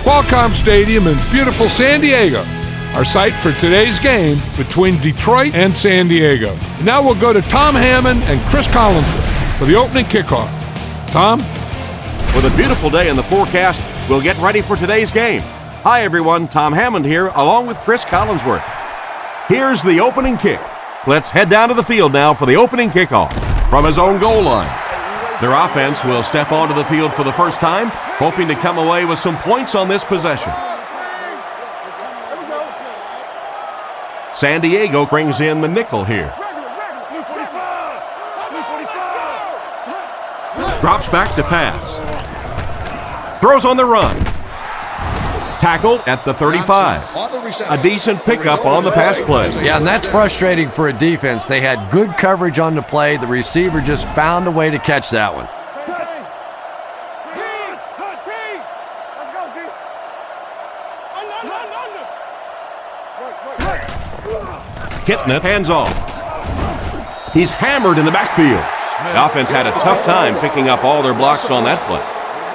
Qualcomm Stadium in beautiful San Diego, our site for today's game between Detroit and San Diego. And now we'll go to Tom Hammond and Chris Collinsworth for the opening kickoff. Tom? With a beautiful day in the forecast, we'll get ready for today's game. Hi everyone, Tom Hammond here, along with Chris Collinsworth. Here's the opening kick. Let's head down to the field now for the opening kickoff from his own goal line. Their offense will step onto the field for the first time, hoping to come away with some points on this possession. San Diego brings in the nickel here. Drops back to pass. Throws on the run. Tackled at the 35. A decent pickup on the pass play. Yeah, and that's frustrating for a defense. They had good coverage on the play. The receiver just found a way to catch that one. Hitting it, hands off. He's hammered in the backfield. The offense had a tough time picking up all their blocks on that play.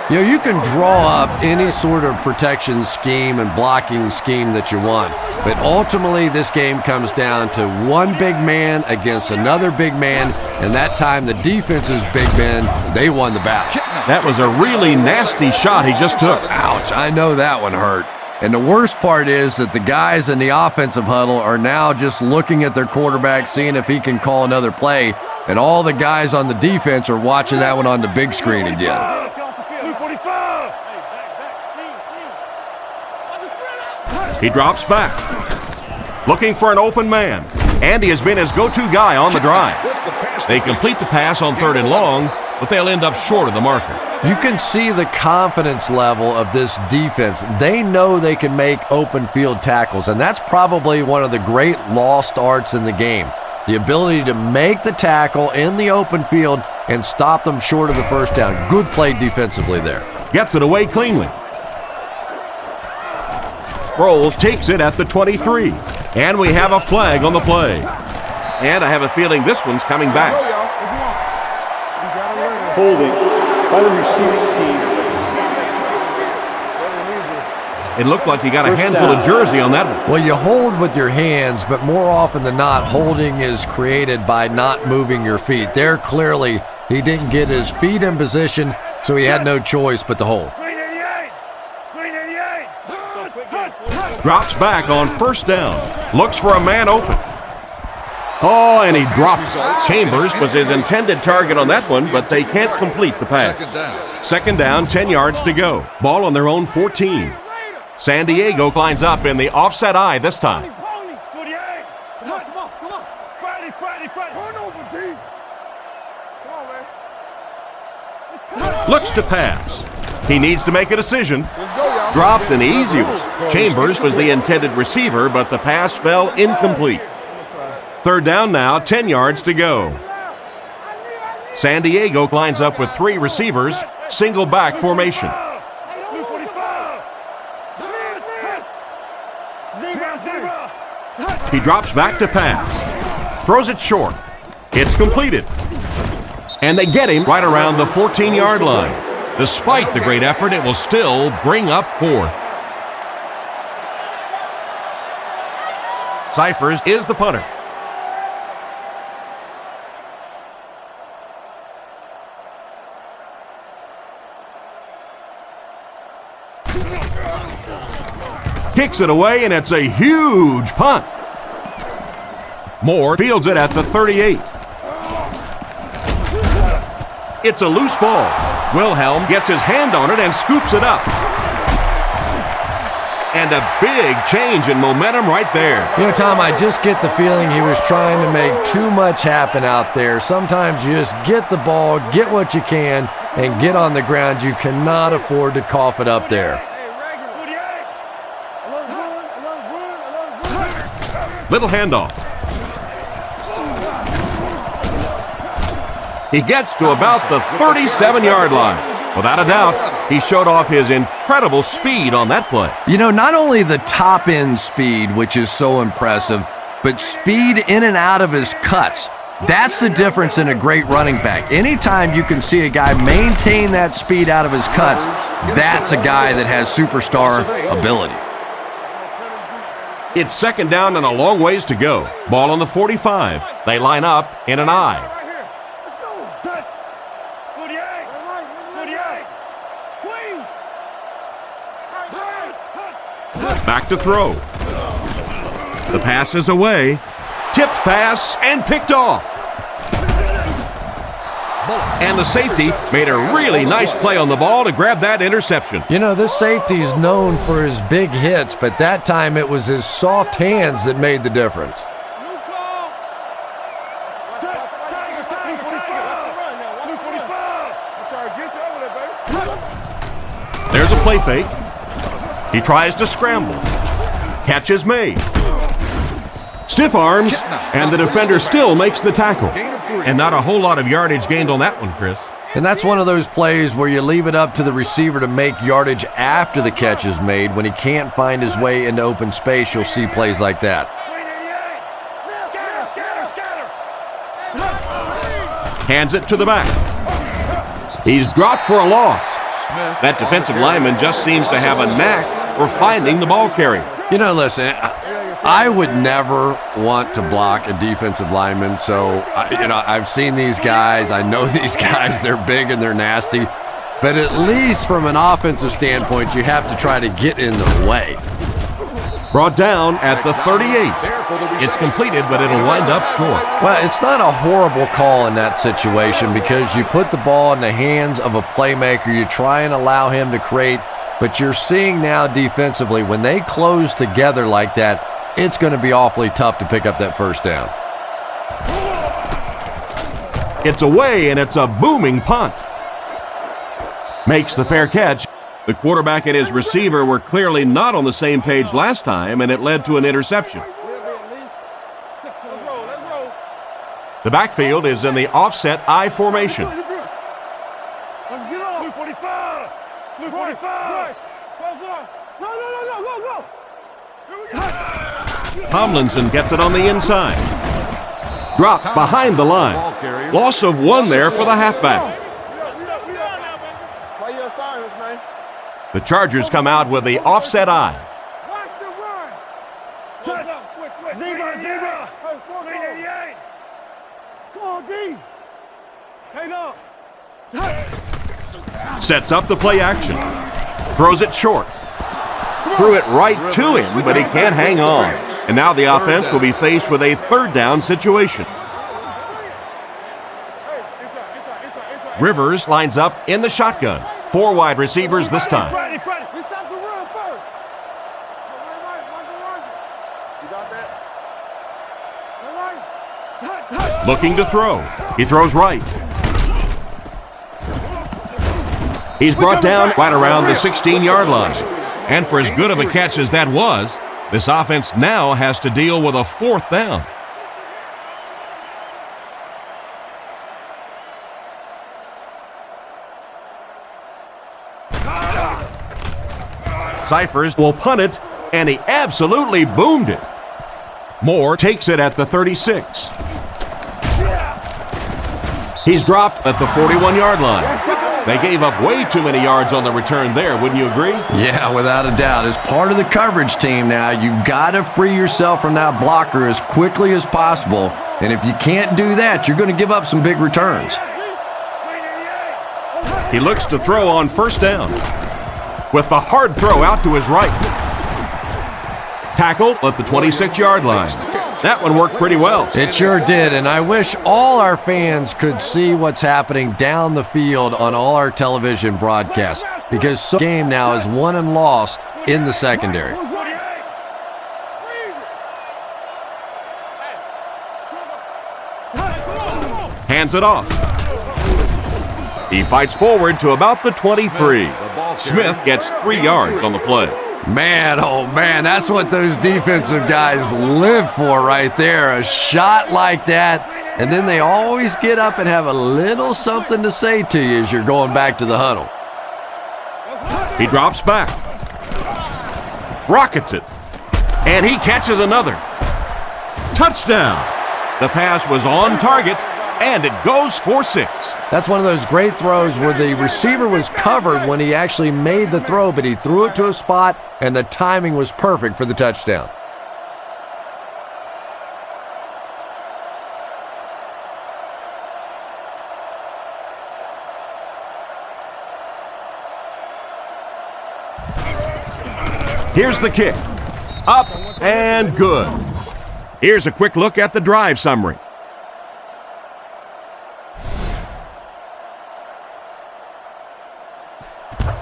You know, you can draw up any sort of protection scheme and blocking scheme that you want, but ultimately this game comes down to one big man against another big man, and that time the defense's big men, they won the battle. That was a really nasty shot he just took. Ouch, I know that one hurt. And the worst part is that the guys in the offensive huddle are now just looking at their quarterback, seeing if he can call another play, and all the guys on the defense are watching that one on the big screen again. He drops back, looking for an open man. Andy has been his go-to guy on the drive. They complete the pass on 3rd and long, but they'll end up short of the marker. You can see the confidence level of this defense. They know they can make open field tackles, and that's probably one of the great lost arts in the game. The ability to make the tackle in the open field and stop them short of the first down. Good play defensively there. Gets it away cleanly. Sproles takes it at the 23. And we have a flag on the play. And I have a feeling this one's coming back. Holding by the receiving team. It looked like you got a handful of jersey on that one. Well, you hold with your hands, but more often than not, holding is created by not moving your feet. There, clearly, he didn't get his feet in position, so he had no choice but to hold. Drops back on 1st down. Looks for a man open. Oh, and he dropped it. Chambers was his intended target on that one, but they can't complete the pass. 2nd down, 10 yards to go. Ball on their own 14. San Diego lines up in the offset eye this time. Looks to pass. He needs to make a decision. Dropped an easy one. Chambers was the intended receiver, but the pass fell incomplete. 3rd down now, 10 yards to go. San Diego lines up with 3 receivers, single back formation. He drops back to pass. Throws it short. It's completed. And they get him right around the 14-yard line. Despite the great effort, it will still bring up 4th. Cyphers is the punter. Kicks it away, and it's a huge punt. Moore fields it at the 38. It's a loose ball. Wilhelm gets his hand on it and scoops it up. And a big change in momentum right there. You know, Tom, I just get the feeling he was trying to make too much happen out there. Sometimes you just get the ball, get what you can, and get on the ground. You cannot afford to cough it up there. Little handoff. He gets to about the 37-yard line. Without a doubt, he showed off his incredible speed on that play. You know, not only the top-end speed, which is so impressive, but speed in and out of his cuts. That's the difference in a great running back. Anytime you can see a guy maintain that speed out of his cuts, that's a guy that has superstar ability. It's second down and a long ways to go. Ball on the 45. They line up in an I. Back to throw. The pass is away. Tipped pass and picked off. And the safety made a really nice play on the ball to grab that interception. You know, this safety is known for his big hits, but that time it was his soft hands that made the difference. There's a play fake. He tries to scramble. Catch is made. Stiff arms, and the defender still makes the tackle. And not a whole lot of yardage gained on that one, Chris. And that's one of those plays where you leave it up to the receiver to make yardage after the catch is made. When he can't find his way into open space, you'll see plays like that. Hands it to the back. He's dropped for a loss. That defensive lineman just seems to have a knack for finding the ball carrier. You know, listen, I would never want to block a defensive lineman. So, I've seen these guys. I know these guys. They're big and they're nasty. But at least from an offensive standpoint, you have to try to get in the way. Brought down at the 38. It's completed, but it'll wind up short. Well, it's not a horrible call in that situation because you put the ball in the hands of a playmaker. You try and allow him to create. But you're seeing now defensively, when they close together like that, it's going to be awfully tough to pick up that first down. It's away, and it's a booming punt. Makes the fair catch. The quarterback and his receiver were clearly not on the same page last time, and it led to an interception. The backfield is in the offset I formation. Tomlinson gets it on the inside. Dropped behind the line. Loss of one there for the halfback. The Chargers come out with the offset I. Sets up the play action. Throws it short. Threw it right to him, but he can't hang on. And now the offense will be faced with a third down situation. Rivers lines up in the shotgun. 4 wide receivers this time. Looking to throw. He throws right. He's brought down right around the 16-yard line. And for as good of a catch as that was, this offense now has to deal with a 4th down. Cyphers will punt it, and he absolutely boomed it. Moore takes it at the 36. He's dropped at the 41-yard line. They gave up way too many yards on the return there, wouldn't you agree? Yeah, without a doubt. As part of the coverage team now, you've got to free yourself from that blocker as quickly as possible. And if you can't do that, you're going to give up some big returns. He looks to throw on first down. With the hard throw out to his right. Tackled at the 26-yard line. That one worked pretty well. It sure did, and I wish all our fans could see what's happening down the field on all our television broadcasts, because the game now is won and lost in the secondary. Hands it off. He fights forward to about the 23. Smith gets 3 yards on the play. Man, oh man, that's what those defensive guys live for right there. A shot like that, and then they always get up and have a little something to say to you as you're going back to the huddle. He drops back. Rockets it. And he catches another. Touchdown. The pass was on target, and it goes for 6. That's one of those great throws where the receiver was covered when he actually made the throw, but he threw it to a spot, and the timing was perfect for the touchdown. Here's the kick. Up and good. Here's a quick look at the drive summary.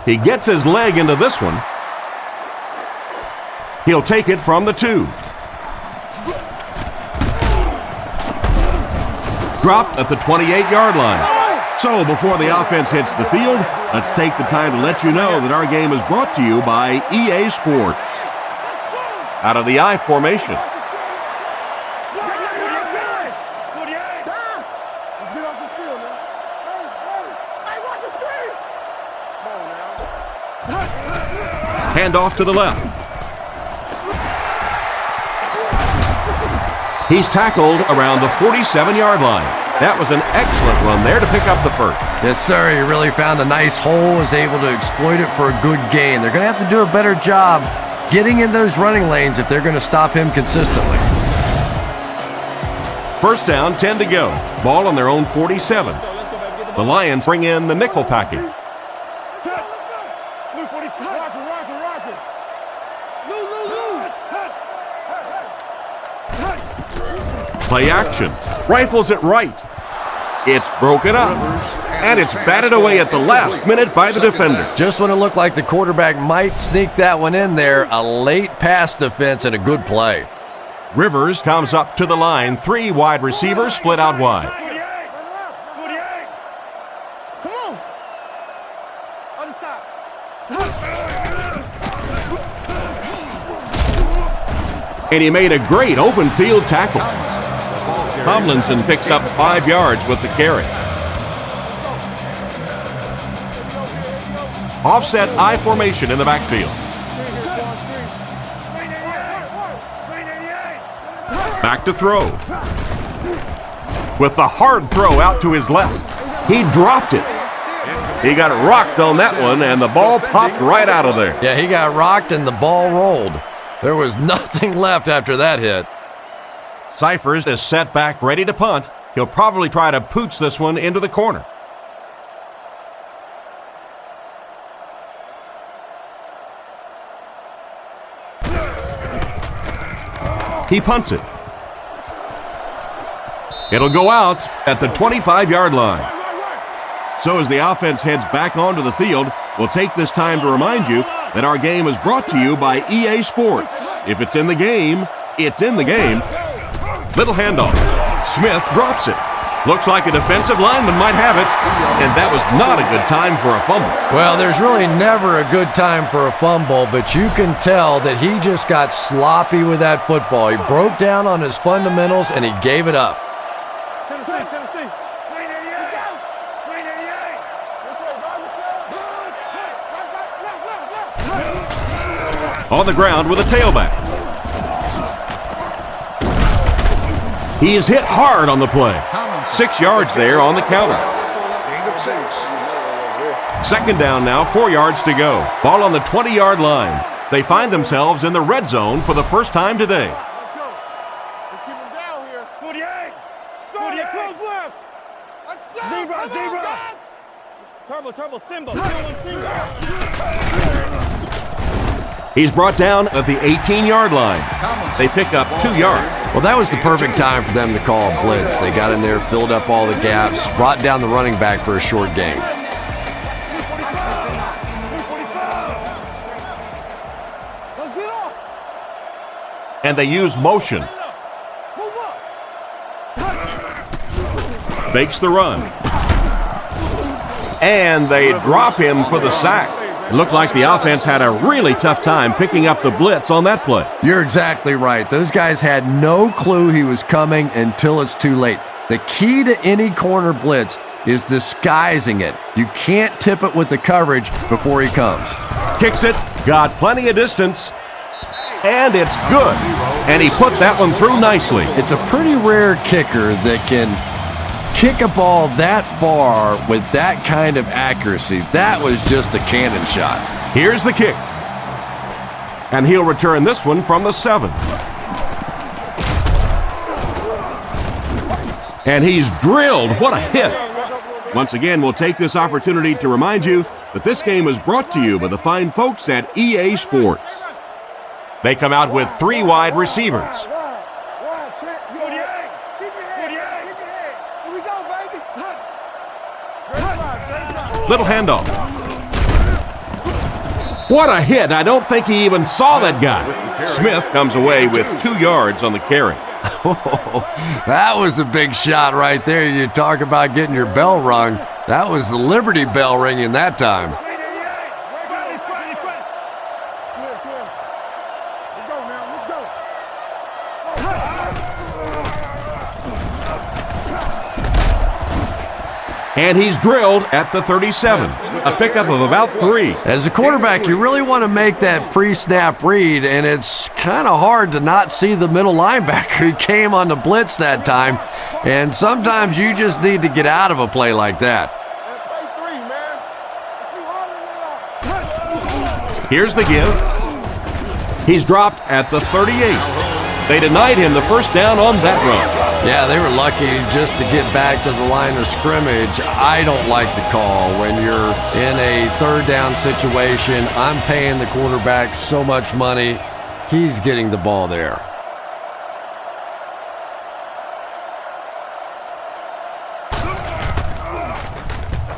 He gets his leg into this one. He'll take it from the 2. Dropped at the 28-yard line. So before the offense hits the field, let's take the time to let you know that our game is brought to you by EA Sports. Out of the I formation. Hand off to the left. He's tackled around the 47-yard line. That was an excellent run there to pick up the first. Yes, sir. He really found a nice hole, was able to exploit it for a good gain. They're going to have to do a better job getting in those running lanes if they're going to stop him consistently. First down, 10 to go. Ball on their own 47. The Lions bring in the nickel package. Play action. Rifles it right. It's broken up. And it's batted away at the last minute by the defender. Just when it looked like the quarterback might sneak that one in there, a late pass defense and a good play. Rivers comes up to the line. 3 wide receivers split out wide. And he made a great open field tackle. Tomlinson picks up 5 yards with the carry. Offset I formation in the backfield. Back to throw. With the hard throw out to his left. He dropped it. He got rocked on that one, and the ball popped right out of there. Yeah, he got rocked and the ball rolled. There was nothing left after that hit. Cyphers is set back, ready to punt. He'll probably try to pooch this one into the corner. He punts it. It'll go out at the 25-yard line. So as the offense heads back onto the field, we'll take this time to remind you that our game is brought to you by EA Sports. If it's in the game, it's in the game. Little handoff. Smith drops it. Looks like a defensive lineman might have it, and that was not a good time for a fumble. Well, there's really never a good time for a fumble, but you can tell that he just got sloppy with that football. He broke down on his fundamentals, and he gave it up. Tennessee. On the ground with a tailback. He is hit hard on the play. 6 yards there on the counter. Second down now, 4 yards to go. Ball on the 20-yard line. They find themselves in the red zone for the first time today. Let's keep him down here. 48. 48, close left. Let's go. Zebra. Turbo, Simba. He's brought down at the 18-yard line. They pick up 2 yards. Well, that was the perfect time for them to call a blitz. They got in there, filled up all the gaps, brought down the running back for a short gain. And they use motion. Fakes the run. And they drop him for the sack. It looked like the offense had a really tough time picking up the blitz on that play. You're exactly right. Those guys had no clue he was coming until it's too late. The key to any corner blitz is disguising it. You can't tip it with the coverage before he comes. Kicks it, got plenty of distance. And it's good. And he put that one through nicely. It's a pretty rare kicker that can kick a ball that far with that kind of accuracy. That was just a cannon shot. Here's the kick. And he'll return this one from the 7. And he's drilled. What a hit. Once again, we'll take this opportunity to remind you that this game is brought to you by the fine folks at EA Sports. They come out with 3 wide receivers. Little handoff. What a hit. I don't think he even saw that guy. Smith comes away with 2 yards on the carry. That was a big shot right there. You talk about getting your bell rung. That was the Liberty Bell ringing that time. And he's drilled at the 37, a pickup of about 3. As a quarterback, you really want to make that pre-snap read, and it's kind of hard to not see the middle linebacker. He came on the blitz that time, and sometimes you just need to get out of a play like that. Here's the give. He's dropped at the 38. They denied him the first down on that run. Yeah, they were lucky just to get back to the line of scrimmage. I don't like the call when you're in a 3rd down situation. I'm paying the quarterback so much money. He's getting the ball there.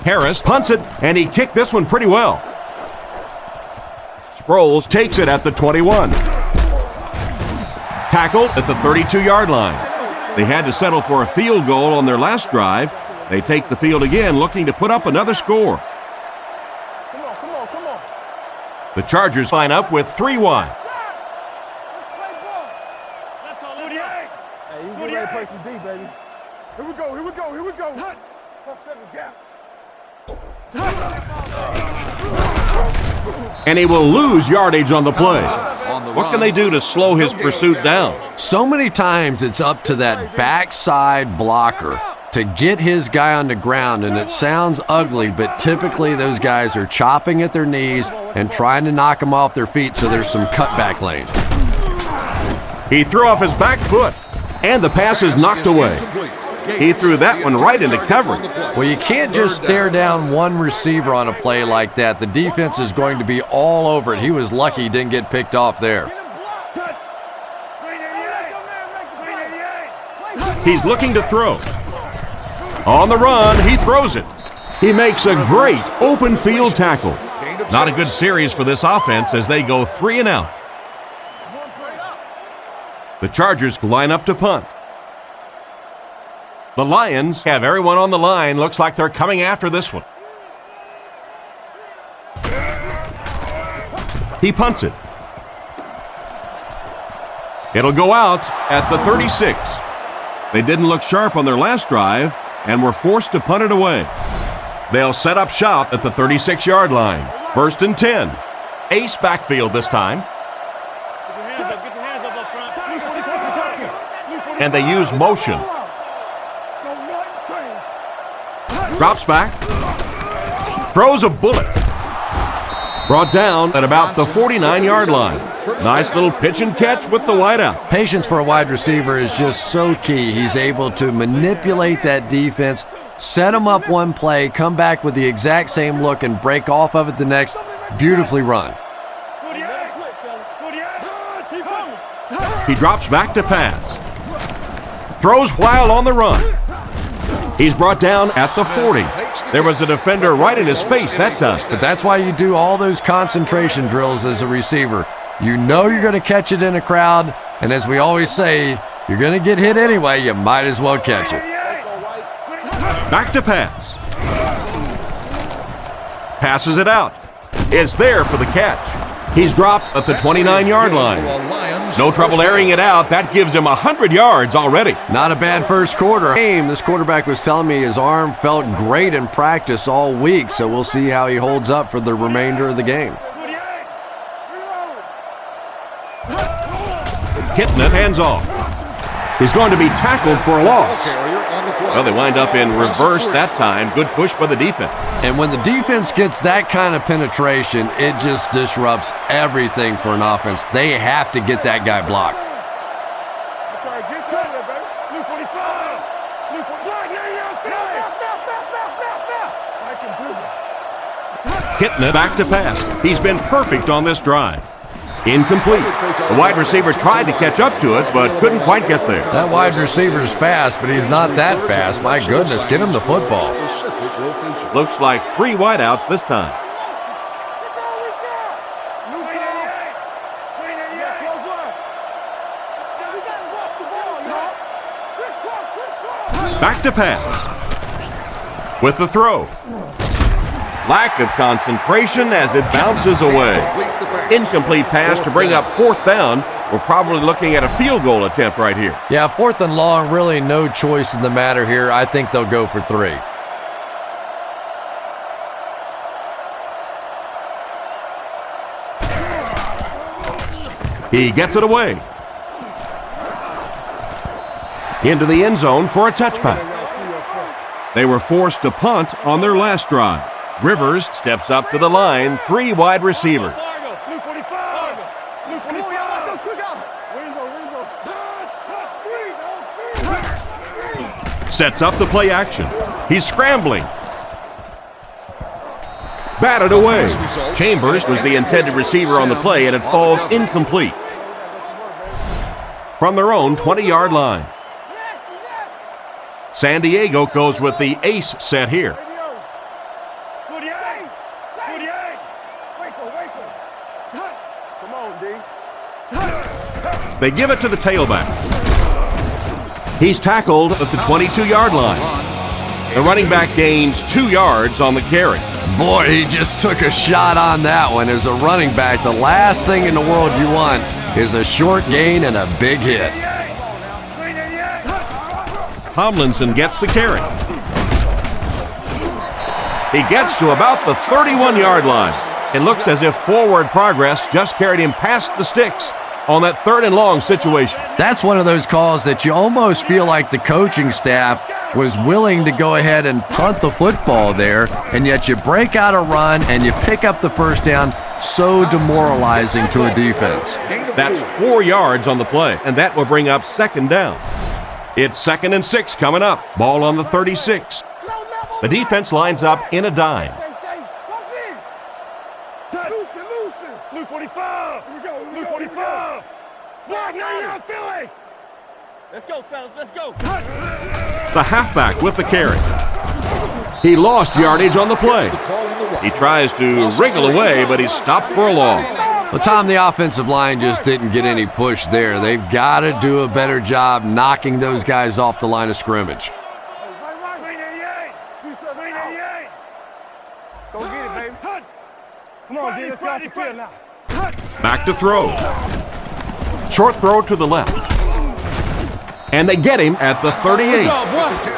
Harris punts it, and he kicked this one pretty well. Sproles takes it at the 21. Tackled at the 32-yard line. They had to settle for a field goal on their last drive. They take the field again, looking to put up another score. Come on. The Chargers line up with 3 wide. Hey, you get ready to play some D, baby. Here we go. And he will lose yardage on the play. What can they do to slow his pursuit down? So many times it's up to that backside blocker to get his guy on the ground, and it sounds ugly, but typically those guys are chopping at their knees and trying to knock them off their feet, so there's some cutback lanes. He threw off his back foot, and the pass is knocked away. He threw that one right into coverage. Well, you can't just stare down one receiver on a play like that. The defense is going to be all over it. He was lucky he didn't get picked off there. He's looking to throw. On the run, he throws it. He makes a great open field tackle. Not a good series for this offense as they go 3 and out. The Chargers line up to punt. The Lions have everyone on the line. Looks like they're coming after this one. He punts it. It'll go out at the 36. They didn't look sharp on their last drive and were forced to punt it away. They'll set up shop at the 36-yard line. 1st and 10. Ace backfield this time. And they use motion. Drops back. Throws a bullet. Brought down at about the 49-yard line. Nice little pitch and catch with the wideout. Patience for a wide receiver is just so key. He's able to manipulate that defense, set him up one play, come back with the exact same look, and break off of it the next. Beautifully run. He drops back to pass. Throws while on the run. He's brought down at the 40. There was a defender right in his face that time. But that's why you do all those concentration drills as a receiver. You know you're going to catch it in a crowd, and as we always say, you're going to get hit anyway, you might as well catch it. Back to pass. Passes it out. It's there for the catch. He's dropped at the 29-yard line. No trouble airing it out. That gives him 100 yards already. Not a bad first quarter. This quarterback was telling me his arm felt great in practice all week, so we'll see how he holds up for the remainder of the game. Hitting it, hands off. He's going to be tackled for a loss. Well, they wind up in reverse that time. Good push by the defense. And when the defense gets that kind of penetration, it just disrupts everything for an offense. They have to get that guy blocked. Hitting it back to pass. He's been perfect on this drive. Incomplete. The wide receiver tried to catch up to it, but couldn't quite get there. That wide receiver's fast, but he's not that fast. My goodness, get him the football. Looks like 3 wideouts this time. Back to pass. With the throw. Lack of concentration as it bounces away. Incomplete pass to bring up 4th down. We're probably looking at a field goal attempt right here. Yeah, 4th and long, really no choice in the matter here. I think they'll go for 3. He gets it away. Into the end zone for a touchback. They were forced to punt on their last drive. Rivers steps up to the line, 3 wide receivers. Sets up the play action. He's scrambling. Batted away. Chambers was the intended receiver on the play, and it falls incomplete. From their own 20-yard line. San Diego goes with the ace set here. They give it to the tailback. He's tackled at the 22-yard line. The running back gains 2 yards on the carry. Boy, he just took a shot on that one. As a running back, the last thing in the world you want is a short gain and a big hit. Tomlinson gets the carry. He gets to about the 31-yard line. It looks as if forward progress just carried him past the sticks on that 3rd and long situation. That's one of those calls that you almost feel like the coaching staff was willing to go ahead and punt the football there, and yet you break out a run and you pick up the first down. So demoralizing to a defense. That's 4 yards on the play, and that will bring up 2nd down. It's 2nd and 6 coming up. Ball on the 36. The defense lines up in a dime. Blue 45. Here we go. Blue 45. Philly. Let's go, fellas. Let's go. The halfback with the carry. He lost yardage on the play. He tries to wriggle away, but he's stopped for a loss. Well, Tom, the offensive line just didn't get any push there. They've got to do a better job knocking those guys off the line of scrimmage. Let's go get it, baby. Come on, D. Let's go off the field now. Back to throw. Short throw to the left. And they get him at the 38.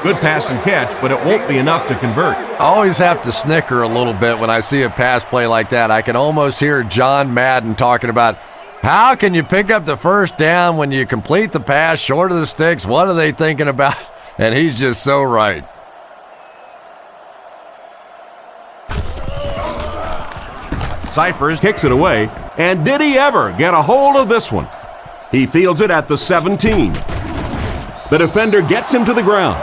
Good pass and catch, but it won't be enough to convert. I always have to snicker a little bit when I see a pass play like that. I can almost hear John Madden talking about, how can you pick up the first down when you complete the pass short of the sticks? What are they thinking about? And he's just so right. Cyphers kicks it away, and did he ever get a hold of this one? He fields it at the 17. The defender gets him to the ground.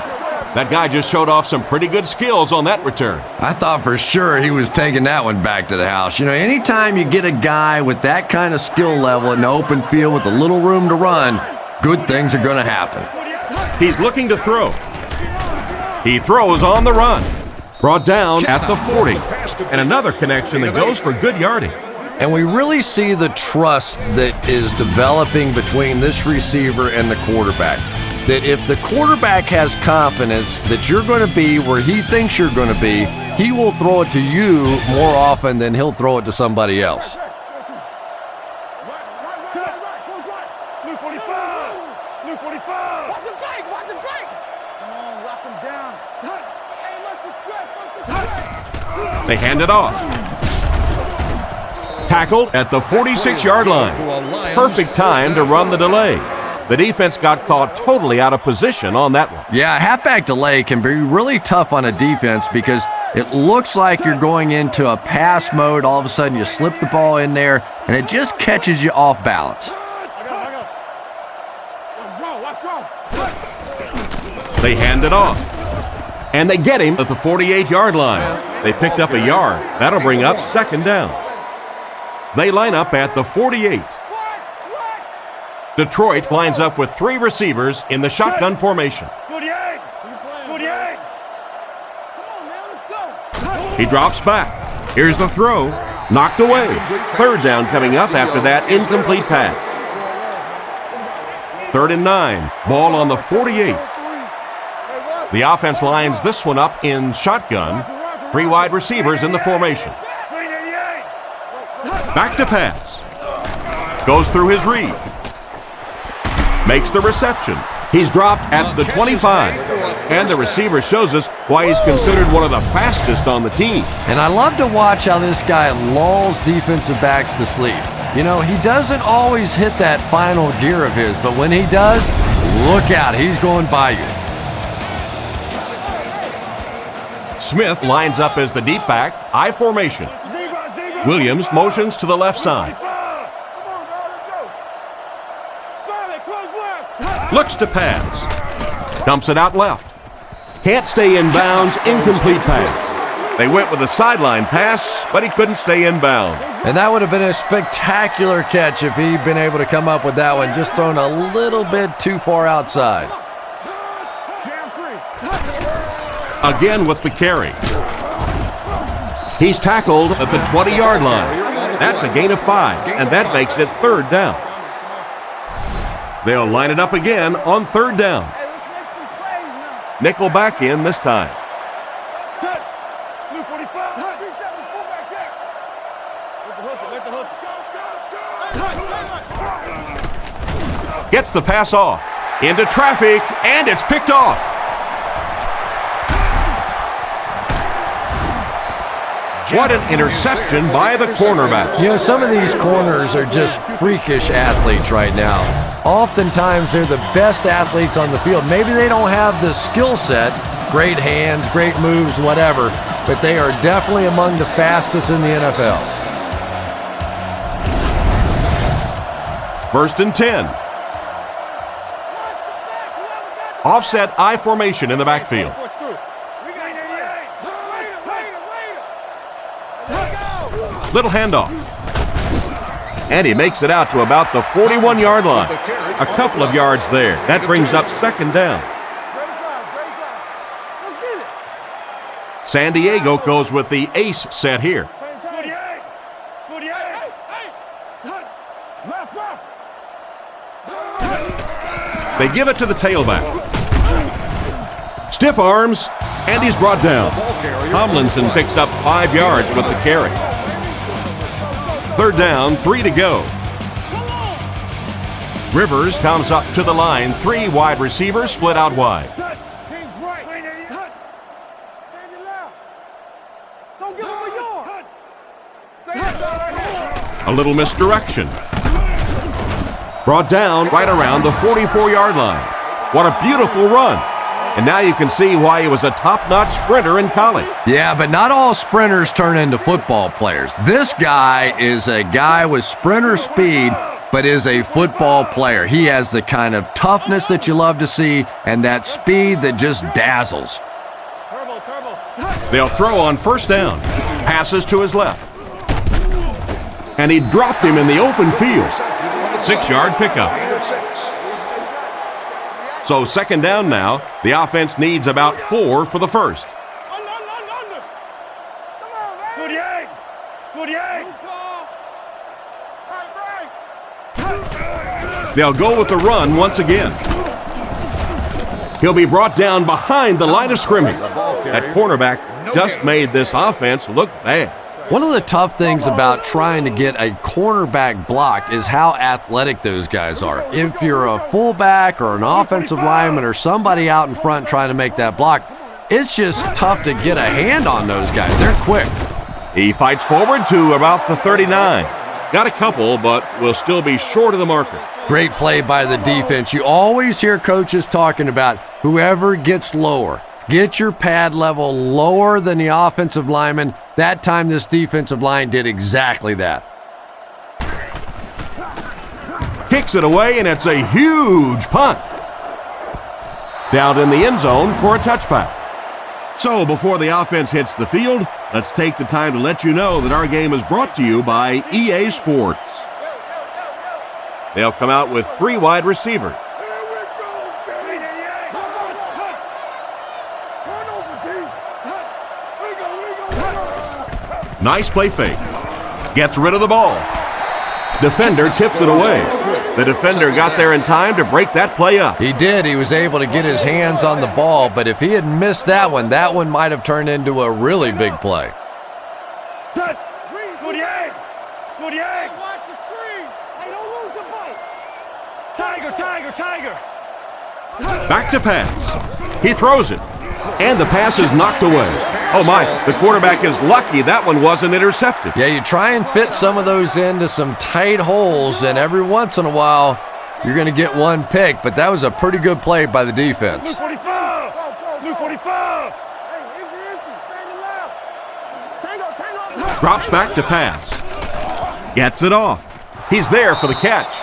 That guy just showed off some pretty good skills on that return. I thought for sure he was taking that one back to the house. You know, anytime you get a guy with that kind of skill level in the open field with a little room to run, good things are going to happen. He's looking to throw. He throws on the run. Brought down at the 40. And another connection that goes for good yardage. And we really see the trust that is developing between this receiver and the quarterback. That if the quarterback has confidence that you're going to be where he thinks you're going to be, he will throw it to you more often than he'll throw it to somebody else. Blue 45. Blue 45. Watch the fake. Watch the fake. Come on, lock him down. Hey, look the stretch. They hand it off. Tackled at the 46-yard line. Perfect time to run the delay. The defense got caught totally out of position on that one. Yeah, halfback delay can be really tough on a defense because it looks like you're going into a pass mode. All of a sudden, you slip the ball in there, and it just catches you off balance. They hand it off. And they get him at the 48-yard line. They picked up a yard. That'll bring up second down. They line up at the 48. Detroit lines up with 3 receivers in the shotgun formation. He drops back. Here's the throw. Knocked away. Third down coming up after that incomplete pass. 3rd and 9. Ball on the 48. The offense lines this one up in shotgun. 3 wide receivers in the formation. Back to pass. Goes through his read. Makes the reception. He's dropped at the 25. And the receiver shows us why he's considered one of the fastest on the team. And I love to watch how this guy lulls defensive backs to sleep. You know, he doesn't always hit that final gear of his, but when he does, look out, he's going by you. Smith lines up as the deep back, I formation. Williams motions to the left side. Looks to pass. Dumps it out left. Can't stay in bounds, incomplete pass. They went with a sideline pass, but he couldn't stay in bounds. And that would have been a spectacular catch if he'd been able to come up with that one, just thrown a little bit too far outside. Again with the carry. He's tackled at the 20-yard line. That's a gain of 5, and that makes it 3rd down. They'll line it up again on 3rd down. Nickel back in this time. Gets the pass off. Into traffic, and it's picked off. What an interception by the cornerback. You know, some of these corners are just freakish athletes right now. Oftentimes, they're the best athletes on the field. Maybe they don't have the skill set, great hands, great moves, whatever, but they are definitely among the fastest in the NFL. 1st and 10. Offset I formation in the backfield. Little handoff. And he makes it out to about the 41-yard line. A couple of yards there. That brings up 2nd down. San Diego goes with the ace set here. They give it to the tailback. Stiff arms, and he's brought down. Tomlinson picks up 5 yards with the carry. 3rd down, 3 to go. Rivers comes up to the line. 3 wide receivers split out wide. A little misdirection. Brought down right around the 44-yard line. What a beautiful run. And now you can see why he was a top-notch sprinter in college. Yeah, but not all sprinters turn into football players. This guy is a guy with sprinter speed, but is a football player. He has the kind of toughness that you love to see and that speed that just dazzles. They'll throw on 1st down. Passes to his left. And he dropped him in the open field. 6-yard pickup. So 2nd down now. The offense needs about 4 for the first. They'll go with the run once again. He'll be brought down behind the line of scrimmage. That cornerback just made this offense look bad. One of the tough things about trying to get a cornerback blocked is how athletic those guys are. If you're a fullback or an offensive lineman or somebody out in front trying to make that block, it's just tough to get a hand on those guys. They're quick. He fights forward to about the 39. Got a couple, but will still be short of the marker. Great play by the defense. You always hear coaches talking about whoever gets lower. Get your pad level lower than the offensive lineman. That time this defensive line did exactly that. Kicks it away, and it's a huge punt. Down in the end zone for a touchback. So before the offense hits the field, let's take the time to let you know that our game is brought to you by EA Sports. They'll come out with 3 wide receivers. Nice play fake. Gets rid of the ball. Defender tips it away. The defender got there in time to break that play up. He did. He was able to get his hands on the ball, but if he had missed that one might have turned into a really big play. Watch the screen. Hey, don't lose the ball. Tiger. Back to pass. He throws it. And the pass is knocked away. Oh my, the quarterback is lucky that one wasn't intercepted. Yeah, you try and fit some of those into some tight holes, and every once in a while, you're going to get one pick, but that was a pretty good play by the defense. Luke 45. Luke 45. Hey, Tango. Drops back to pass. Gets it off. He's there for the catch.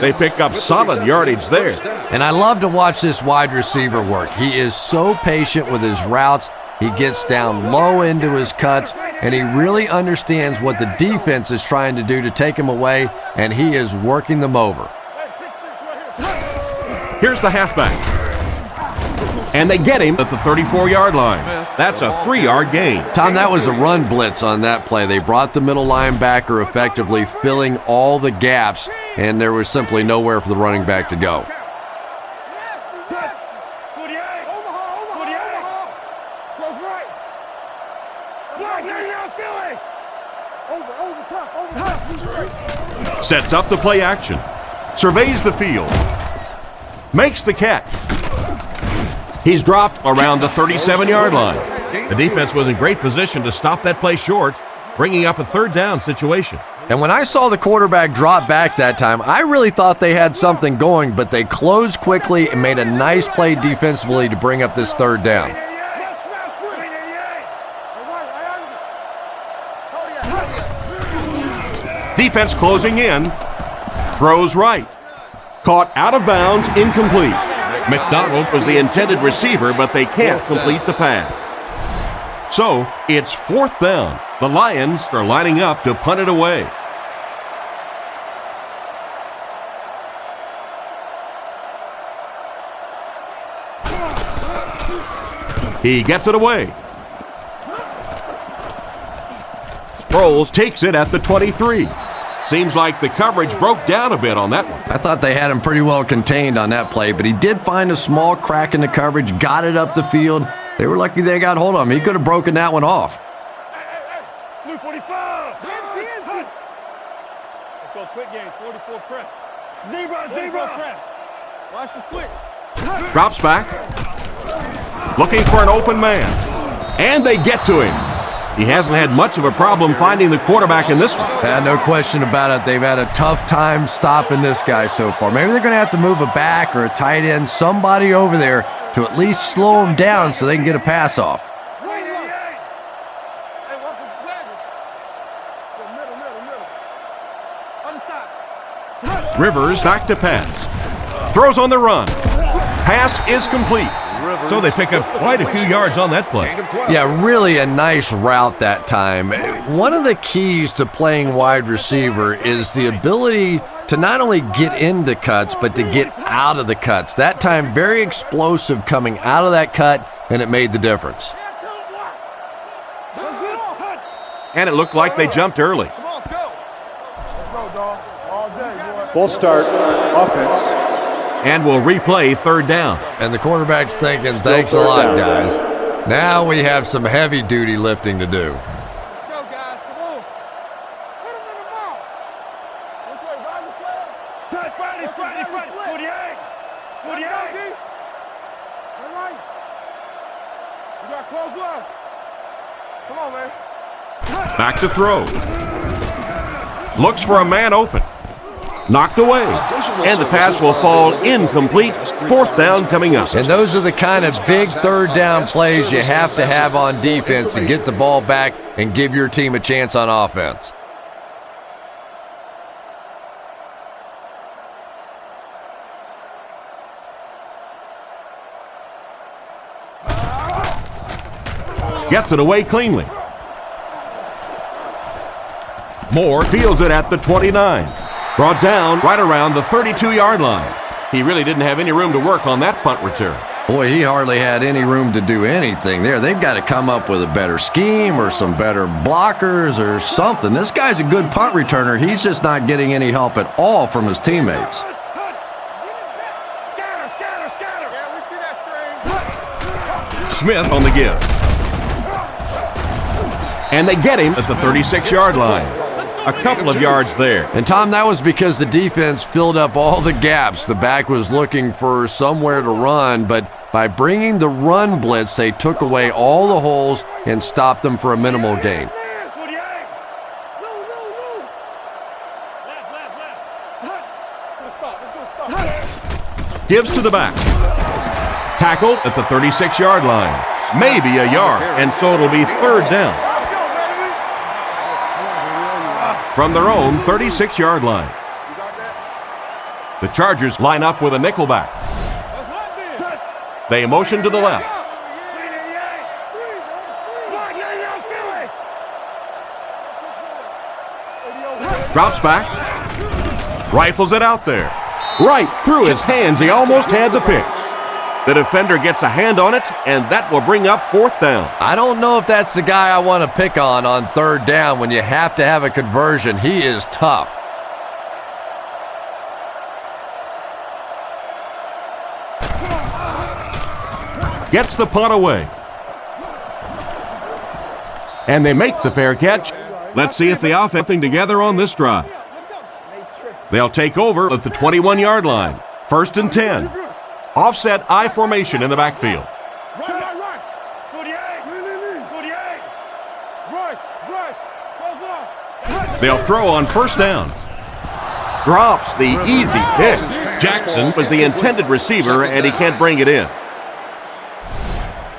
They pick up solid yardage there. And I love to watch this wide receiver work. He is so patient with his routes. He gets down low into his cuts, and he really understands what the defense is trying to do to take him away, and he is working them over. Here's the halfback. And they get him at the 34-yard line. That's a 3-yard gain. Tom, that was a run blitz on that play. They brought the middle linebacker effectively, filling all the gaps, and there was simply nowhere for the running back to go. Sets up the play action. Surveys the field. Makes the catch. He's dropped around the 37-yard line. The defense was in great position to stop that play short, bringing up a 3rd down situation. And when I saw the quarterback drop back that time, I really thought they had something going, but they closed quickly and made a nice play defensively to bring up this 3rd down. Defense closing in. Throws right. Caught out of bounds, incomplete. McDonald was the intended receiver, but they can't complete the pass. So, it's 4th down. The Lions are lining up to punt it away. He gets it away. Sproles takes it at the 23. Seems like the coverage broke down a bit on that one. I thought they had him pretty well contained on that play, but he did find a small crack in the coverage, got it up the field. They were lucky they got hold of him. He could have broken that one off. Luke 45. 10. Let's go quick games. 44 press. Zebra press. Watch the switch. Drops back. Looking for an open man. And they get to him. He hasn't had much of a problem finding the quarterback in this one. No question about it. They've had a tough time stopping this guy so far. Maybe they're going to have to move a back or a tight end, somebody over there to at least slow him down so they can get a pass off. Rivers back to pass. Throws on the run. Pass is complete. So they pick up quite a few yards on that play. Yeah, really a nice route that time. One of the keys to playing wide receiver is the ability to not only get into cuts, but to get out of the cuts. That time, very explosive coming out of that cut, and it made the difference. And it looked like they jumped early. Full start, offense. And we'll replay 3rd down. And the quarterback's thinking, thanks a lot, guys. Now we have some heavy-duty lifting to do. Let's go, guys. Come on. Hit him in the mouth. Which way? Right this way? Touch, Friday. 48. All right. You got close up. Come on, man. Back to throw. Looks for a man open. Knocked away. And the pass will fall incomplete. Fourth down coming up. And those are the kind of big third down plays you have to have on defense to get the ball back and give your team a chance on offense. Gets it away cleanly. Moore fields it at the 29. Brought down right around the 32-yard line. He really didn't have any room to work on that punt return. Boy, he hardly had any room to do anything there. They've got to come up with a better scheme or some better blockers or something. This guy's a good punt returner. He's just not getting any help at all from his teammates. Smith on the give. And they get him at the 36-yard line. A couple of yards there. And Tom, that was because the defense filled up all the gaps. The back was looking for somewhere to run, but by bringing the run blitz, they took away all the holes and stopped them for a minimal gain. Gives to the back. Tackled at the 36-yard line. Maybe a yard, and so it'll be third down. From their own 36-yard line. The Chargers line up with a nickelback. They motion to the left. Drops back. Rifles it out there. Right through his hands. He almost had the pick. The defender gets a hand on it, and that will bring up fourth down. I don't know if that's the guy I want to pick on third down when you have to have a conversion. He is tough. Gets the punt away. And they make the fair catch. Let's see if the offense thing together on this drive. They'll take over at the 21-yard line. First and 10. Offset I formation in the backfield. They'll throw on first down. Drops the easy pick. Jackson was the intended receiver, and he can't bring it in.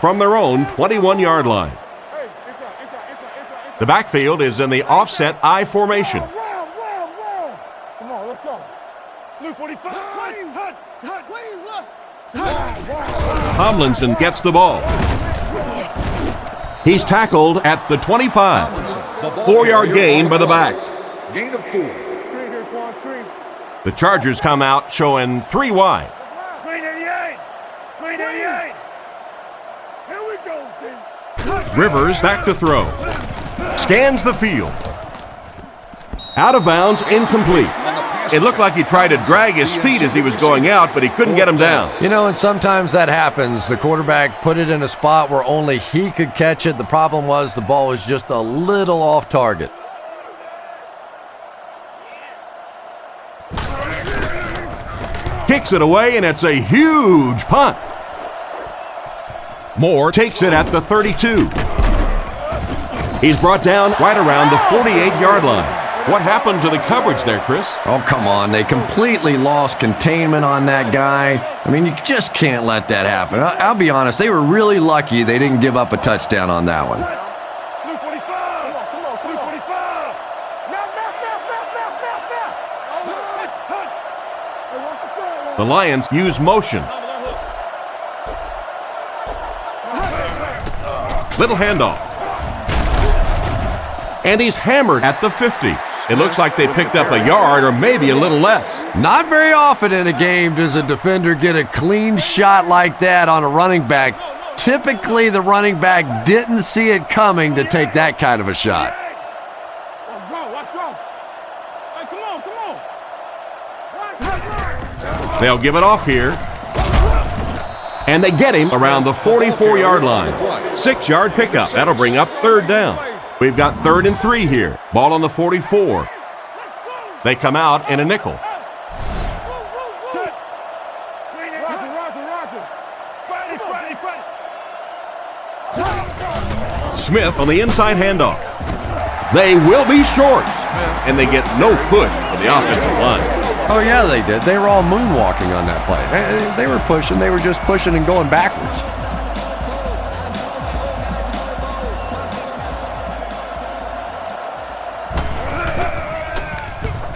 From their own 21-yard line. The backfield is in the offset I formation. Come on, let's go. Blue 45. Tomlinson gets the ball. He's tackled at the 25. 4-yard gain by the back. Gain of 4. Screen here, Quan, screen. The Chargers come out showing 3 wide. Green 88. Green 88. Here we go, team. Rivers back to throw. Scans the field. Out of bounds, incomplete. It looked like he tried to drag his feet as he was going out, but he couldn't get him down. You know, and sometimes that happens. The quarterback put it in a spot where only he could catch it. The problem was the ball was just a little off target. Kicks it away, and it's a huge punt. Moore takes it at the 32. He's brought down right around the 48-yard line. What happened to the coverage there, Chris? Oh, come on. They completely lost containment on that guy. I mean, you just can't let that happen. I'll be honest. They were really lucky they didn't give up a touchdown on that one. Blue 45. Come on, Blue 45. Now. The Lions use motion. Little handoff. And he's hammered at the 50. It looks like they picked up a yard or maybe a little less. Not very often in a game does a defender get a clean shot like that on a running back. Typically, the running back didn't see it coming to take that kind of a shot. Let's go. Hey, come on. They'll give it off here. And they get him around the 44-yard line. 6-yard pickup. That'll bring up third down. We've got 3rd and 3 here. Ball on the 44. They come out in a nickel. Smith on the inside handoff. They will be short. and they get no push from the offensive line. Oh, yeah, they did. They were all moonwalking on that play. They were pushing. They were just pushing and going backwards.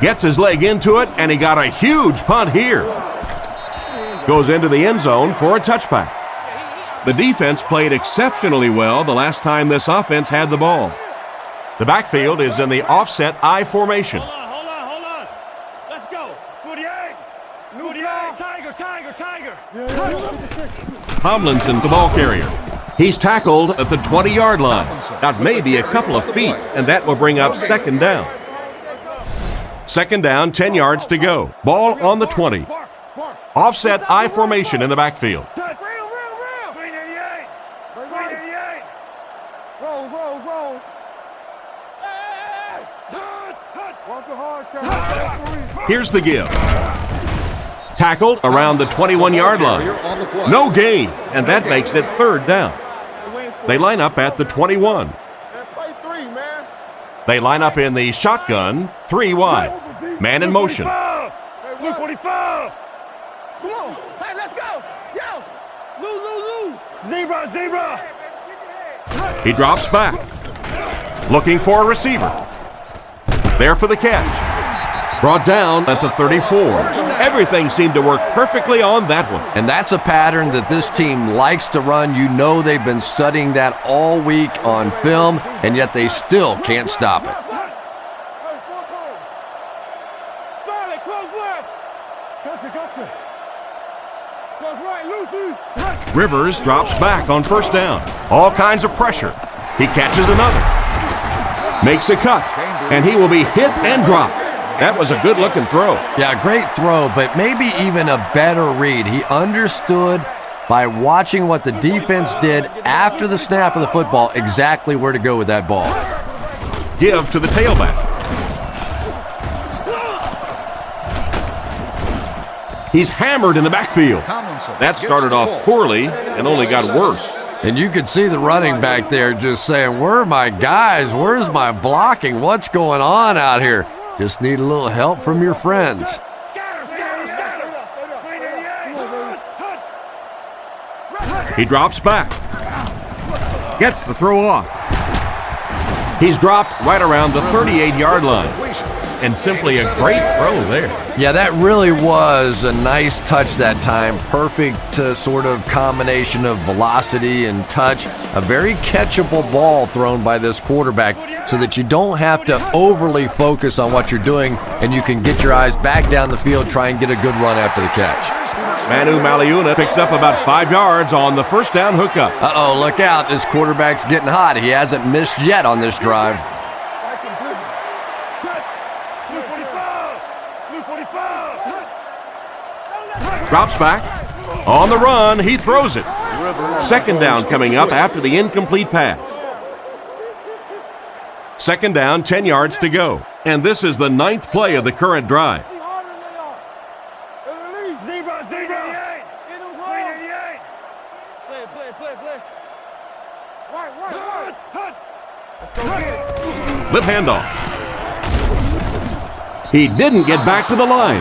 Gets his leg into it, and he got a huge punt here. Goes into the end zone for a touchback. The defense played exceptionally well the last time this offense had the ball. The backfield is in the offset I formation. Hold on. Let's go. Tiger. Tomlinson, the ball carrier. He's tackled at the 20-yard line. That may be a couple of feet, and that will bring up second down. Second down, 10 yards to go. Ball on the 20. Offset I formation in the backfield. Here's the give. Tackled around the 21-yard line. No gain, and that makes it third down. They line up at the 21. They line up in the shotgun, 3 wide. Man in motion. Blue 45. Come on. Hey, let's go. Yo. Lou. Zebra. He drops back. Looking for a receiver. There for the catch. Brought down at the 34. Everything seemed to work perfectly on that one. And that's a pattern that this team likes to run. You know they've been studying that all week on film, and yet they still can't stop it. Rivers drops back on first down. All kinds of pressure. He catches another. Makes a cut, and he will be hit and dropped. That was a good-looking throw. Yeah, great throw, but maybe even a better read. He understood by watching what the defense did after the snap of the football exactly where to go with that ball. Give to the tailback. He's hammered in the backfield. That started off poorly and only got worse. And you could see the running back there just saying, where are my guys? Where's my blocking? What's going on out here? Just need a little help from your friends. He drops back. Gets the throw off. He's dropped right around the 38-yard line. And simply a great throw there. Yeah, that really was a nice touch that time. Perfect sort of combination of velocity and touch. A very catchable ball thrown by this quarterback so that you don't have to overly focus on what you're doing and you can get your eyes back down the field, try and get a good run after the catch. Manu Maliuna picks up about 5 yards on the first down hookup. Uh-oh, look out. This quarterback's getting hot. He hasn't missed yet on this drive. Drops back. On the run, he throws it. Second down coming up after the incomplete pass. Second down, 10 yards to go. And this is the 9th play of the current drive. Lip handoff. He didn't get back to the line,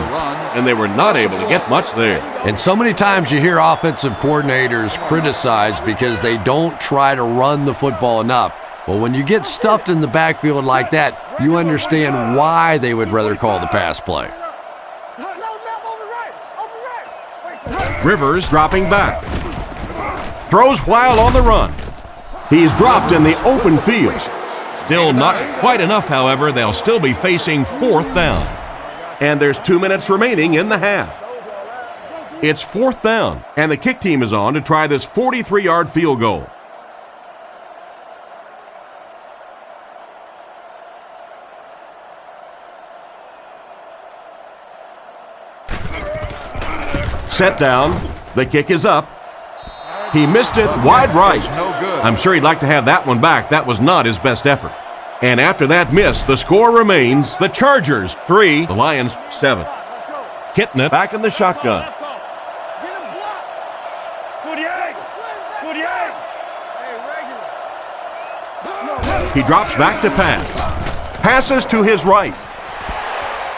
and they were not able to get much there. And so many times you hear offensive coordinators criticized because they don't try to run the football enough. Well, when you get stuffed in the backfield like that, you understand why they would rather call the pass play. Rivers dropping back. Throws while on the run. He's dropped in the open field. Still not quite enough, however. They'll still be facing 4th down. And there's 2 minutes remaining in the half. It's 4th down, and the kick team is on to try this 43-yard field goal. Set down. The kick is up. He missed it wide right. I'm sure he'd like to have that one back. That was not his best effort. And after that miss, the score remains the Chargers 3, the Lions 7. Hitting it back in the shotgun. He drops back to pass. Passes to his right.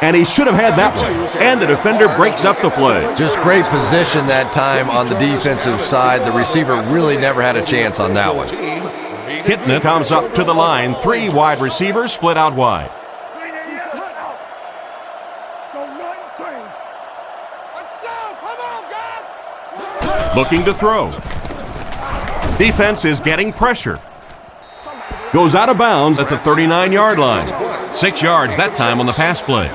And he should have had that one. And the defender breaks up the play. Just great position that time on the defensive side. The receiver really never had a chance on that one. Kitna comes up to the line. 3 wide receivers split out wide. Looking to throw. Defense is getting pressure. Goes out of bounds at the 39-yard line. 6 yards that time on the pass play.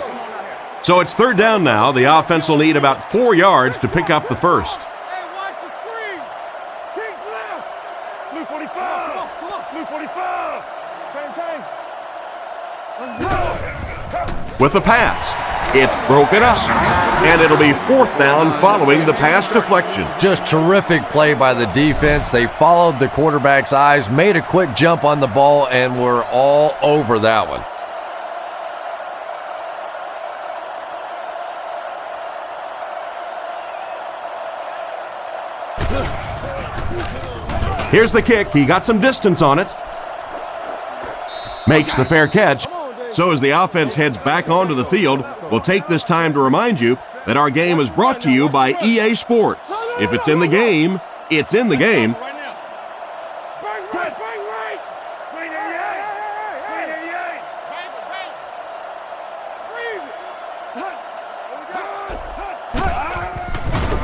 So it's 3rd down now. The offense will need about 4 yards to pick up the first. Hey, watch the screen. King's left. Blue 45. Blue 45. Chain. With the pass. It's broken up. And it'll be 4th down following the pass deflection. Just terrific play by the defense. They followed the quarterback's eyes, made a quick jump on the ball, and were all over that one. Here's the kick. He got some distance on it. Makes the fair catch. So as the offense heads back onto the field, we'll take this time to remind you that our game is brought to you by EA Sports. If it's in the game, it's in the game.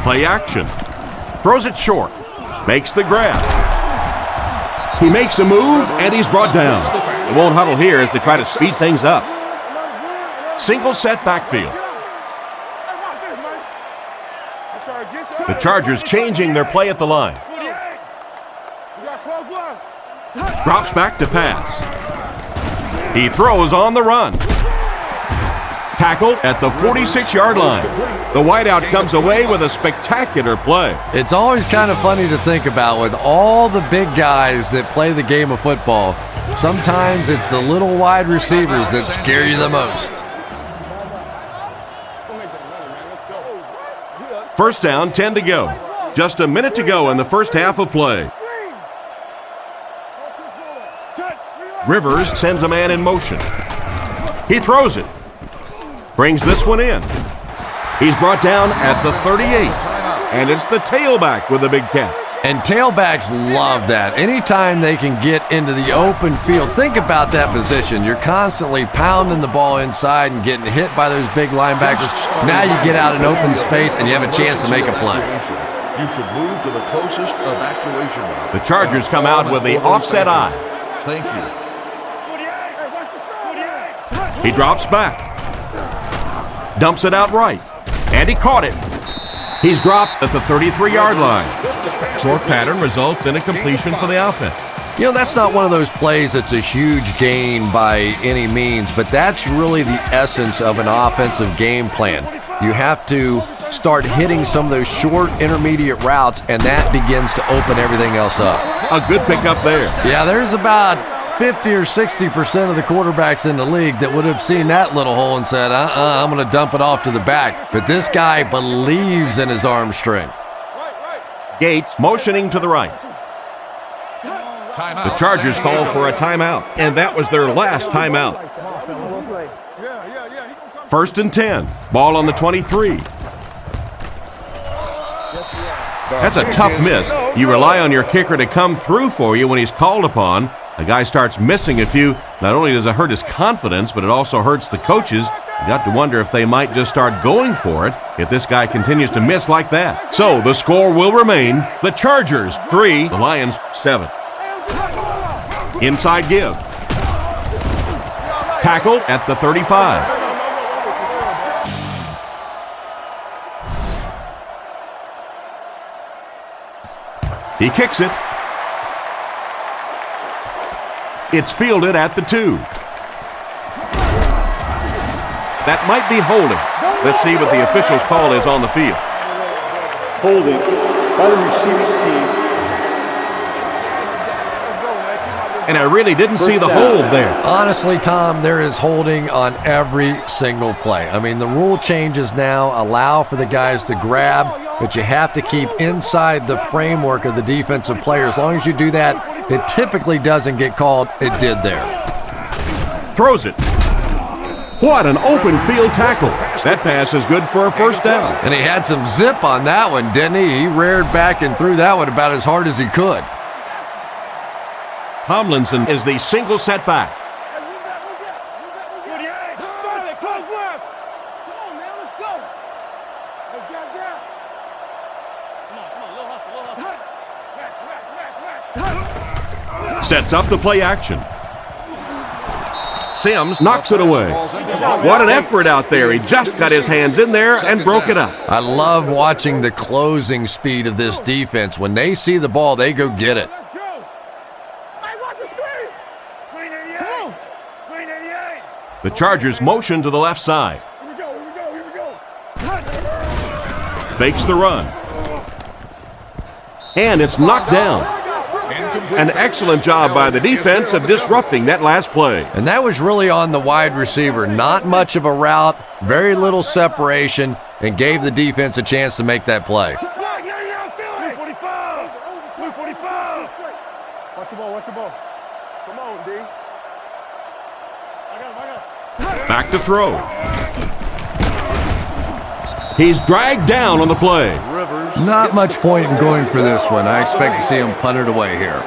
Play action. Throws it short. Makes the grab. He makes a move, and he's brought down. They won't huddle here as they try to speed things up. Single set backfield. The Chargers changing their play at the line. Drops back to pass. He throws on the run. Tackled at the 46-yard line. The wideout comes away with a spectacular play. It's always kind of funny to think about with all the big guys that play the game of football. Sometimes it's the little wide receivers that scare you the most. 1st down, 10 to go. Just a minute to go in the first half of play. Rivers sends a man in motion. He throws it. Brings this one in. He's brought down at the 38. And it's the tailback with a big catch. And tailbacks love that. Anytime they can get into the open field, think about that position. You're constantly pounding the ball inside and getting hit by those big linebackers. Now you get out in open space and you have a chance to make a play. You should move to the closest evacuation route. The Chargers come out with the offset eye. Thank you. He drops back. Dumps it out right. And he caught it. He's dropped at the 33-yard line. Short pattern results in a completion for the offense. You know, that's not one of those plays that's a huge gain by any means, but that's really the essence of an offensive game plan. You have to start hitting some of those short intermediate routes, and that begins to open everything else up. A good pickup there. Yeah, there's about 50 or 60% of the quarterbacks in the league that would have seen that little hole and said, I'm going to dump it off to the back. But this guy believes in his arm strength. Gates motioning to the right. The Chargers call for a timeout, and that was their last timeout. 1st and 10. Ball on the 23. That's a tough miss. You rely on your kicker to come through for you when he's called upon. The guy starts missing a few. Not only does it hurt his confidence, but it also hurts the coaches. You got to wonder if they might just start going for it if this guy continues to miss like that. So the score will remain the Chargers 3, the Lions 7. Inside give. Tackled at the 35. He kicks it. It's fielded at the 2. That might be holding. Let's see what the official's call is on the field. Holding by the receiving team. And I really didn't see the hold there. Honestly, Tom, there is holding on every single play. I mean, the rule changes now allow for the guys to grab, but you have to keep inside the framework of the defensive player. As long as you do that, it typically doesn't get called. It did there. Throws it. What an open field tackle. That pass is good for a first down. And he had some zip on that one, didn't he? He reared back and threw that one about as hard as he could. Tomlinson is the single setback. Sets up the play action. Sims knocks it away. What an effort out there. He just got his hands in there and broke it up. I love watching the closing speed of this defense. When they see the ball, they go get it. The Chargers motion to the left side. Fakes the run. And it's knocked down. An excellent job by the defense of disrupting that last play. And that was really on the wide receiver. Not much of a route, very little separation, and gave the defense a chance to make that play. Watch the ball, watch the ball. Come on, D. Back to throw. He's dragged down on the play. Not much point in going for this one. I expect to see him punt it away here.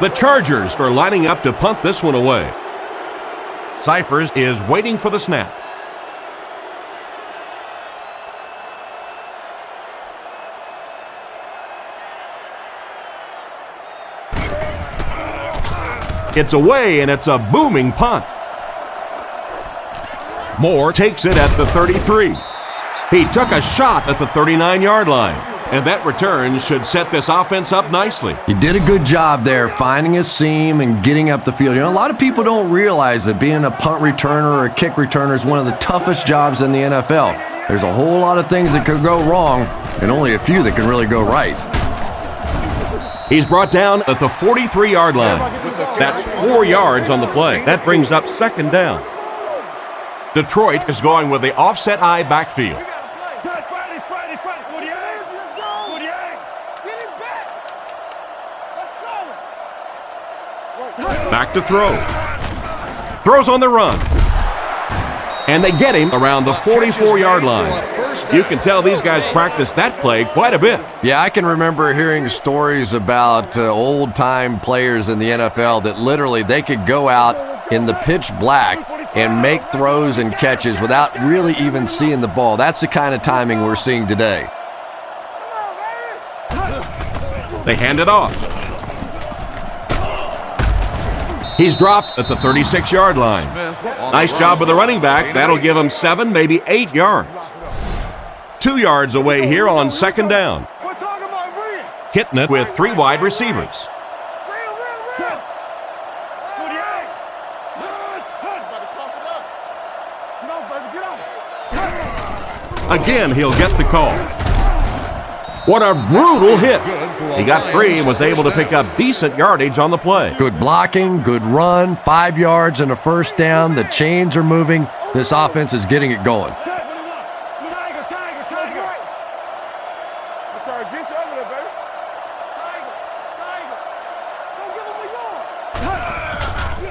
The Chargers are lining up to punt this one away. Cyphers is waiting for the snap. It's away, and it's a booming punt. Moore takes it at the 33. He took a shot at the 39-yard line, and that return should set this offense up nicely. He did a good job there finding a seam and getting up the field. You know, a lot of people don't realize that being a punt returner or a kick returner is one of the toughest jobs in the NFL. There's a whole lot of things that could go wrong and only a few that can really go right. He's brought down at the 43-yard line. That's 4 yards on the play. That brings up second down. Detroit is going with the offset eye backfield. Back to throw. Throws on the run. And they get him around the 44-yard line. You can tell these guys practice that play quite a bit. Yeah, I can remember hearing stories about old-time players in the NFL that literally they could go out in the pitch black and make throws and catches without really even seeing the ball. That's the kind of timing we're seeing today. They hand it off. He's dropped at the 36-yard line. Nice job with the running back. That'll give him 7, maybe 8 yards. 2 yards away here on second down. Hitting it with 3 wide receivers. Again, he'll get the call. What a brutal hit. He got free and was able to pick up decent yardage on the play. Good blocking, good run, 5 yards and a first down. The chains are moving. This offense is getting it going.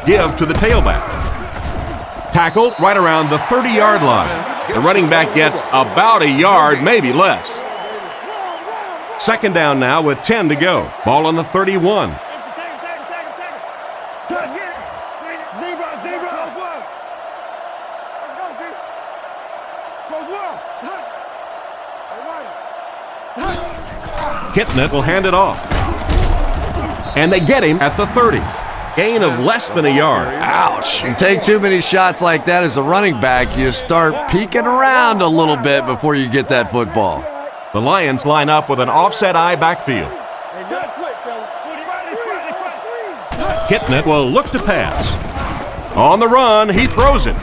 Give to the tailback. Tackled right around the 30-yard line. The running back gets about a yard, maybe less. Second down now with 10 to go. Ball on the 31. Hitting it will hand it off. And they get him at the 30. Gain of less than a yard. Ouch. You take too many shots like that as a running back, you start peeking around a little bit before you get that football. The Lions line up with an offset eye backfield. Hitting it will look to pass. On the run, he throws it.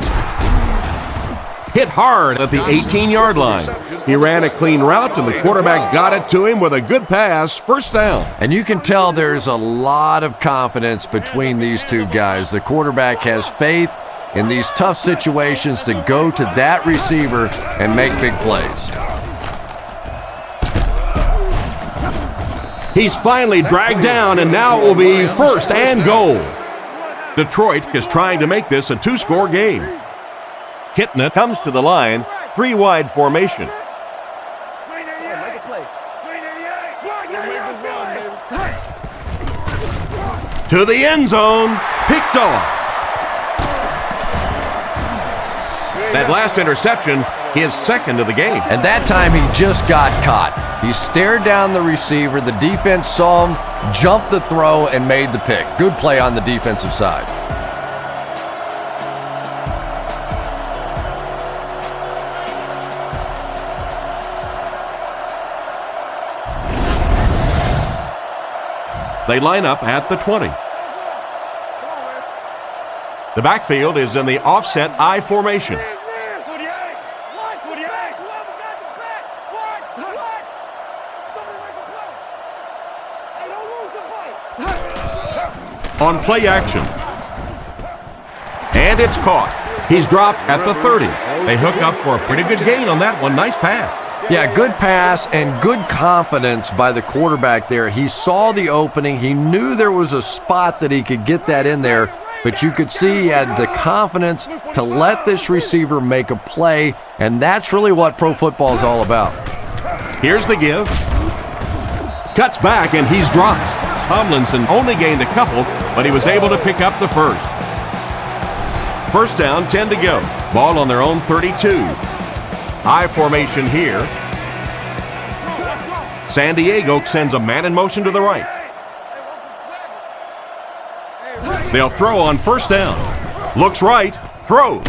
Hit hard at the 18-yard line. He ran a clean route, and the quarterback got it to him with a good pass, first down. And you can tell there's a lot of confidence between these two guys. The quarterback has faith in these tough situations to go to that receiver and make big plays. He's finally dragged down, and now it will be first and goal. Detroit is trying to make this a 2-score game. Hitting it, comes to the line, 3-wide formation. To the end zone, picked off. That last interception, his second of the game. And that time he just got caught. He stared down the receiver, the defense saw him, jumped the throw, and made the pick. Good play on the defensive side. They line up at the 20. The backfield is in the offset I formation. On play action. And it's caught. He's dropped at the 30. They hook up for a pretty good gain on that one. Nice pass. Yeah, good pass and good confidence by the quarterback there. He saw the opening. He knew there was a spot that he could get that in there, but you could see he had the confidence to let this receiver make a play, and that's really what pro football is all about. Here's the give. Cuts back, and he's dropped. Tomlinson only gained a couple, but he was able to pick up the first. First down, 10 to go. Ball on their own 32. I formation here. San Diego sends a man in motion to the right. They'll throw on first down. Looks right, throws.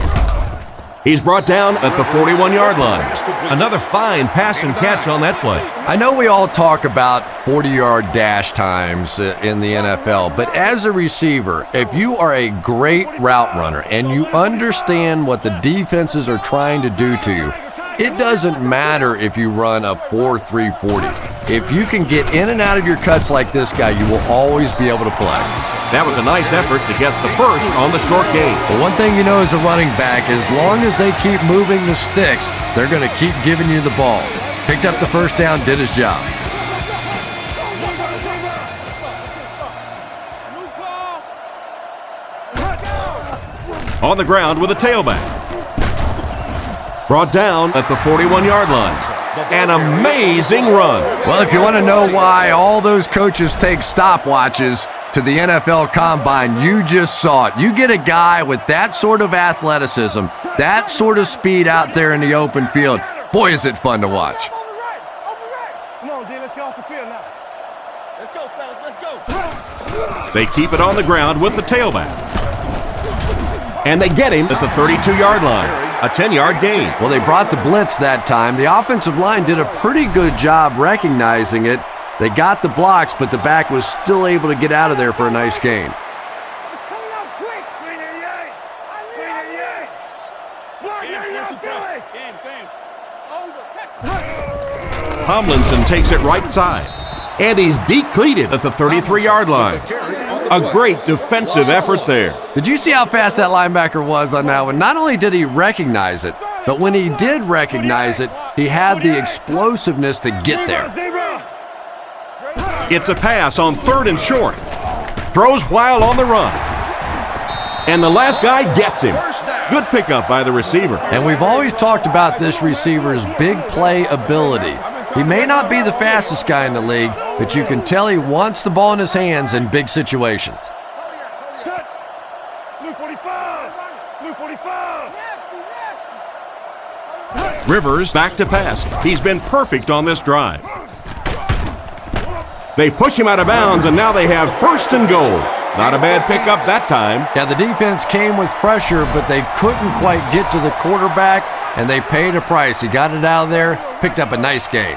He's brought down at the 41-yard line. Another fine pass and catch on that play. I know we all talk about 40-yard dash times in the NFL, but as a receiver, if you are a great route runner and you understand what the defenses are trying to do to you, it doesn't matter if you run a 4.3 40. If you can get in and out of your cuts like this guy, you will always be able to play. That was a nice effort to get the first on the short game. But one thing you know as a running back, as long as they keep moving the sticks, they're going to keep giving you the ball. Picked up the first down, did his job. On the ground with a tailback. Brought down at the 41-yard line. An amazing run. Well, if you want to know why all those coaches take stopwatches to the NFL Combine, you just saw it. You get a guy with that sort of athleticism, that sort of speed out there in the open field. Boy, is it fun to watch. Come on, D, let's get off the field now. Let's go, fellas, let's go. They keep it on the ground with the tailback. And they get him at the 32-yard line. A 10-yard gain. Well, they brought the blitz that time. The offensive line did a pretty good job recognizing it. They got the blocks, but the back was still able to get out of there for a nice gain. Tomlinson takes it right side. And he's decleated at the 33-yard line. A great defensive effort there. Did you see how fast that linebacker was on that one? Not only did he recognize it, but when he did recognize it, he had the explosiveness to get there. It's a pass on 3rd and short. Throws while on the run. And the last guy gets him. Good pickup by the receiver. And we've always talked about this receiver's big play ability. He may not be the fastest guy in the league, but you can tell he wants the ball in his hands in big situations. Rivers back to pass. He's been perfect on this drive. They push him out of bounds, and now they have 1st and goal. Not a bad pickup that time. Yeah, the defense came with pressure, but they couldn't quite get to the quarterback, and they paid a price. He got it out of there, picked up a nice gain.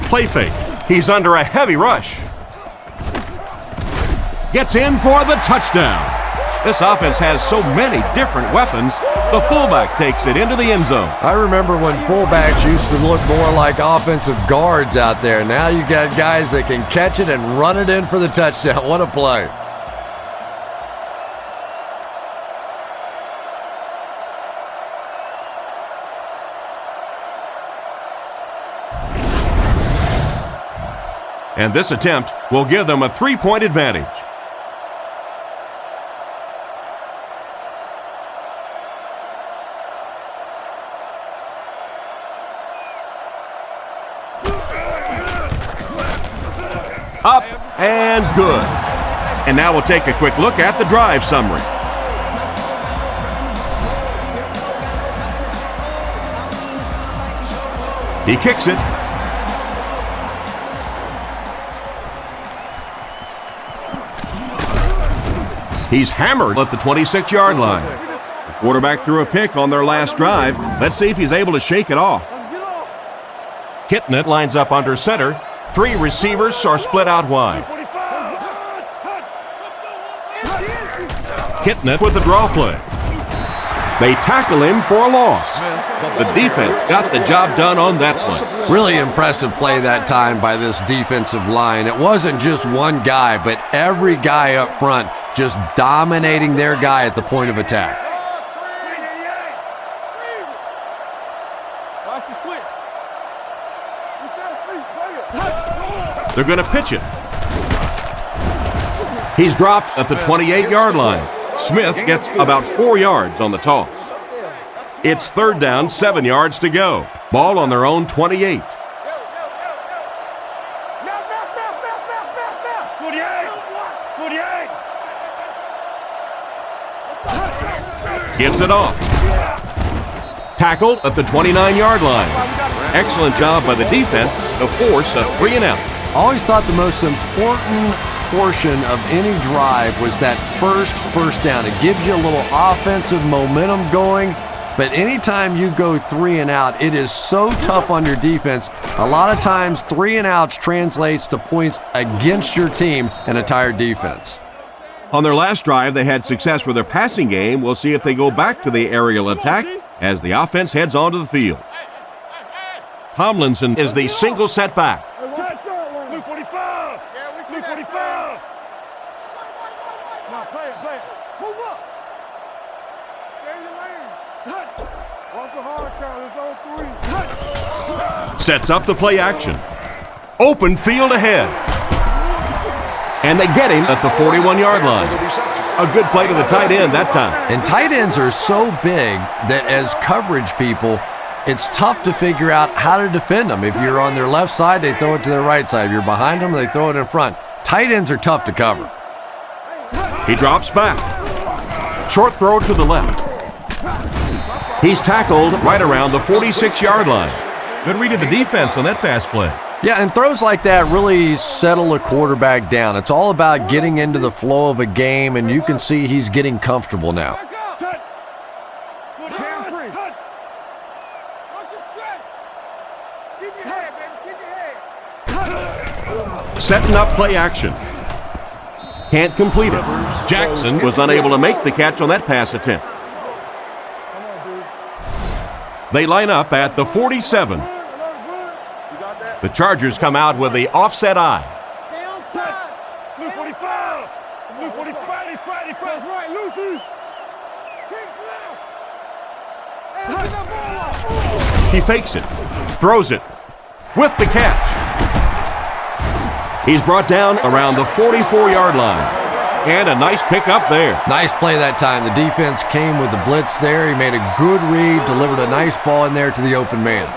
Play fake. He's under a heavy rush. Gets in for the touchdown. This offense has so many different weapons. The fullback takes it into the end zone. I remember when fullbacks used to look more like offensive guards out there. Now you got guys that can catch it and run it in for the touchdown. What a play. And this attempt will give them a 3-point advantage. Up and good. And now we'll take a quick look at the drive summary. He kicks it. He's hammered at the 26-yard line. The quarterback threw a pick on their last drive. Let's see if he's able to shake it off. Hitting it, lines up under center. 3 receivers are split out wide. Hitting it with a draw play. They tackle him for a loss. The defense got the job done on that play. Really impressive play that time by this defensive line. It wasn't just one guy, but every guy up front just dominating their guy at the point of attack. They're going to pitch it. He's dropped at the 28-yard line. Smith gets about 4 yards on the toss. It's 3rd down, 7 yards to go. Ball on their own 28. Gives it off. Tackled at the 29-yard line. Excellent job by the defense to force a 3-and-out. Always thought the most important portion of any drive was that first down. It gives you a little offensive momentum going, but anytime you go 3-and-out, it is so tough on your defense. A lot of times 3-and-outs translates to points against your team and a tired defense. On their last drive, they had success with their passing game. We'll see if they go back to the aerial attack as the offense heads onto the field. Tomlinson is the single setback. Blue 45. Yeah, we see Blue 45. Now play it. Move up. Stay in your lane. Touch. Watch the hard count. It's on 3. Touch. Sets up the play action. Open field ahead. And they get him at the 41-yard line. A good play to the tight end that time. And tight ends are so big that as coverage people, it's tough to figure out how to defend them. If you're on their left side, they throw it to their right side. If you're behind them, they throw it in front. Tight ends are tough to cover. He drops back. Short throw to the left. He's tackled right around the 46-yard line. Good read of the defense on that pass play. Yeah, and throws like that really settle a quarterback down. It's all about getting into the flow of a game, and you can see he's getting comfortable now. Setting up play action. Can't complete it. Jackson was unable to make the catch on that pass attempt. They line up at the 47. The Chargers come out with the offset eye. Blue 45. Blue 45. Friday. Right, Lucy. He fakes it. Throws it. With the catch. He's brought down around the 44-yard line. And a nice pickup there. Nice play that time. The defense came with the blitz there. He made a good read, delivered a nice ball in there to the open man.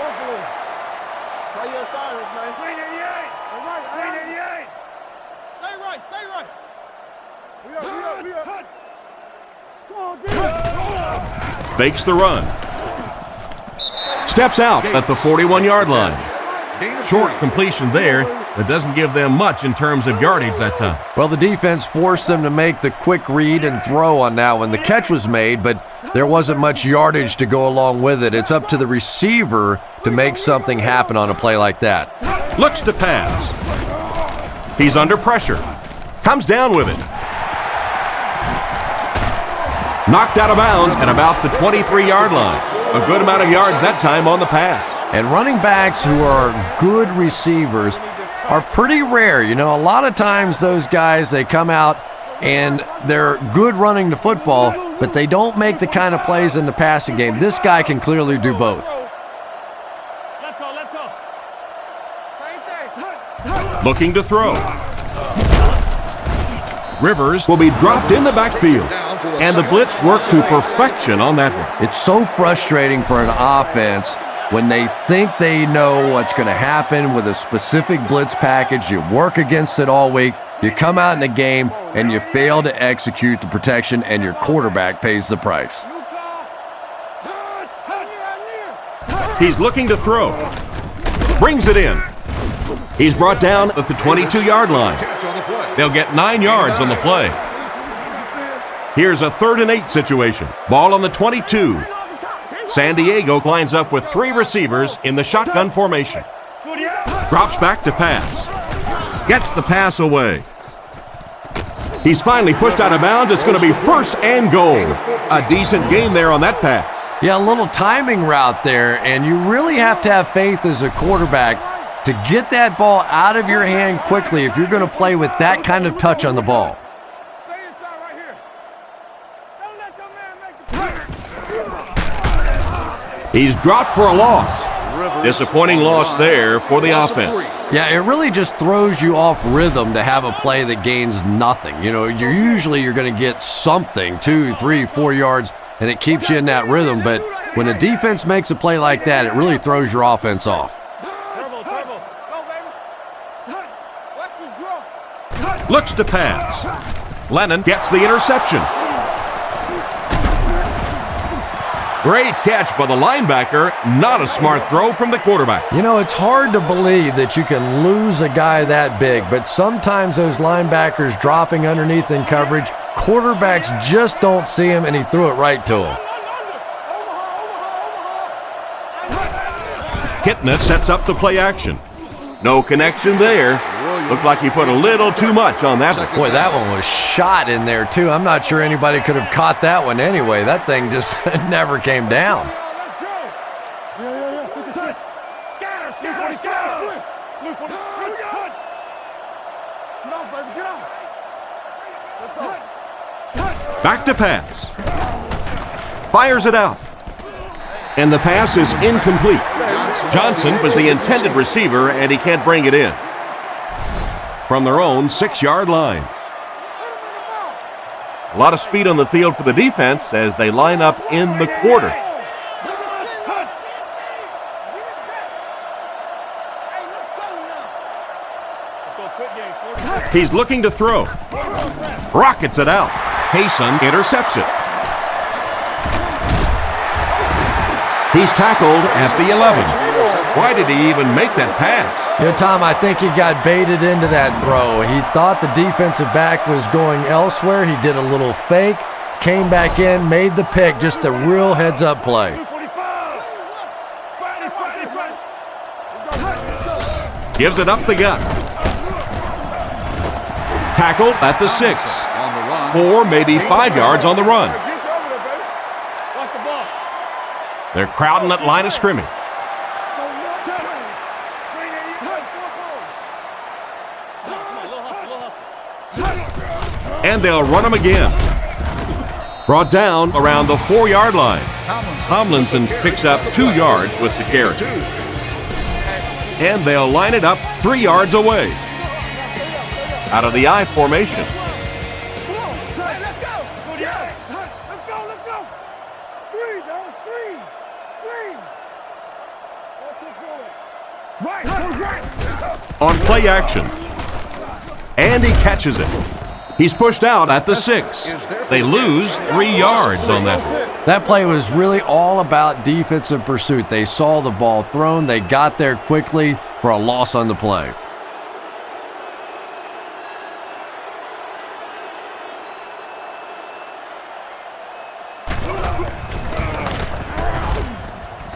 Fakes the run. Steps out at the 41-yard line. Short completion there that doesn't give them much in terms of yardage that time. Well, the defense forced them to make the quick read and throw on that one. The catch was made, but there wasn't much yardage to go along with it. It's up to the receiver to make something happen on a play like that. Looks to pass. He's under pressure. Comes down with it. Knocked out of bounds at about the 23-yard line. A good amount of yards that time on the pass. And running backs who are good receivers are pretty rare. You know, a lot of times those guys, they come out and they're good running the football, but they don't make the kind of plays in the passing game. This guy can clearly do both. Looking to throw. Rivers will be dropped in the backfield. And the blitz worked to perfection on that one. It's so frustrating for an offense when they think they know what's going to happen with a specific blitz package. You work against it all week. You come out in the game and you fail to execute the protection, and your quarterback pays the price. He's looking to throw. Brings it in. He's brought down at the 22-yard line. They'll get 9 yards on the play. Here's a 3rd and 8 situation. Ball on the 22. San Diego lines up with 3 receivers in the shotgun formation. Drops back to pass. Gets the pass away. He's finally pushed out of bounds. It's going to be 1st and goal. A decent game there on that pass. Yeah, a little timing route there, and you really have to have faith as a quarterback to get that ball out of your hand quickly if you're going to play with that kind of touch on the ball. He's dropped for a loss. Disappointing loss there for the offense. Yeah, it really just throws you off rhythm to have a play that gains nothing. You know, you're going to get something, 2, 3, 4 yards, and it keeps you in that rhythm. But when a defense makes a play like that, it really throws your offense off. Looks to pass. Lennon gets the interception. Great catch by the linebacker. Not a smart throw from the quarterback. You know, it's hard to believe that you can lose a guy that big, but sometimes those linebackers dropping underneath in coverage, quarterbacks just don't see him, and he threw it right to him. Kitna sets up the play action. No connection there. Looked like he put a little too much on that one. Boy, that one was shot in there, too. I'm not sure anybody could have caught that one anyway. That thing just never came down. Back to pass. Fires it out. And the pass is incomplete. Johnson was the intended receiver, and he can't bring it in. From their own 6-yard line. A lot of speed on the field for the defense as they line up in the quarter. He's looking to throw. Rockets it out. Payson intercepts it. He's tackled at the 11. Why did he even make that pass? Yeah, Tom, I think he got baited into that throw. He thought the defensive back was going elsewhere. He did a little fake, came back in, made the pick, just a real heads-up play. Gives it up the gut. Tackled at the 6. 4, maybe 5 yards on the run. They're crowding that line of scrimmage. And they'll run him again. Brought down around the 4-yard line. Tomlinson picks up 2 yards with the carry. And they'll line it up 3 yards away. Out of the I formation. On play action. And he catches it. He's pushed out at the 6. They lose 3 yards on that one. That play was really all about defensive pursuit. They saw the ball thrown. They got there quickly for a loss on the play.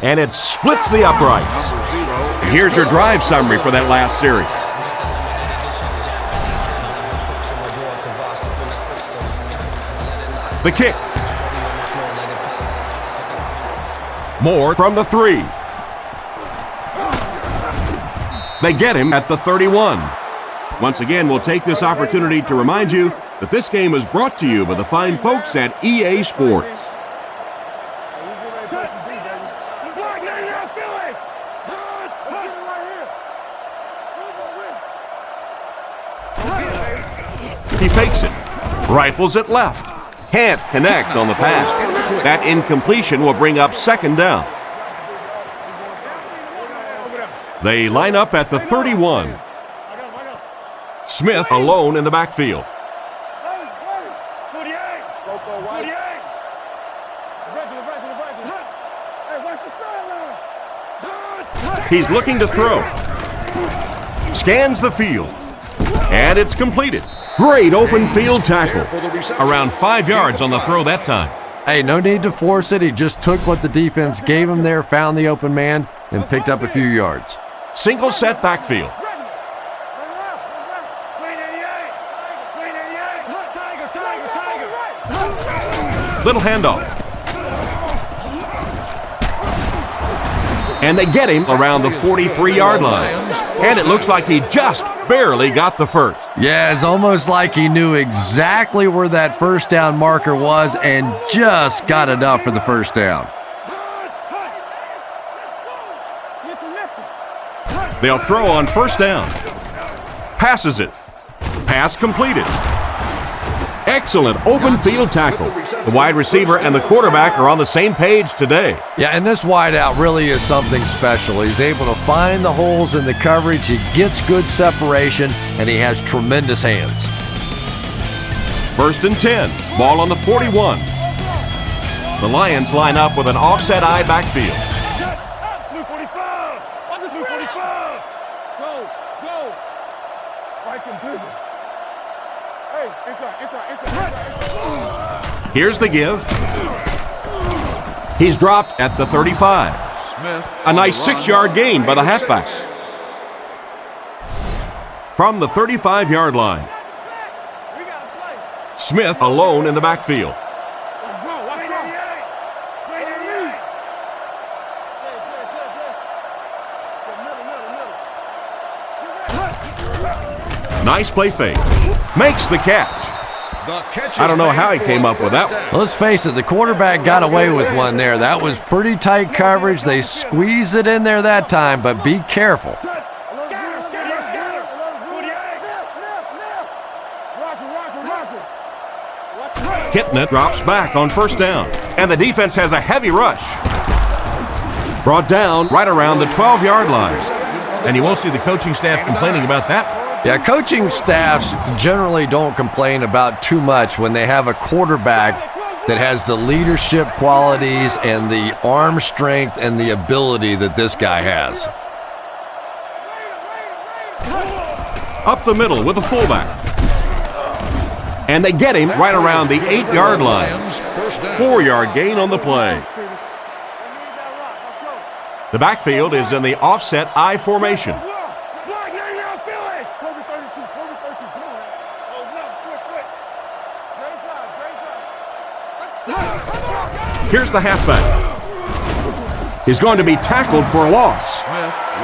And it splits the uprights. And here's your drive summary for that last series. The kick. Moore from the 3. They get him at the 31. Once again, we'll take this opportunity to remind you that this game is brought to you by the fine folks at EA Sports. He fakes it. Rifles it left. Can't connect on the pass. That incompletion will bring up second down. They line up at the 31. Smith alone in the backfield. He's looking to throw. Scans the field. And it's completed. Great open field tackle. Around 5 yards on the throw that time. Hey, no need to force it. He just took what the defense gave him there, found the open man, and picked up a few yards. Single set backfield. Little handoff. And they get him around the 43-yard line. And it looks like he just barely got the first. Yeah, it's almost like he knew exactly where that first down marker was and just got enough for the first down. They'll throw on first down. Passes it. Pass completed. Excellent open field tackle. The wide receiver and the quarterback are on the same page today. Yeah, and this wideout really is something special. He's able to find the holes in the coverage, he gets good separation, and he has tremendous hands. 1st and 10, ball on the 41. The Lions line up with an offset eye backfield. Here's the give. He's dropped at the 35. A nice 6-yard gain by the halfback. From the 35-yard line. Smith alone in the backfield. Nice play fake. Makes the catch. I don't know how he came up with that one. Let's face it, the quarterback got away with one there. That was pretty tight coverage. They squeezed it in there that time, but be careful. Kitna drops back on first down, and the defense has a heavy rush. Brought down right around the 12-yard line. And you won't see the coaching staff complaining about that. Yeah, coaching staffs generally don't complain about too much when they have a quarterback that has the leadership qualities and the arm strength and the ability that this guy has. Up the middle with a fullback. And they get him right around the 8-yard line. 4-yard gain on the play. The backfield is in the offset I formation. Here's the halfback. He's going to be tackled for a loss.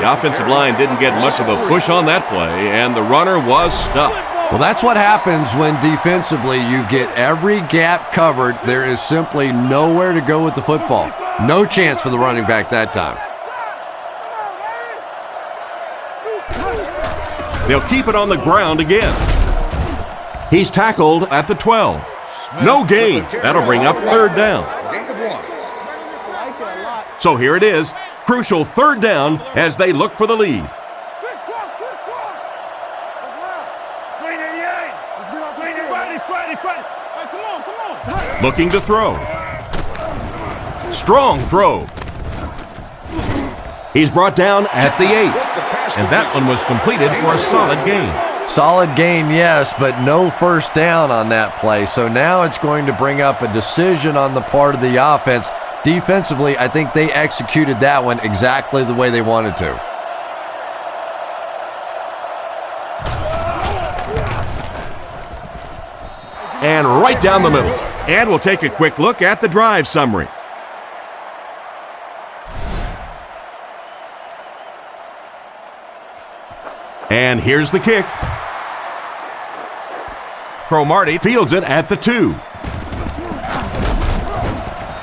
The offensive line didn't get much of a push on that play, and the runner was stuffed. Well, that's what happens when defensively you get every gap covered. There is simply nowhere to go with the football. No chance for the running back that time. They'll keep it on the ground again. He's tackled at the 12. No gain. That'll bring up third down. So here it is. Crucial third down as they look for the lead. Looking to throw. Strong throw. He's brought down at the 8. And that one was completed for a solid gain. Solid gain, yes, but no first down on that play. So now it's going to bring up a decision on the part of the offense. Defensively, I think they executed that one exactly the way they wanted to. And right down the middle. And we'll take a quick look at the drive summary. And here's the kick. Cromartie fields it at the 2.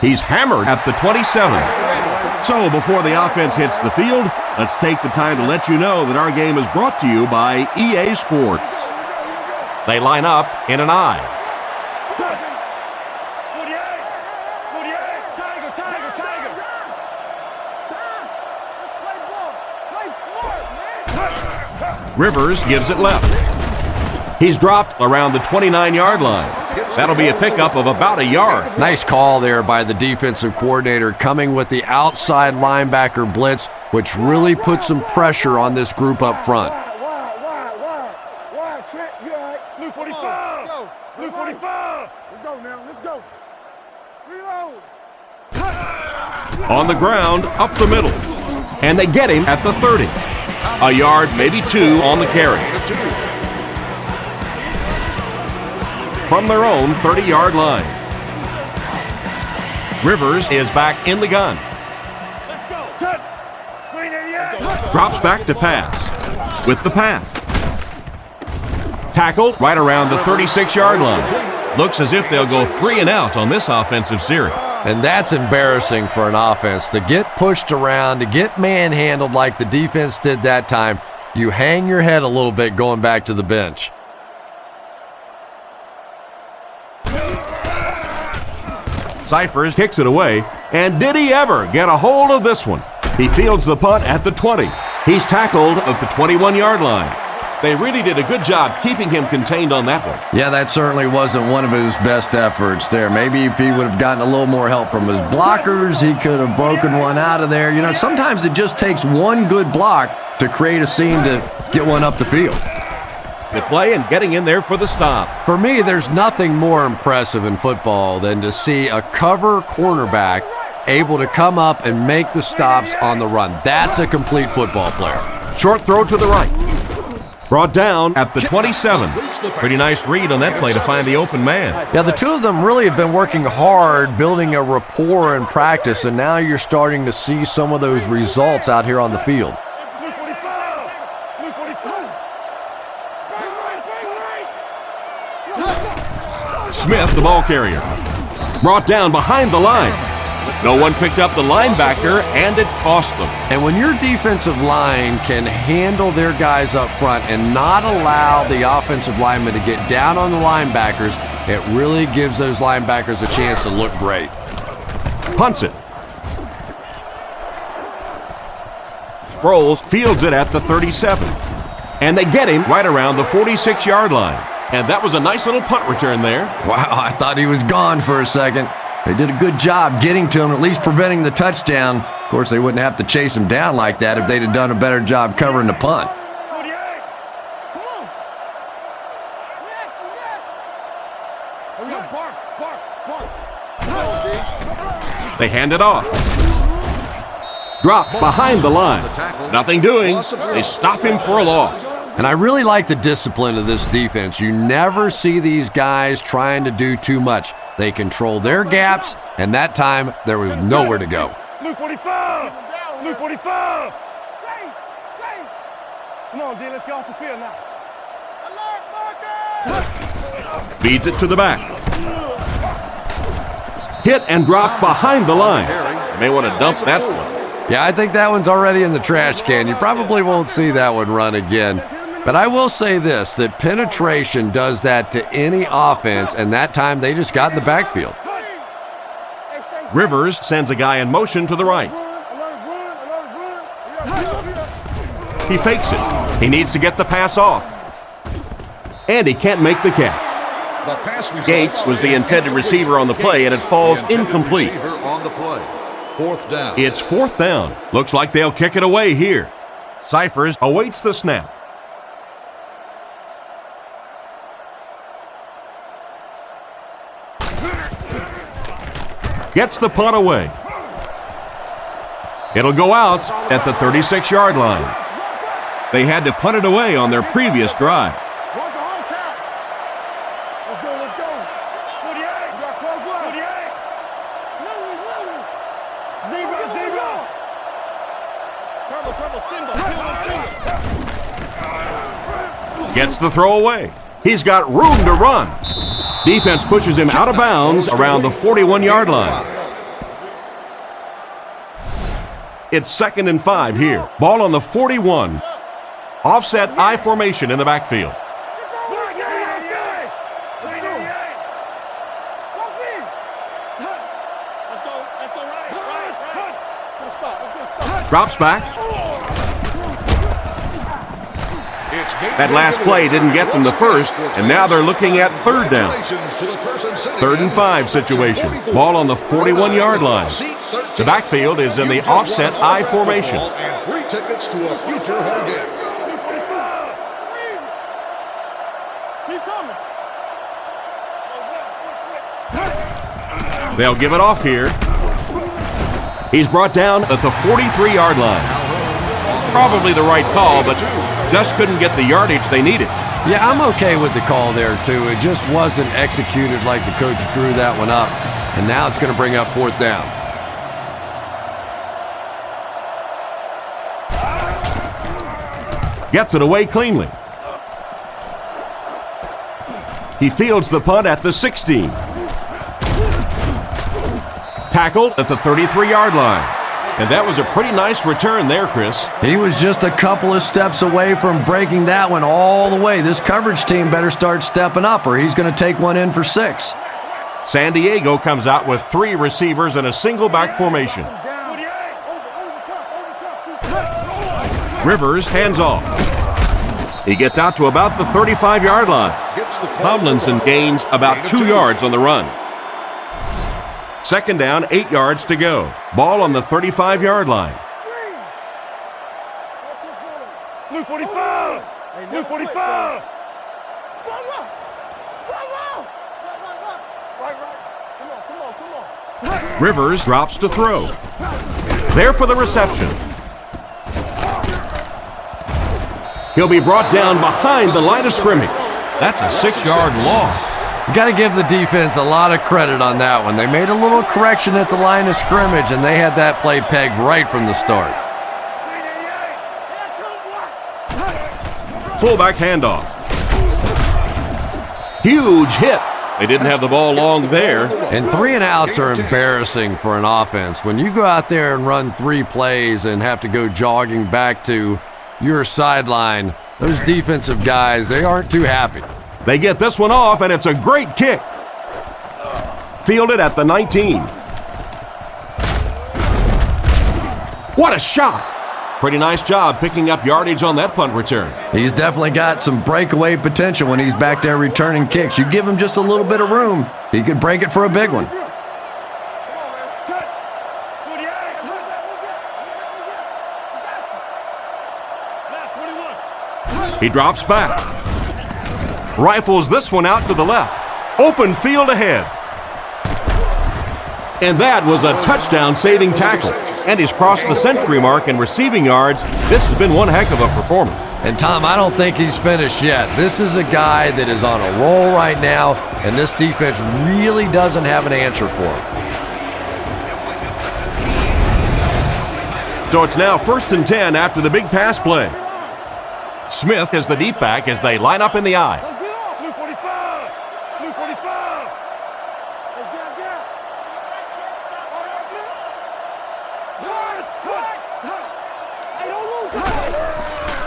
He's hammered at the 27. So before the offense hits the field, let's take the time to let you know that our game is brought to you by EA Sports. They line up in an I. Rivers gives it left. He's dropped around the 29-yard line. That'll be a pickup of about a yard. Nice call there by the defensive coordinator, coming with the outside linebacker blitz, which really puts some pressure on this group up front. Wide, Trent, you all right? Blue 45. Blue 45. Let's go now. Let's go. Reload. On the ground, up the middle. And they get him at the 30. A yard, maybe two on the carry. From their own 30-yard line. Rivers is back in the gun. Drops back to pass. With the pass. Tackled right around the 36-yard line. Looks as if they'll go 3 and out on this offensive series. And that's embarrassing for an offense to get pushed around, to get manhandled like the defense did that time. You hang your head a little bit going back to the bench. Cyphers kicks it away, and did he ever get a hold of this one? He fields the punt at the 20. He's tackled at the 21-yard line. They really did a good job keeping him contained on that one. Yeah, that certainly wasn't one of his best efforts there. Maybe if he would have gotten a little more help from his blockers, he could have broken one out of there. You know, sometimes it just takes one good block to create a scene to get one up the field. Good play and getting in there for the stop. For me, there's nothing more impressive in football than to see a cover cornerback able to come up and make the stops on the run. That's a complete football player. Short throw to the right. Brought down at the 27. Pretty nice read on that play to find the open man. Yeah, the two of them really have been working hard, building a rapport in practice, and now you're starting to see some of those results out here on the field. Smith, the ball carrier. Brought down behind the line. No one picked up the linebacker, and it cost them. And when your defensive line can handle their guys up front and not allow the offensive linemen to get down on the linebackers, it really gives those linebackers a chance to look great. Punts it. Sproles fields it at the 37. And they get him right around the 46-yard line. And that was a nice little punt return there. Wow, I thought he was gone for a second. They did a good job getting to him, at least preventing the touchdown. Of course, they wouldn't have to chase him down like that if they'd have done a better job covering the punt. They hand it off. Drop behind the line. Nothing doing. They stop him for a loss. And I really like the discipline of this defense. You never see these guys trying to do too much. They control their gaps, and that time there was nowhere to go. Blue 45! Blue 45! Come on, D, let's get off the field now. Feeds it to the back. Hit and drop behind the line. You may want to dump that one. Yeah, I think that one's already in the trash can. You probably won't see that one run again. But I will say this, that penetration does that to any offense, and that time they just got in the backfield. Rivers sends a guy in motion to the right. He fakes it. He needs to get the pass off. And he can't make the catch. Gates was the intended receiver on the play, and it falls incomplete. Fourth down. It's fourth down. Looks like they'll kick it away here. Cyphers awaits the snap. Gets the punt away. It'll go out at the 36-yard line. They had to punt it away on their previous drive. Gets the throw away. He's got room to run. Defense pushes him out of bounds around the 41-yard line. It's 2nd and 5 here. Ball on the 41. Offset I formation in the backfield. Drops back. That last play didn't get them the first, and now they're looking at third down. 3rd and 5 situation. Ball on the 41-yard line. The backfield is in the offset I formation. And 3 tickets to a future home game. They'll give it off here. He's brought down at the 43-yard line. Probably the right call, but just couldn't get the yardage they needed. Yeah, I'm okay with the call there, too. It just wasn't executed like the coach drew that one up. And now it's going to bring up 4th down. Gets it away cleanly. He fields the punt at the 16. Tackled at the 33-yard line. And that was a pretty nice return there, Chris. He was just a couple of steps away from breaking that one all the way. This coverage team better start stepping up or he's going to take one in for 6. San Diego comes out with 3 receivers in a single back formation. Rivers hands off. He gets out to about the 35-yard line. Tomlinson gains about 2 yards on the run. 2nd down, 8 yards to go. Ball on the 35-yard line. Blue 45! Blue 45! Rivers drops to throw. There for the reception. He'll be brought down behind the line of scrimmage. That's a 6-yard loss. You got to give the defense a lot of credit on that one. They made a little correction at the line of scrimmage, and they had that play pegged right from the start. Fullback handoff. Huge hit. They didn't have the ball long there. And 3 and outs are embarrassing for an offense. When you go out there and run 3 plays and have to go jogging back to your sideline, those defensive guys, they aren't too happy. They get this one off, and it's a great kick. Fielded at the 19. What a shot! Pretty nice job picking up yardage on that punt return. He's definitely got some breakaway potential when he's back there returning kicks. You give him just a little bit of room, he could break it for a big one. He drops back. Rifles this one out to the left. Open field ahead. And that was a touchdown-saving tackle. And he's crossed the century mark in receiving yards. This has been one heck of a performance. And Tom, I don't think he's finished yet. This is a guy that is on a roll right now, and this defense really doesn't have an answer for him. So it's now 1st and 10 after the big pass play. Smith is the deep back as they line up in the eye. Blue 45! Blue 45!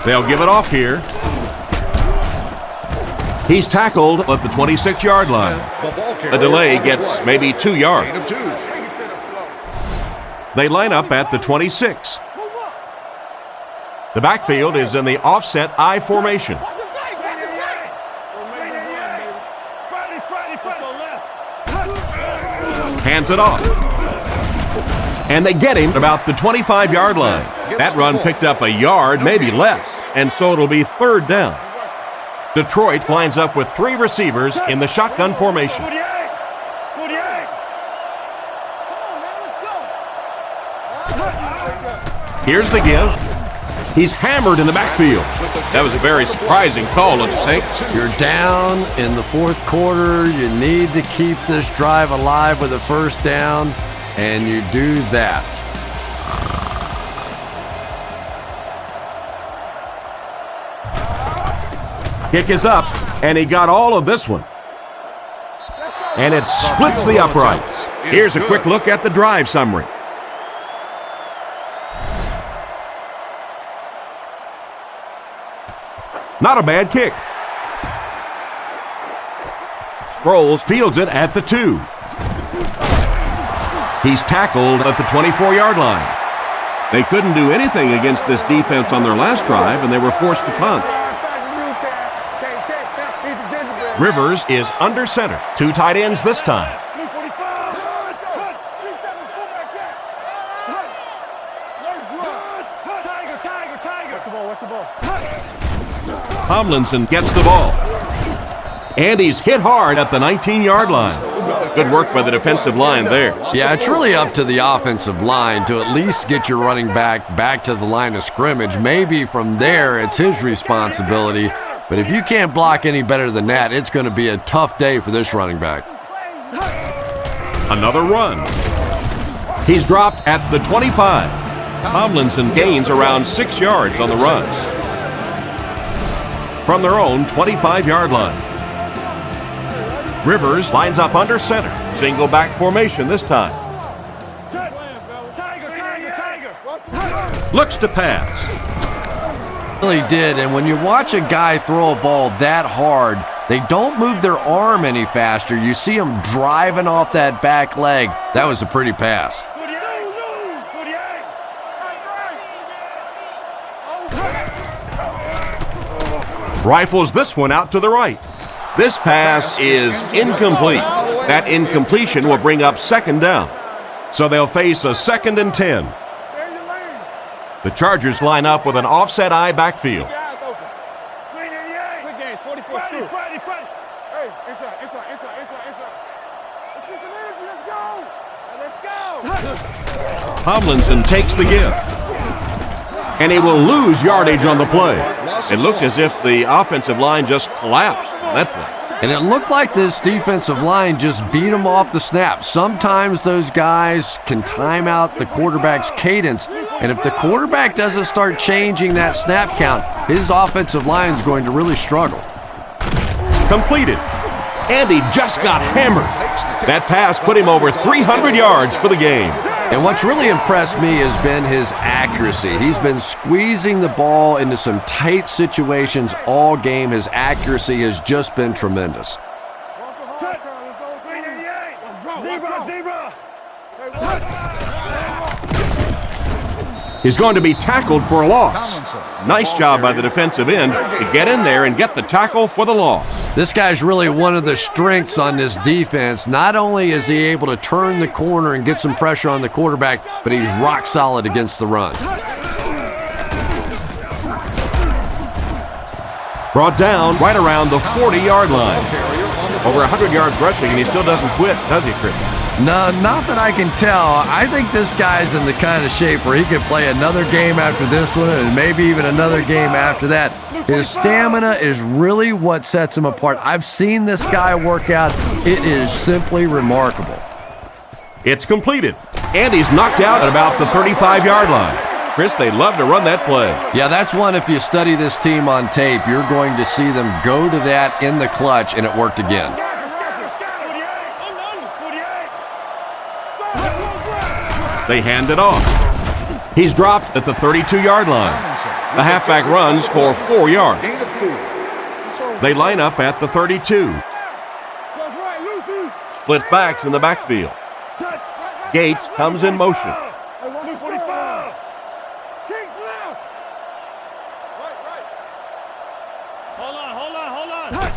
They'll give it off here. He's tackled at the 26-yard line. The delay gets maybe 2 yards. They line up at the 26. The backfield is in the offset I formation. Hands it off. And they get him about the 25-yard line. That run picked up a yard, maybe less, and so it'll be 3rd down. Detroit lines up with 3 receivers in the shotgun formation. Here's the give. He's hammered in the backfield. That was a very surprising call, don't you think? You're down in the 4th quarter. You need to keep this drive alive with a 1st down, and you do that. Kick is up, and he got all of this one. And it splits the uprights. Here's a quick look at the drive summary. Not a bad kick. Sproles fields it at the 2. He's tackled at the 24-yard line. They couldn't do anything against this defense on their last drive, and they were forced to punt. Rivers is under center. 2 tight ends this time. Tomlinson gets the ball. And he's hit hard at the 19-yard line. Good work by the defensive line there. Yeah, it's really up to the offensive line to at least get your running back to the line of scrimmage. Maybe from there it's his responsibility. But if you can't block any better than that, it's going to be a tough day for this running back. Another run. He's dropped at the 25. Tomlinson gains around 6 yards on the runs. From their own 25-yard line. Rivers lines up under center. Single back formation this time. Looks to pass. Really did, and when you watch a guy throw a ball that hard, they don't move their arm any faster. You see him driving off that back leg. That was a pretty pass. Rifles this one out to the right. This pass is incomplete. That incompletion will bring up 2nd down. So they'll face a 2nd and 10. The Chargers line up with an offset eye backfield. Tomlinson takes the give. And he will lose yardage on the play. It looked as if the offensive line just collapsed on that play. And it looked like this defensive line just beat him off the snap. Sometimes those guys can time out the quarterback's cadence, and if the quarterback doesn't start changing that snap count, his offensive line is going to really struggle. Completed. And he just got hammered. That pass put him over 300 yards for the game. And what's really impressed me has been his accuracy. He's been squeezing the ball into some tight situations all game. His accuracy has just been tremendous. He's going to be tackled for a loss. Nice job by the defensive end to get in there and get the tackle for the loss. This guy's really one of the strengths on this defense. Not only is he able to turn the corner and get some pressure on the quarterback, but he's rock solid against the run. Brought down right around the 40-yard line. Over 100 yards rushing, and he still doesn't quit, does he, Chris? No, not that I can tell. I think this guy's in the kind of shape where he could play another game after this one and maybe even another game after that. His stamina is really what sets him apart. I've seen this guy work out. It is simply remarkable. It's completed, and he's knocked out at about the 35-yard line. Chris, they love to run that play. Yeah, that's one, if you study this team on tape, you're going to see them go to that in the clutch, and it worked again. They hand it off. He's dropped at the 32-yard line. The halfback runs for 4 yards. They line up at the 32. Split backs in the backfield. Gates comes in motion.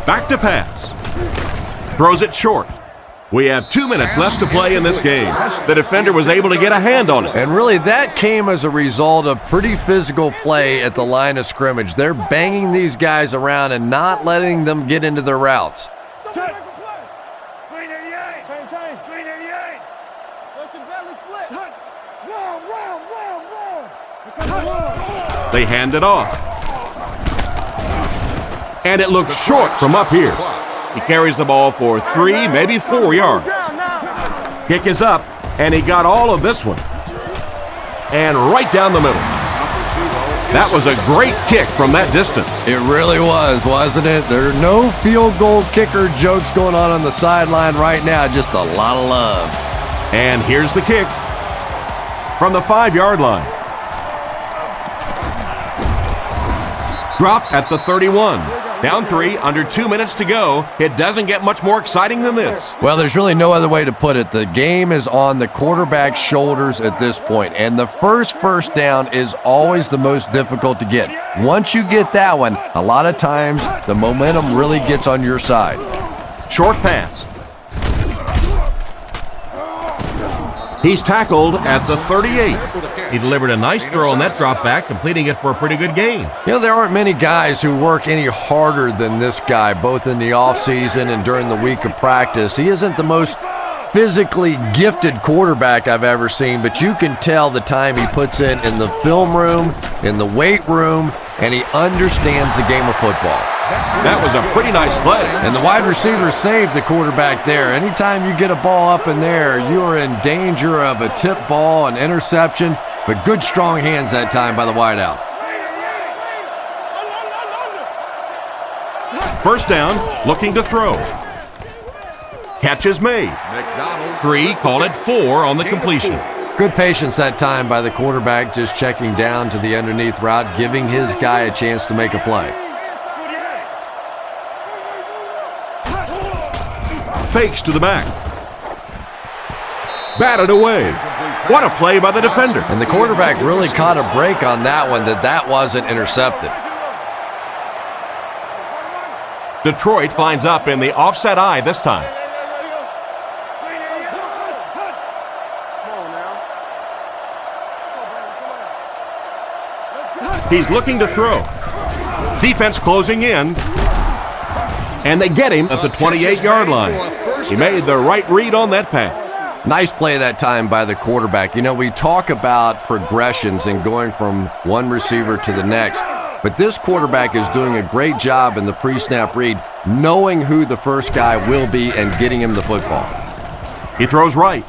Back to pass. Throws it short. We have 2 minutes left to play in this game. The defender was able to get a hand on it. And really, that came as a result of pretty physical play at the line of scrimmage. They're banging these guys around and not letting them get into their routes. They hand it off. And it looks short from up here. He carries the ball for 3, maybe 4 yards. Kick is up, and he got all of this one. And right down the middle. That was a great kick from that distance. It really was, wasn't it? There are no field goal kicker jokes going on the sideline right now, just a lot of love. And here's the kick from the 5-yard line. Dropped at the 31. Down 3, under 2 minutes to go. It doesn't get much more exciting than this. Well, there's really no other way to put it. The game is on the quarterback's shoulders at this point, and the first down is always the most difficult to get. Once you get that one, a lot of times the momentum really gets on your side. Short pass. He's tackled at the 38. He delivered a nice throw on that drop back, completing it for a pretty good gain. You know, there aren't many guys who work any harder than this guy, both in the offseason and during the week of practice. He isn't the most physically gifted quarterback I've ever seen, but you can tell the time he puts in the film room, in the weight room, and he understands the game of football. That was a pretty nice play. And the wide receiver saved the quarterback there. Anytime you get a ball up in there, you are in danger of a tip ball, an interception, but good strong hands that time by the wideout. First down, looking to throw. Catch is made. 3, call it 4 on the completion. Good patience that time by the quarterback, just checking down to the underneath route, giving his guy a chance to make a play. Fakes to the back. Batted away. What a play by the defender. And the quarterback really caught a break on that one, that wasn't intercepted. Detroit lines up in the offset eye this time. He's looking to throw. Defense closing in. And they get him at the 28-yard line. He made the right read on that pass. Nice play that time by the quarterback. You know, we talk about progressions and going from one receiver to the next, but this quarterback is doing a great job in the pre-snap read, knowing who the first guy will be and getting him the football. He throws right.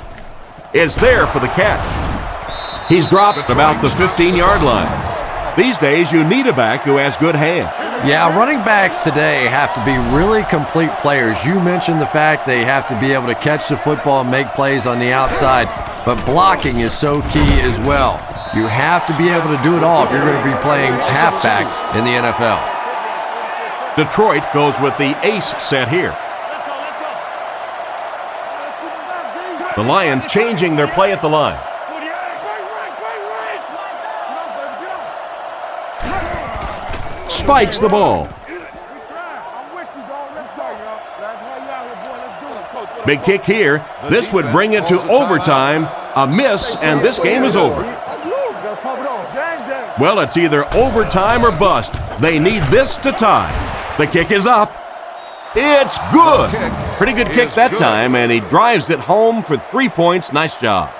Is there for the catch. He's dropped about the 15-yard line. These days, you need a back who has good hands. Yeah, running backs today have to be really complete players. You mentioned the fact they have to be able to catch the football and make plays on the outside, but blocking is so key as well. You have to be able to do it all if you're going to be playing halfback in the NFL. Detroit goes with the ace set here. The Lions changing their play at the line. Spikes the ball. Big kick here. This would bring it to overtime. A miss, and this game is over. Well, it's either overtime or bust. They need this to tie. The kick is up. It's good. Pretty good kick that time, and he drives it home for 3 points. Nice job.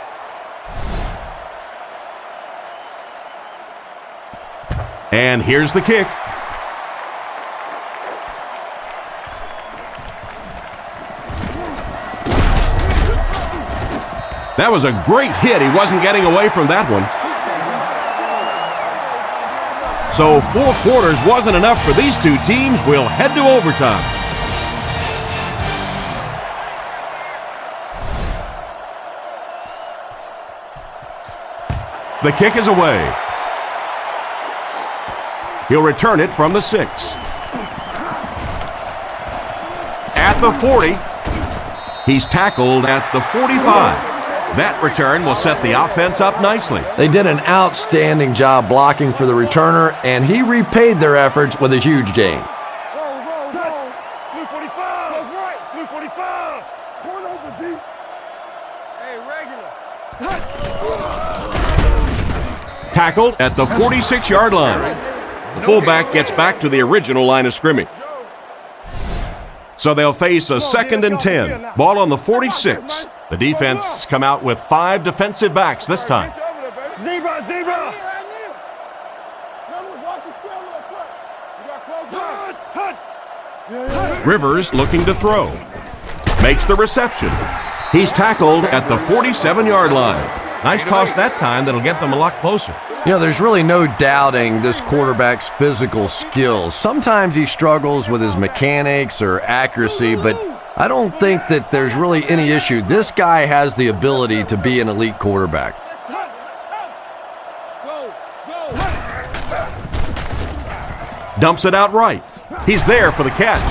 And here's the kick. That was a great hit. He wasn't getting away from that one. So 4 quarters wasn't enough for these two teams. We'll head to overtime. The kick is away. He'll return it from the 6. At the 40. He's tackled at the 45. That return will set the offense up nicely. They did an outstanding job blocking for the returner, and he repaid their efforts with a huge gain. Tackled at the 46-yard line. The fullback gets back to the original line of scrimmage. So they'll face a 2nd and 10. Ball on the 46. The defense come out with 5 defensive backs this time. Zebra! Rivers looking to throw. Makes the reception. He's tackled at the 47-yard line. Nice toss that time that'll get them a lot closer. You know, there's really no doubting this quarterback's physical skills. Sometimes he struggles with his mechanics or accuracy, but I don't think that there's really any issue. This guy has the ability to be an elite quarterback. Dumps it out right. He's there for the catch.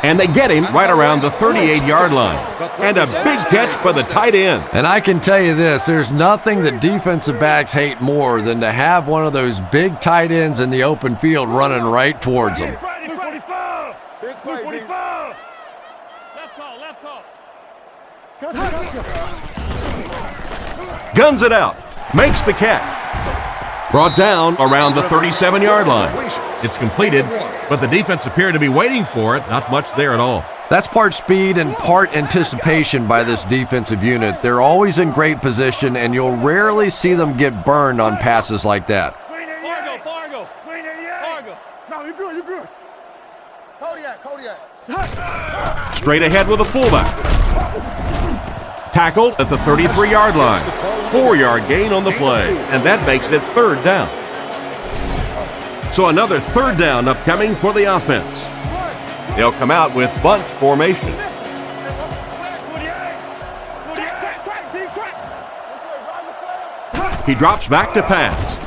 And they get him right around the 38-yard line. And a big catch by the tight end. And I can tell you this, there's nothing that defensive backs hate more than to have one of those big tight ends in the open field running right towards them. 45! Big 45! Left call. Guns it out. Makes the catch. Brought down around the 37-yard line. It's completed, but the defense appeared to be waiting for it. Not much there at all. That's part speed and part anticipation by this defensive unit. They're always in great position, and you'll rarely see them get burned on passes like that. Fargo. No, you're good. Kodiak. Straight ahead with a fullback. Tackled at the 33-yard line. 4-yard gain on the play, and that makes it third down. So another third down upcoming for the offense. They'll come out with bunch formation. He drops back to pass.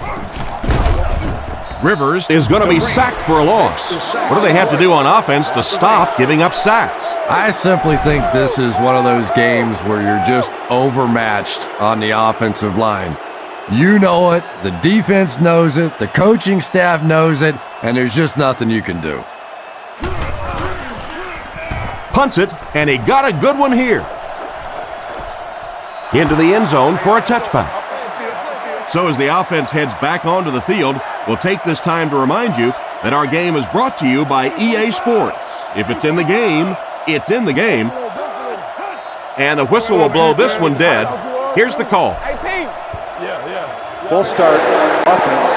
Rivers is going to be sacked for a loss. What do they have to do on offense to stop giving up sacks? I simply think this is one of those games where you're just overmatched on the offensive line. You know it, the defense knows it, the coaching staff knows it, and there's just nothing you can do. Punts it, and he got a good one here. Into the end zone for a touchback. So as the offense heads back onto the field, we'll take this time to remind you that our game is brought to you by EA Sports. If it's in the game, it's in the game. And the whistle will blow this one dead. Here's the call. Full start, offense.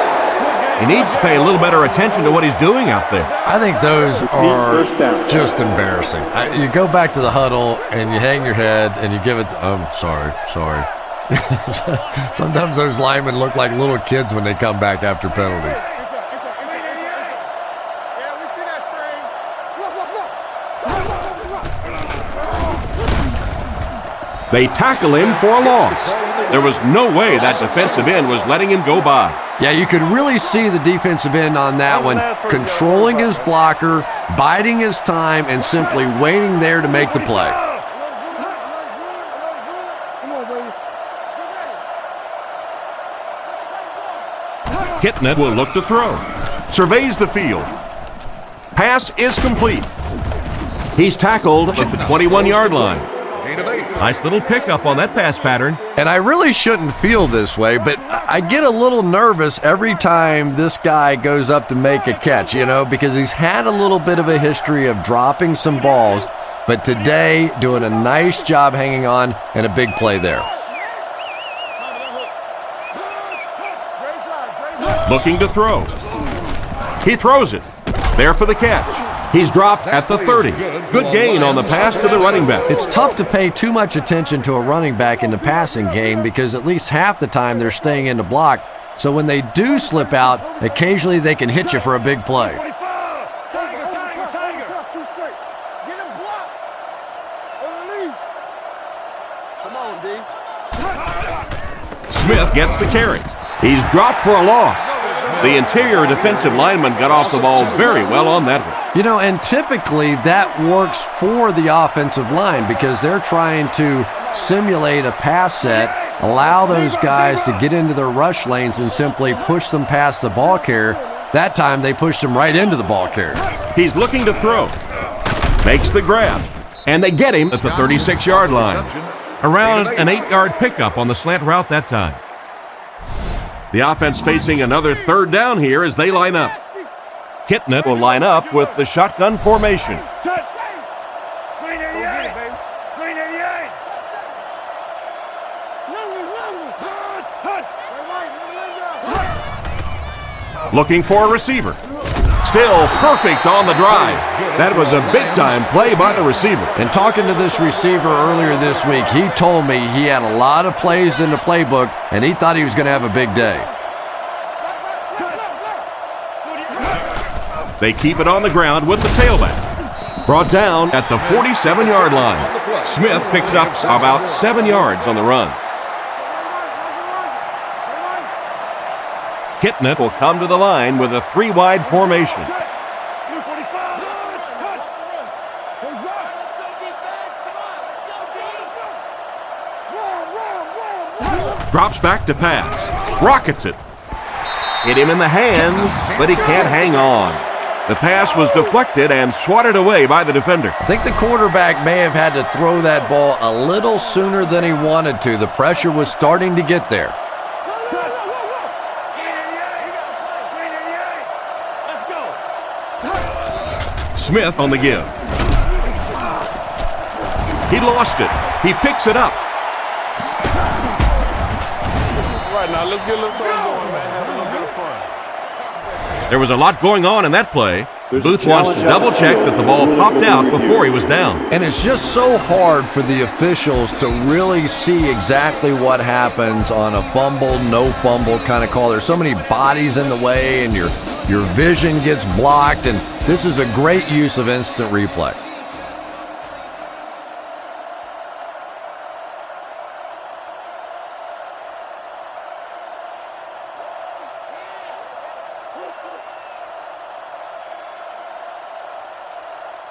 He needs to pay a little better attention to what he's doing out there. I think those are First down. just embarrassing. You go back to the huddle and you hang your head and you give it, sorry. Sometimes those linemen look like little kids when they come back after penalties. They tackle him for a loss. There was no way that defensive end was letting him go by. Yeah, you could really see the defensive end on that one, controlling his blocker, biding his time, and simply waiting there to make the play. Kitnet will look to throw. Surveys the field. Pass is complete. He's tackled at the 21-yard line. Nice little pickup on that pass pattern. And I really shouldn't feel this way, but I get a little nervous every time this guy goes up to make a catch, because he's had a little bit of a history of dropping some balls, but today doing a nice job hanging on and a big play there. Looking to throw. He throws it. There for the catch. He's dropped at the 30. Good gain on the pass to the running back. It's tough to pay too much attention to a running back in the passing game because at least half the time they're staying in the block. So when they do slip out, occasionally they can hit you for a big play. Smith gets the carry. He's dropped for a loss. The interior defensive lineman got off the ball very well on that one. And typically that works for the offensive line because they're trying to simulate a pass set, allow those guys to get into their rush lanes and simply push them past the ball carrier. That time they pushed him right into the ball carrier. He's looking to throw. Makes the grab. And they get him at the 36-yard line. Around an 8-yard pickup on the slant route that time. The offense facing another third down here as they line up. Kitnet will line up with the shotgun formation. Looking for a receiver. Still perfect on the drive. That was a big-time play by the receiver. And talking to this receiver earlier this week, he told me he had a lot of plays in the playbook, and he thought he was going to have a big day. They keep it on the ground with the tailback. Brought down at the 47-yard line. Smith picks up about 7 yards on the run. Kitnet will come to the line with a 3-wide formation. Drops back to pass. Rockets it. Hit him in the hands, but he can't hang on. The pass was deflected and swatted away by the defender. I think the quarterback may have had to throw that ball a little sooner than he wanted to. The pressure was starting to get there. Smith on the give. He lost it. He picks it up. Right now, let's get a little something going, man. Have a little bit of fun. There was a lot going on in that play. Booth wants to double-check that the ball popped out before he was down. And it's just so hard for the officials to really see exactly what happens on a fumble, no fumble kind of call. There's so many bodies in the way, and your vision gets blocked, and this is a great use of instant replay.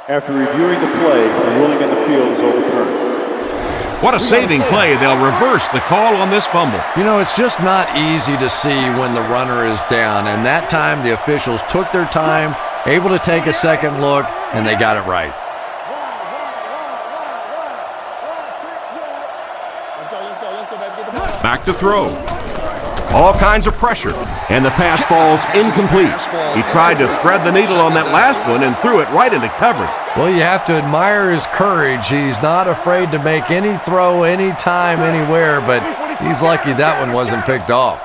After reviewing the play, the ruling in the field is overturned. What a saving play. They'll reverse the call on this fumble. You know, it's just not easy to see when the runner is down, and that time the officials took their time, able to take a second look, and they got it right. Back to throw. All kinds of pressure, and the pass falls incomplete. He tried to thread the needle on that last one and threw it right into coverage. Well, you have to admire his courage. He's not afraid to make any throw, anytime, anywhere, but he's lucky that one wasn't picked off.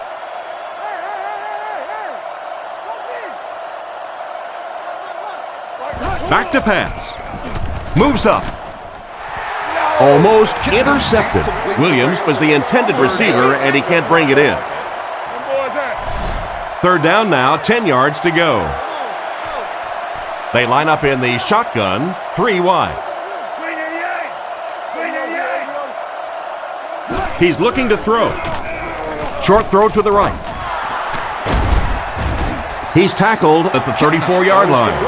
Back to pass. Moves up. Almost intercepted. Williams was the intended receiver, and he can't bring it in. Third down now, 10 yards to go. They line up in the shotgun, 3 wide. He's looking to throw. Short throw to the right. He's tackled at the 34-yard line.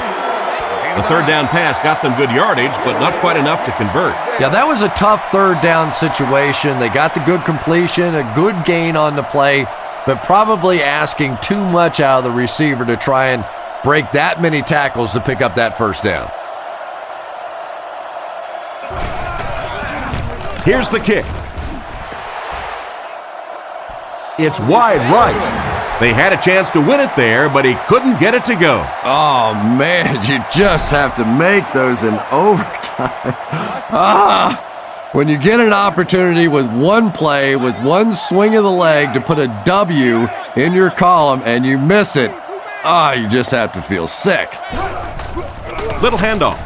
The third down pass got them good yardage, but not quite enough to convert. Yeah, that was a tough third down situation. They got the good completion, a good gain on the play, but probably asking too much out of the receiver to try and break that many tackles to pick up that first down. Here's the kick. It's wide right. They had a chance to win it there, but he couldn't get it to go. Oh, man, you just have to make those in overtime. When you get an opportunity with one play, with one swing of the leg to put a W in your column and you miss it, you just have to feel sick. Little handoff.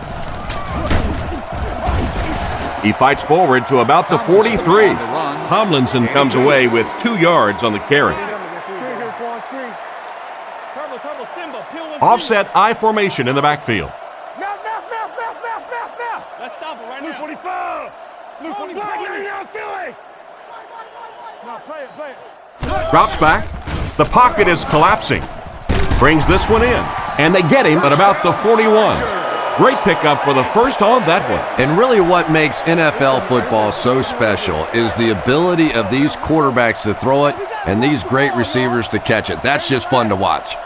He fights forward to about the 43. Tomlinson comes away with 2 yards on the carry. Offset I formation in the backfield. Let's stop it right now. 45. Blue 45. Philly. No, play it. Drops back. The pocket is collapsing. Brings this one in. And they get him at about the 41. Great pickup for the first on that one. And really what makes NFL football so special is the ability of these quarterbacks to throw it and these great receivers to catch it. That's just fun to watch.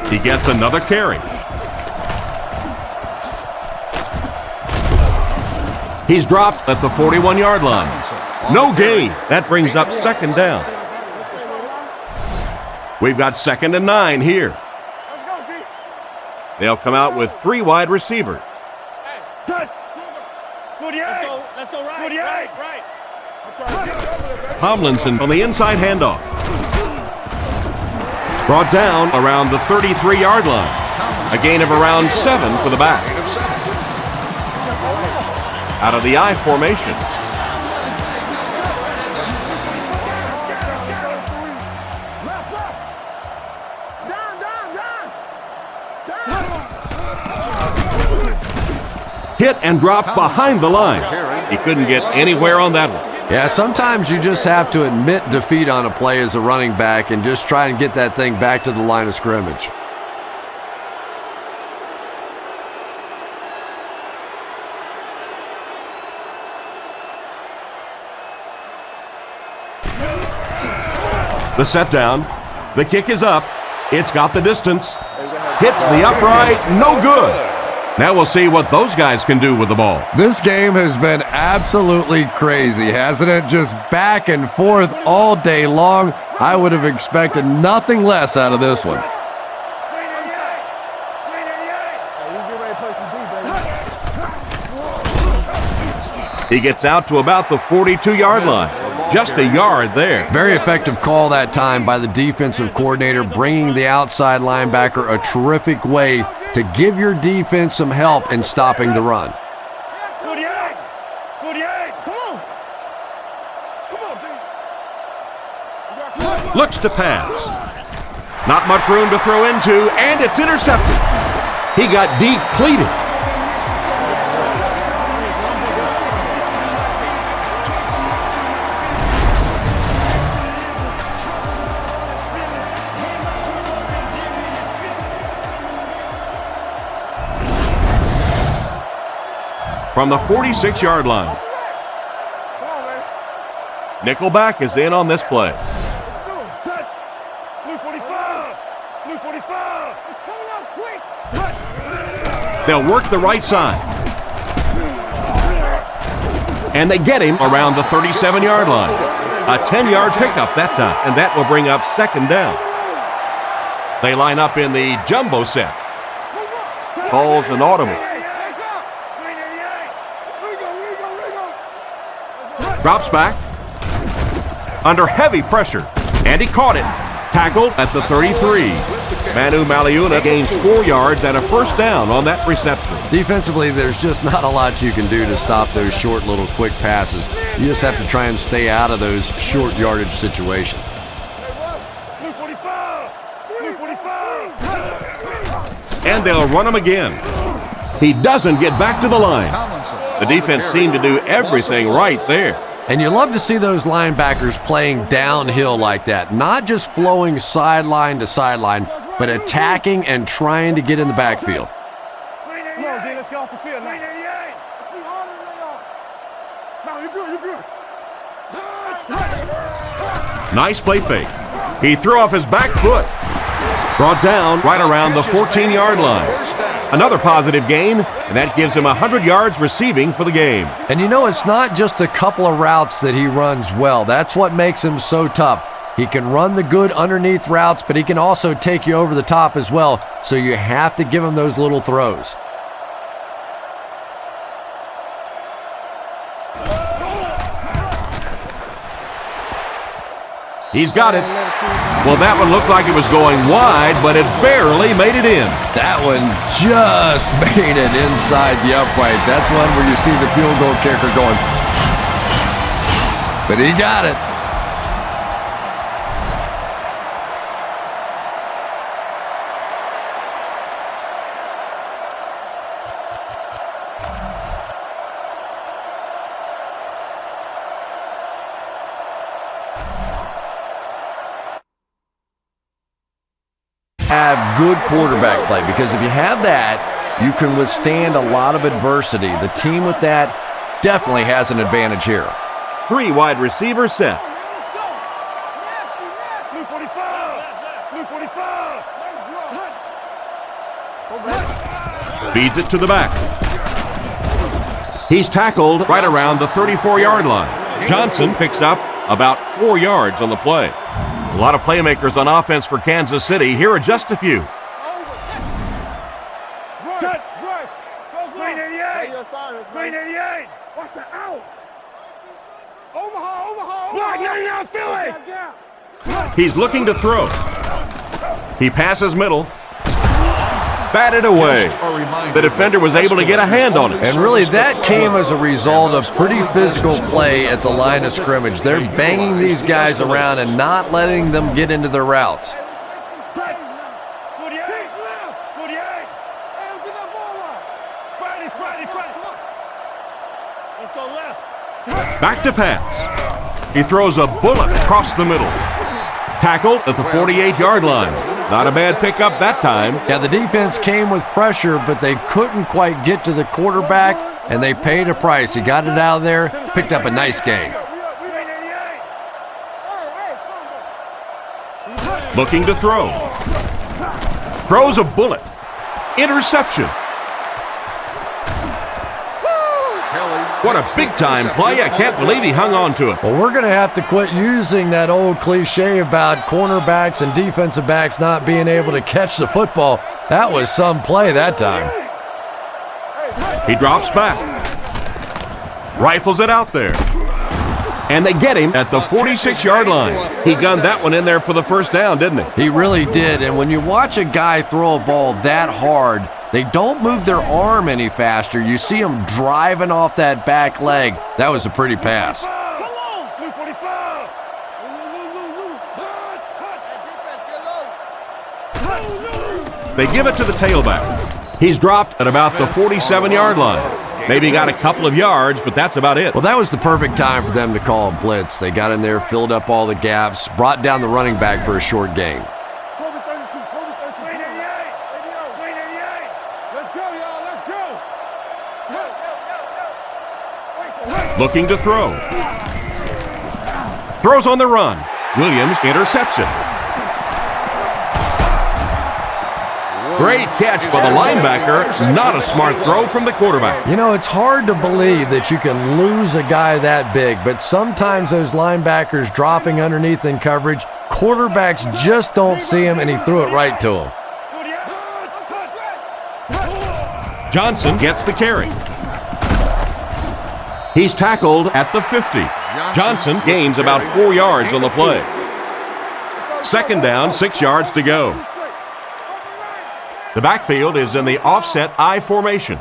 He gets another carry. He's dropped at the 41-yard line. No gain. That brings up second down. We've got 2nd and 9 here. They'll come out with 3 wide receivers. Let's go right. Tomlinson on the inside handoff. Brought down around the 33-yard line. A gain of around 7 for the back. Out of the I formation. Hit and dropped behind the line. He couldn't get anywhere on that one. Yeah, sometimes you just have to admit defeat on a play as a running back and just try and get that thing back to the line of scrimmage. The set down. The kick is up. It's got the distance. Hits the upright. No good. Now we'll see what those guys can do with the ball. This game has been absolutely crazy, hasn't it? Just back and forth all day long. I would have expected nothing less out of this one. He gets out to about the 42-yard line. Just a yard there. Very effective call that time by the defensive coordinator, bringing the outside linebacker a terrific way to give your defense some help in stopping the run. 48! 48! Come on! Looks to pass. Not much room to throw into, and it's intercepted. He got depleted. From the 46-yard line. Nickelback is in on this play. Blue 45! Blue 45! It's coming out quick! They'll work the right side. And they get him around the 37-yard line. A 10-yard pickup that time, and that will bring up second down. They line up in the jumbo set. Calls an audible. Drops back. Under heavy pressure. And he caught it. Tackled at the 33. Manu Maliuna gains 4 yards and a first down on that reception. Defensively, there's just not a lot you can do to stop those short little quick passes. You just have to try and stay out of those short yardage situations. Blue 45! Blue 45! And they'll run him again. He doesn't get back to the line. The defense seemed to do everything right there. And you love to see those linebackers playing downhill like that, not just flowing sideline to sideline, but attacking and trying to get in the backfield. Come on, D, let's get off the field now. No, you're good, you're good. Nice play fake. He threw off his back foot. Brought down right around the 14-yard line. Another positive gain, and that gives him 100 yards receiving for the game. And you know, it's not just a couple of routes that he runs well. That's what makes him so tough. He can run the good underneath routes, but he can also take you over the top as well, so you have to give him those little throws. He's got it. Well, that one looked like it was going wide, but it barely made it in. That one just made it inside the upright. That's one where you see the field goal kicker going, but he got it. Have good quarterback play, because if you have that, you can withstand a lot of adversity. The team with that definitely has an advantage here. 3 wide receivers set. Blue 45! Blue 45! Feeds it to the back. He's tackled right around the 34-yard line. Johnson picks up about 4 yards on the play. A lot of playmakers on offense for Kansas City. Here are just a few. Green 88! Green 88! Watch the out! Omaha! Black 99 Philly! He's looking to throw. He passes middle. Batted away. The defender was able to get a hand on it. And really, that came as a result of pretty physical play at the line of scrimmage. They're banging these guys around and not letting them get into their routes. Back to pass. He throws a bullet across the middle. Tackled at the 48-yard line. Not a bad pickup that time. Yeah, the defense came with pressure, but they couldn't quite get to the quarterback, and they paid a price. He got it out of there, picked up a nice gain. Looking to throw. Throws a bullet. Interception. What a big-time play. I can't believe he hung on to it. Well, we're going to have to quit using that old cliche about cornerbacks and defensive backs not being able to catch the football. That was some play that time. He drops back. Rifles it out there. And they get him at the 46-yard line. He gunned that one in there for the first down, didn't he? He really did. And when you watch a guy throw a ball that hard, they don't move their arm any faster. You see them driving off that back leg. That was a pretty pass. They give it to the tailback. He's dropped at about the 47-yard line. Maybe got a couple of yards, but that's about it. Well, that was the perfect time for them to call a blitz. They got in there, filled up all the gaps, brought down the running back for a short gain. Looking to throw. Throws on the run. Williams intercepts it. Great catch by the linebacker. Not a smart throw from the quarterback. You know, it's hard to believe that you can lose a guy that big, but sometimes those linebackers dropping underneath in coverage, quarterbacks just don't see him, and he threw it right to him. Johnson gets the carry. He's tackled at the 50. Johnson gains about 4 yards on the play. Second down, 6 yards to go. The backfield is in the offset I formation.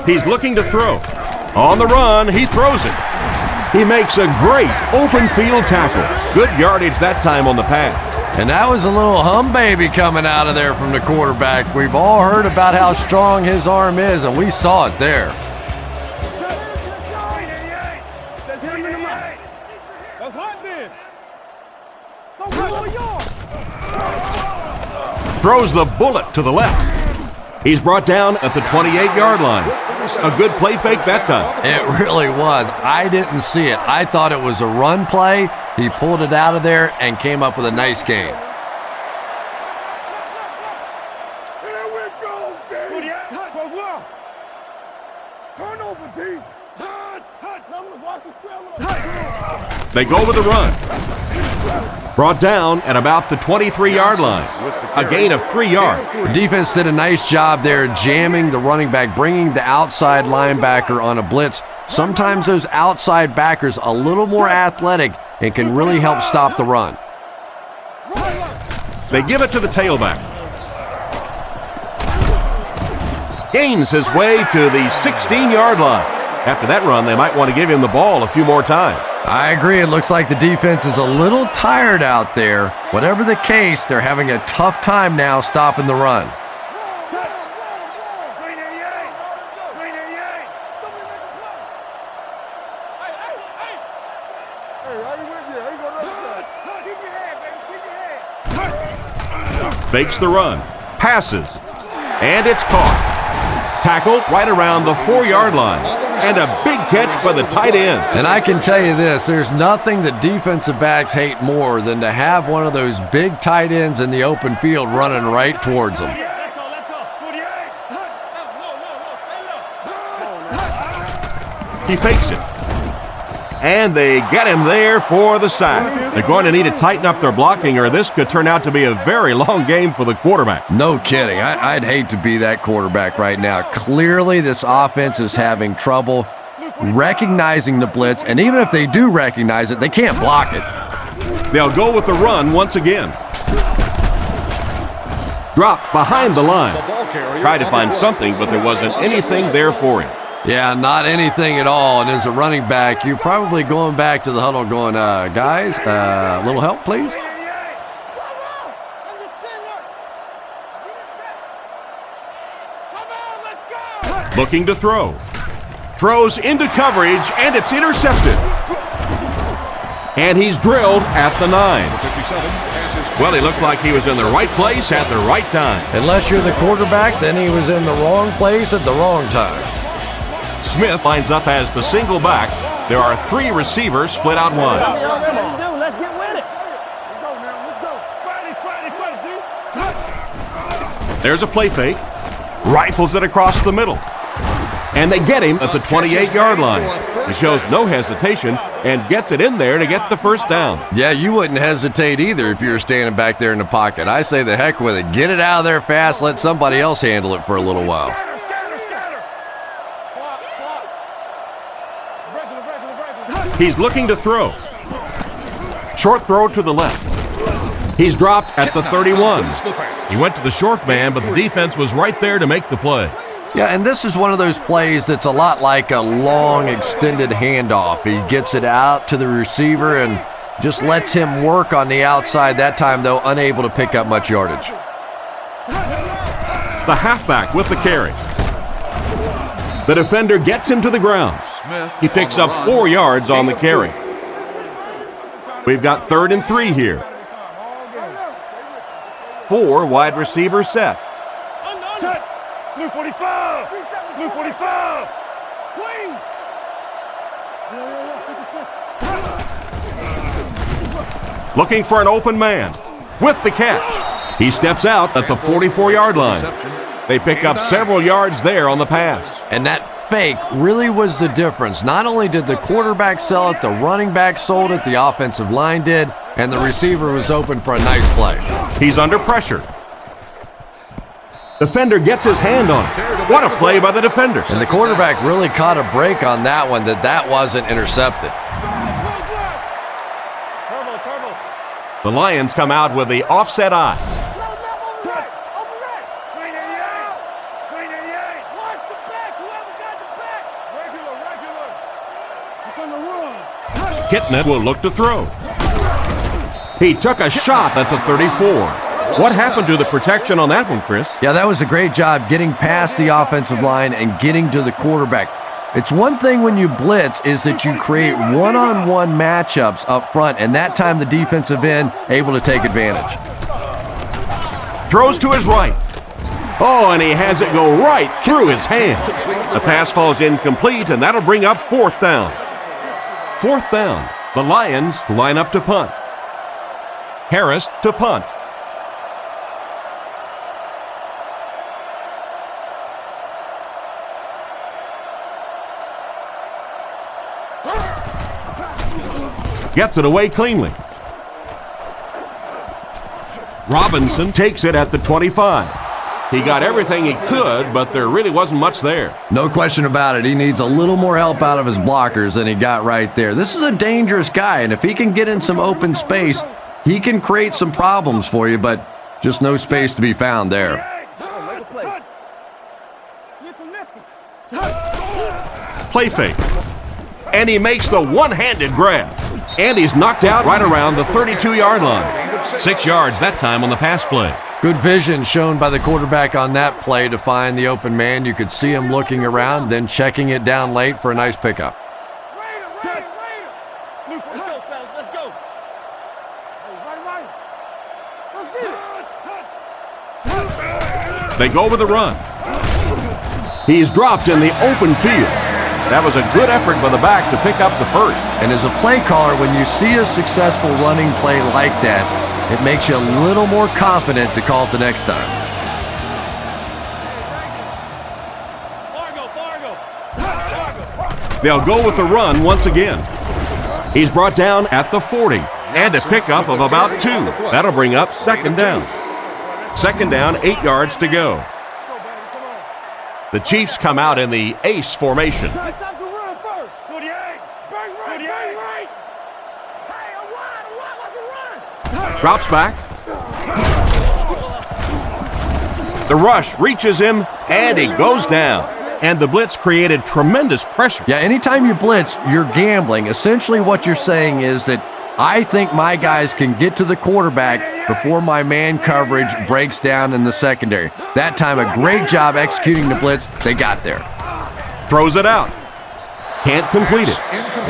He's looking to throw. On the run, he throws it. He makes a great open field tackle. Good yardage that time on the pass. And that was a little hum baby coming out of there from the quarterback. We've all heard about how strong his arm is, and we saw it there. Throws the bullet to the left. He's brought down at the 28-yard line. A good play fake that time. It really was. I didn't see it. I thought it was a run play. He pulled it out of there and came up with a nice gain. Here we go, Dave. Turn over, Dave. They go with the run. Brought down at about the 23-yard line. A gain of 3 yards. The defense did a nice job there jamming the running back, bringing the outside linebacker on a blitz. Sometimes those outside backers a little more athletic and can really help stop the run. They give it to the tailback. Gains his way to the 16-yard line. After that run, they might want to give him the ball a few more times. I agree. It looks like the defense is a little tired out there. Whatever the case, they're having a tough time now stopping the run. Fakes the run. Passes. And it's caught. Tackled right around the 4-yard line. And a big catch by the tight end. And I can tell you this, there's nothing that defensive backs hate more than to have one of those big tight ends in the open field running right towards them. He fakes it. And they get him there for the sack. They're going to need to tighten up their blocking, or this could turn out to be a very long game for the quarterback. No kidding. I'd hate to be that quarterback right now. Clearly, this offense is having trouble recognizing the blitz, and even if they do recognize it, they can't block it. They'll go with the run once again. Dropped behind the line. Tried to find something, but there wasn't anything there for him. Yeah, not anything at all. And as a running back, you're probably going back to the huddle going, guys, a little help, please? Looking to throw. Throws into coverage, and it's intercepted. And he's drilled at the 9. Well, he looked like he was in the right place at the right time. Unless you're the quarterback, then he was in the wrong place at the wrong time. Smith lines up as the single back. There are 3 receivers split out wide. Let's get with it. Let's go now. Let's go. Fight, There's a play fake. Rifles it across the middle. And they get him at the 28-yard line. He shows no hesitation and gets it in there to get the first down. Yeah, you wouldn't hesitate either if you were standing back there in the pocket. I say the heck with it. Get it out of there fast. Let somebody else handle it for a little while. Scatter. Regular. He's looking to throw. Short throw to the left. He's dropped at the 31. He went to the short man, but the defense was right there to make the play. Yeah, and this is one of those plays that's a lot like a long, extended handoff. He gets it out to the receiver and just lets him work on the outside. That time, though, unable to pick up much yardage. The halfback with the carry. The defender gets him to the ground. He picks up 4 yards on the carry. We've got 3rd and 3 here. 4 wide receivers set. Blue 45. Blue 45. Queen. Looking for an open man. With the catch. He steps out at the 44-yard line. They pick up several yards there on the pass. And that fake really was the difference. Not only did the quarterback sell it, the running back sold it, the offensive line did, and the receiver was open for a nice play. He's under pressure. Defender gets his hand on it. What a play by the defender. And the quarterback really caught a break on that one, that wasn't intercepted. The Lions come out with the offset eye. Kitna will look to throw. He took a shot at the 34. What happened to the protection on that one, Chris? Yeah, that was a great job getting past the offensive line and getting to the quarterback. It's one thing when you blitz is that you create one-on-one matchups up front, and that time the defensive end able to take advantage. Throws to his right. Oh, and he has it go right through his hands. The pass falls incomplete, and that'll bring up 4th down. 4th down. The Lions line up to punt. Harris to punt. Gets it away cleanly. Robinson takes it at the 25. He got everything he could, but there really wasn't much there. No question about it. He needs a little more help out of his blockers than he got right there. This is a dangerous guy, and if he can get in some open space, he can create some problems for you, but just no space to be found there. Play fake. And he makes the one-handed grab. And he's knocked out right around the 32-yard line. 6 yards that time on the pass play. Good vision shown by the quarterback on that play to find the open man. You could see him looking around, then checking it down late for a nice pickup. They go with the run. He's dropped in the open field. That was a good effort by the back to pick up the first. And as a play caller, when you see a successful running play like that, it makes you a little more confident to call it the next time. They'll go with the run once again. He's brought down at the 40 and a pickup of about 2. That'll bring up 2nd down. 2nd down, 8 yards to go. The Chiefs come out in the ace formation. Stop the run first. 48. Bang right. Hey, a wide, like the run. Drops back. The rush reaches him, and he goes down. And the blitz created tremendous pressure. Yeah, anytime you blitz, you're gambling. Essentially what you're saying is that I think my guys can get to the quarterback before my man coverage breaks down in the secondary. That time, a great job executing the blitz. They got there. Throws it out. Can't complete it.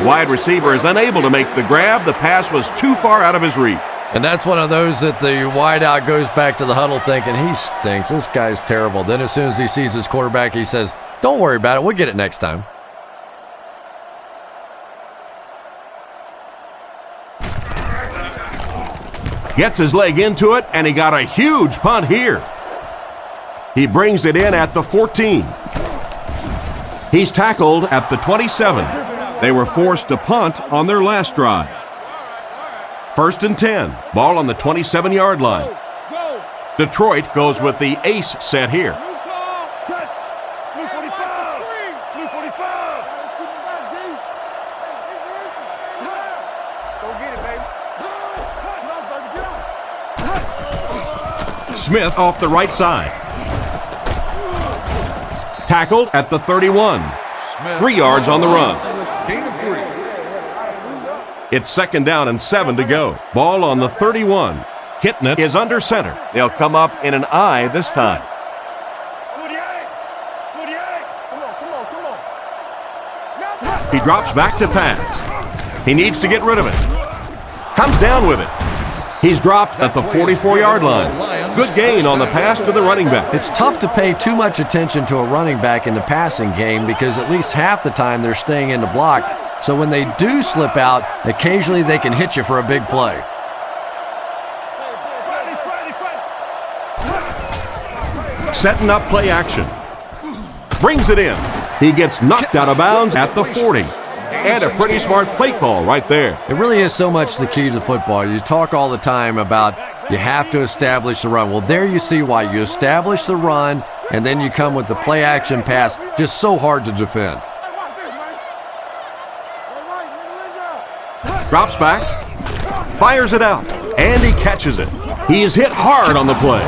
Wide receiver is unable to make the grab. The pass was too far out of his reach. And that's one of those that the wideout goes back to the huddle thinking, he stinks. This guy's terrible. Then as soon as he sees his quarterback, he says, don't worry about it. We'll get it next time. Gets his leg into it, and he got a huge punt here. He brings it in at the 14. He's tackled at the 27. They were forced to punt on their last drive. 1st and 10. Ball on the 27-yard line. Detroit goes with the ace set here. Smith off the right side. Tackled at the 31. 3 yards on the run. Gain of 3. It's 2nd down and 7 to go. Ball on the 31. Kitna is under center. They'll come up in an I this time. He drops back to pass. He needs to get rid of it. Comes down with it. He's dropped at the 44-yard line. Good gain on the pass to the running back. It's tough to pay too much attention to a running back in the passing game because at least half the time they're staying in the block. So when they do slip out, occasionally they can hit you for a big play. Setting up play action. Brings it in. He gets knocked out of bounds at the 40. And a pretty smart play call right there. It really is so much the key to football. You talk all the time about you have to establish the run. Well, there you see why. You establish the run, and then you come with the play action pass. Just so hard to defend. Drops back. Fires it out. And he catches it. He's hit hard on the play.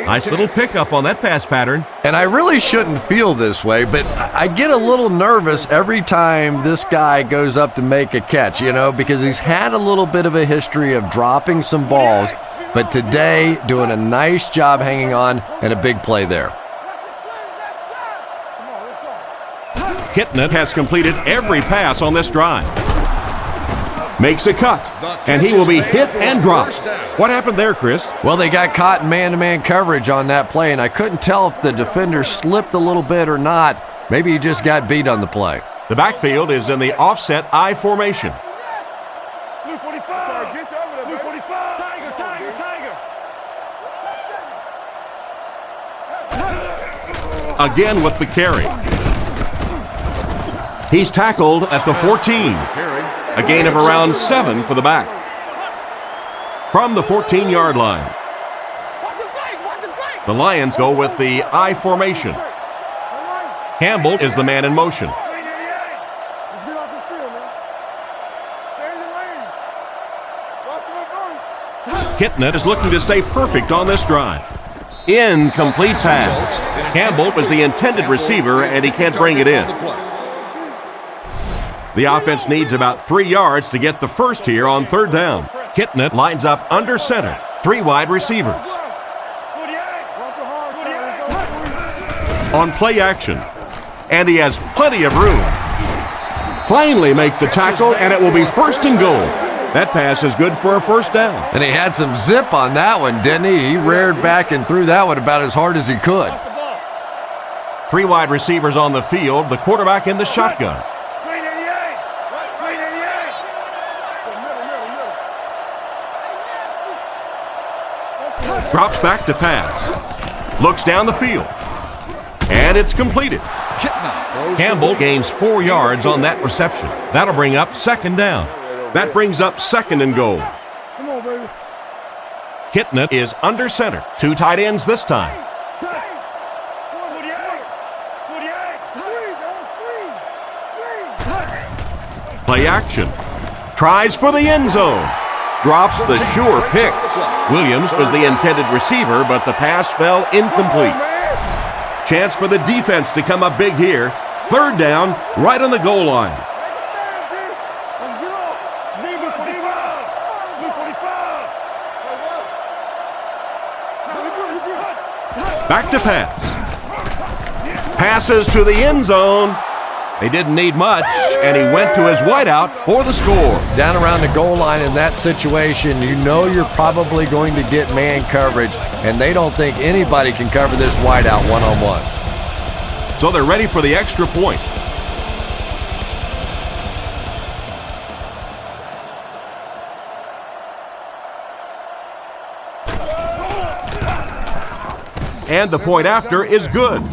Nice little pickup on that pass pattern. And I really shouldn't feel this way, but I get a little nervous every time this guy goes up to make a catch, because he's had a little bit of a history of dropping some balls, but today doing a nice job hanging on and a big play there. Kitna has completed every pass on this drive. Makes a cut, and he will be hit and dropped. What happened there, Chris? Well, they got caught in man-to-man coverage on that play, and I couldn't tell if the defender slipped a little bit or not. Maybe he just got beat on the play. The backfield is in the offset I formation. Again with the carry. He's tackled at the 14. A gain of around 7 for the back. From the 14-yard line. The Lions go with the I formation. Campbell is the man in motion. Kitna is looking to stay perfect on this drive. Incomplete pass. Campbell was the intended receiver, and he can't bring it in. The offense needs about 3 yards to get the first here on 3rd down. Kitna lines up under center. 3 wide receivers. On play action. And he has plenty of room. Finally make the tackle, and it will be 1st and goal. That pass is good for a 1st down. And he had some zip on that one, didn't he? He reared back and threw that one about as hard as he could. 3 wide receivers on the field. The quarterback in the shotgun. Drops back to pass. Looks down the field. And it's completed. Campbell gains 4 yards on that reception. That'll bring up 2nd down. That brings up 2nd and goal. Kitna is under center. 2 tight ends this time. Play action. Tries for the end zone. Drops the sure pick. Williams was the intended receiver, but the pass fell incomplete. Chance for the defense to come up big here. 3rd down, right on the goal line. Back to pass. Passes to the end zone. They didn't need much, and he went to his wideout for the score. Down around the goal line in that situation, you know you're probably going to get man coverage, and they don't think anybody can cover this wideout one-on-one. So they're ready for the extra point. and the point after is good.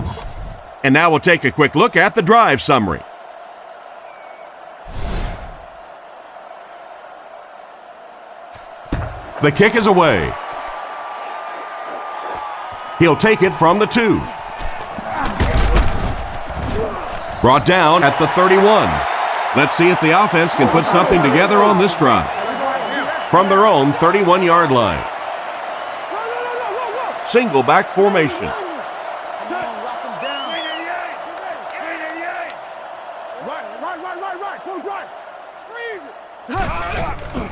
And now we'll take a quick look at the drive summary. The kick is away. He'll take it from the 2. Brought down at the 31. Let's see if the offense can put something together on this drive. From their own 31-yard line. Single back formation.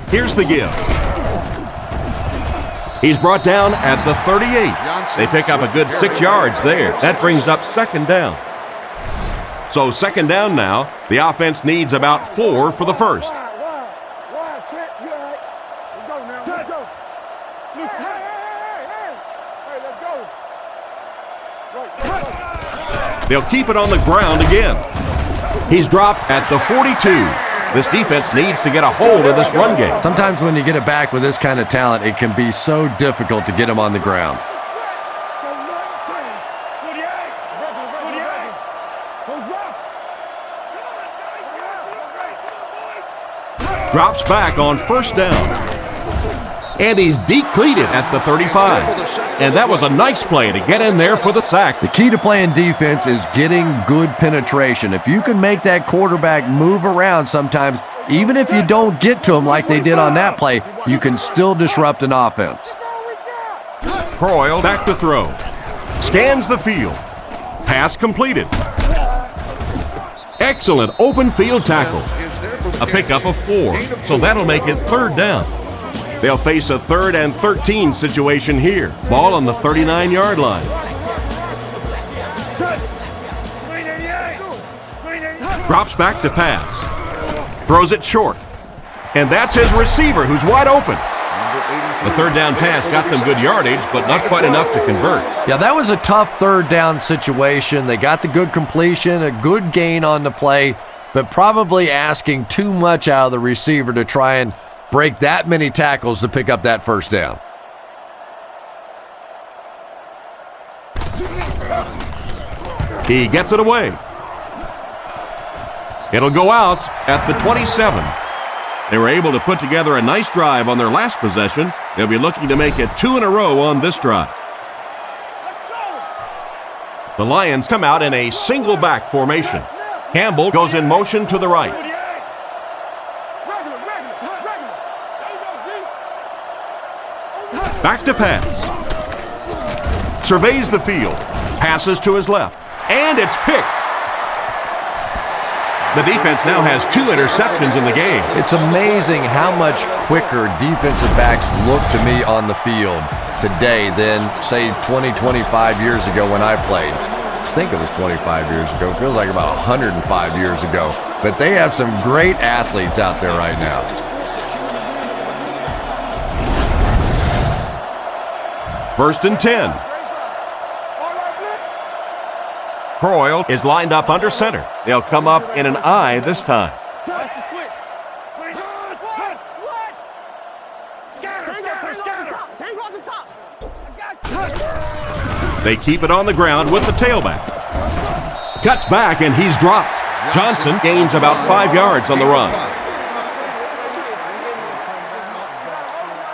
Here's the give. He's brought down at the 38. They pick up a good 6 yards there. That brings up second down. So second down now. The offense needs about 4 for the first. They'll keep it on the ground again. He's dropped at the 42. This defense needs to get a hold of this run game. Sometimes when you get it back with this kind of talent, it can be so difficult to get him on the ground. Drops back on first down. And he's decleated at the 35. And that was a nice play to get in there for the sack. The key to playing defense is getting good penetration. If you can make that quarterback move around sometimes, even if you don't get to him like they did on that play, you can still disrupt an offense. Croyle back to throw. Scans the field. Pass completed. Excellent open field tackle. A pickup of 4, so that'll make it third down. They'll face a 3rd and 13 situation here. Ball on the 39-yard line. Drops back to pass. Throws it short. And that's his receiver who's wide open. The third down pass got them good yardage, but not quite enough to convert. Yeah, that was a tough third down situation. They got the good completion, a good gain on the play, but probably asking too much out of the receiver to try and break that many tackles to pick up that first down. He gets it away. It'll go out at the 27. They were able to put together a nice drive on their last possession. They'll be looking to make it 2 in a row on this drive. The Lions come out in a single back formation. Campbell goes in motion to the right. Back to pass. Surveys the field. Passes to his left. And it's picked. The defense now has 2 interceptions in the game. It's amazing how much quicker defensive backs look to me on the field today than, say, 20, 25 years ago when I played. I think it was 25 years ago. It feels like about 105 years ago. But they have some great athletes out there right now. First and 10. Croyle is lined up under center. They'll come up in an I this time. They keep it on the ground with the tailback. Cuts back and he's dropped. Johnson gains about 5 yards on the run.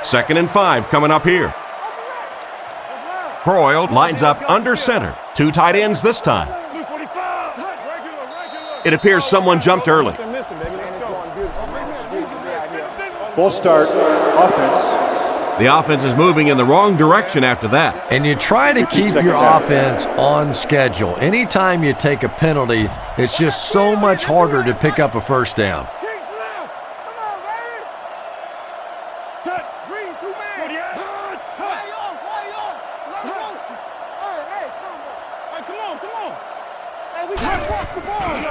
2nd and 5 coming up here. Croyle lines up under center. 2 tight ends this time. It appears someone jumped early. Full start, offense. The offense is moving in the wrong direction after that. And you try to keep your offense on schedule. Anytime you take a penalty, it's just so much harder to pick up a first down.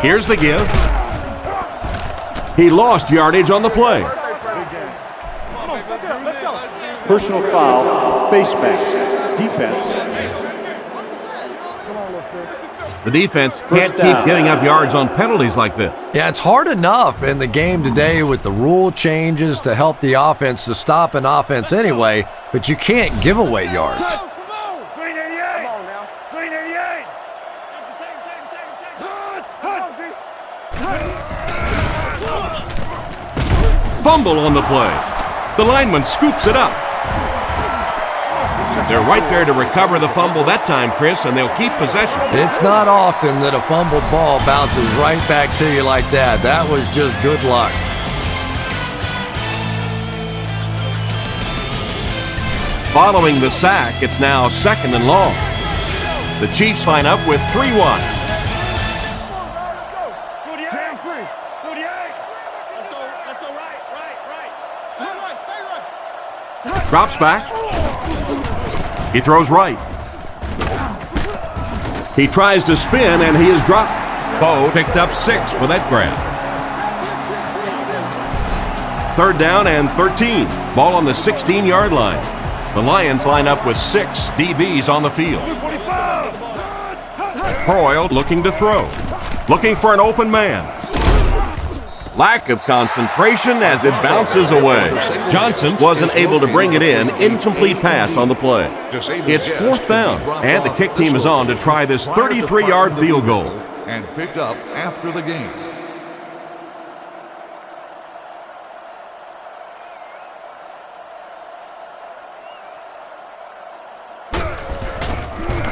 Here's the give. He lost yardage on the play. Personal foul, face mask, defense. The defense can't keep giving up yards on penalties like this. Yeah, it's hard enough in the game today with the rule changes to help the offense to stop an offense anyway, but you can't give away yards. Fumble on the play. The lineman scoops it up. They're right there to recover the fumble that time, Chris, and they'll keep possession. It's not often that a fumbled ball bounces right back to you like that. That was just good luck. Following the sack, it's now 2nd and long. The Chiefs line up with 3 wide. Drops back. He throws right. He tries to spin, and he is dropped. Bo picked up 6 for that grab. 3rd down and 13. Ball on the 16-yard line. The Lions line up with 6 DBs on the field. Proyle looking to throw. Looking for an open man. Lack of concentration as it bounces away. Johnson wasn't able to bring it in. Incomplete pass on the play. It's 4th down, and the kick team is on to try this 33-yard field goal. And picked up after the game.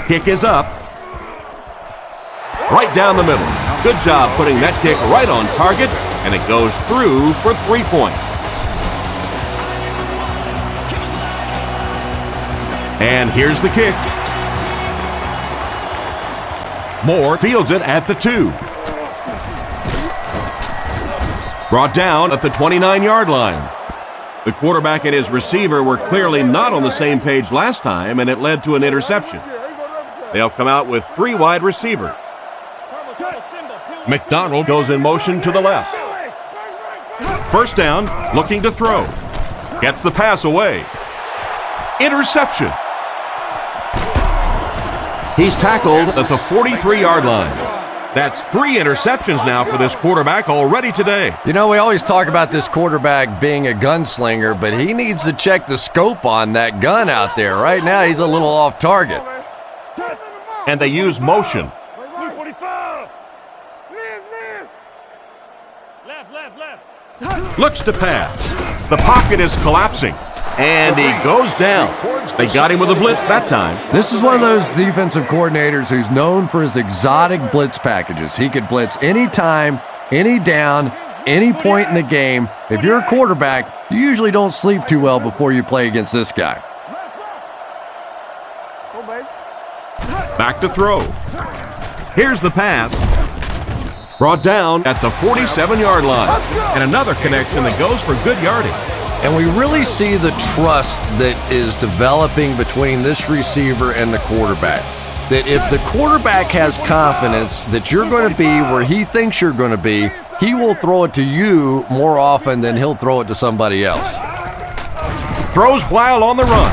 Kick is up. Right down the middle. Good job putting that kick right on target, and it goes through for 3 points. And here's the kick. Moore fields it at the 2. Brought down at the 29-yard line. The quarterback and his receiver were clearly not on the same page last time, and it led to an interception. They'll come out with 3 wide receivers. McDonald goes in motion to the left. 1st down, looking to throw. Gets the pass away. Interception. He's tackled at the 43-yard line. That's 3 interceptions now for this quarterback already today. You know, we always talk about this quarterback being a gunslinger, but he needs to check the scope on that gun out there. Right now, he's a little off target. And they use motion. Looks to pass. The pocket is collapsing. And he goes down. They got him with a blitz that time. This is one of those defensive coordinators who's known for his exotic blitz packages. He could blitz any time, any down, any point in the game. If you're a quarterback, you usually don't sleep too well before you play against this guy. Back to throw. Here's the pass. Brought down at the 47-yard line. And another connection that goes for good yardage. And we really see the trust that is developing between this receiver and the quarterback. That if the quarterback has confidence that you're going to be where he thinks you're going to be, he will throw it to you more often than he'll throw it to somebody else. Throws while on the run.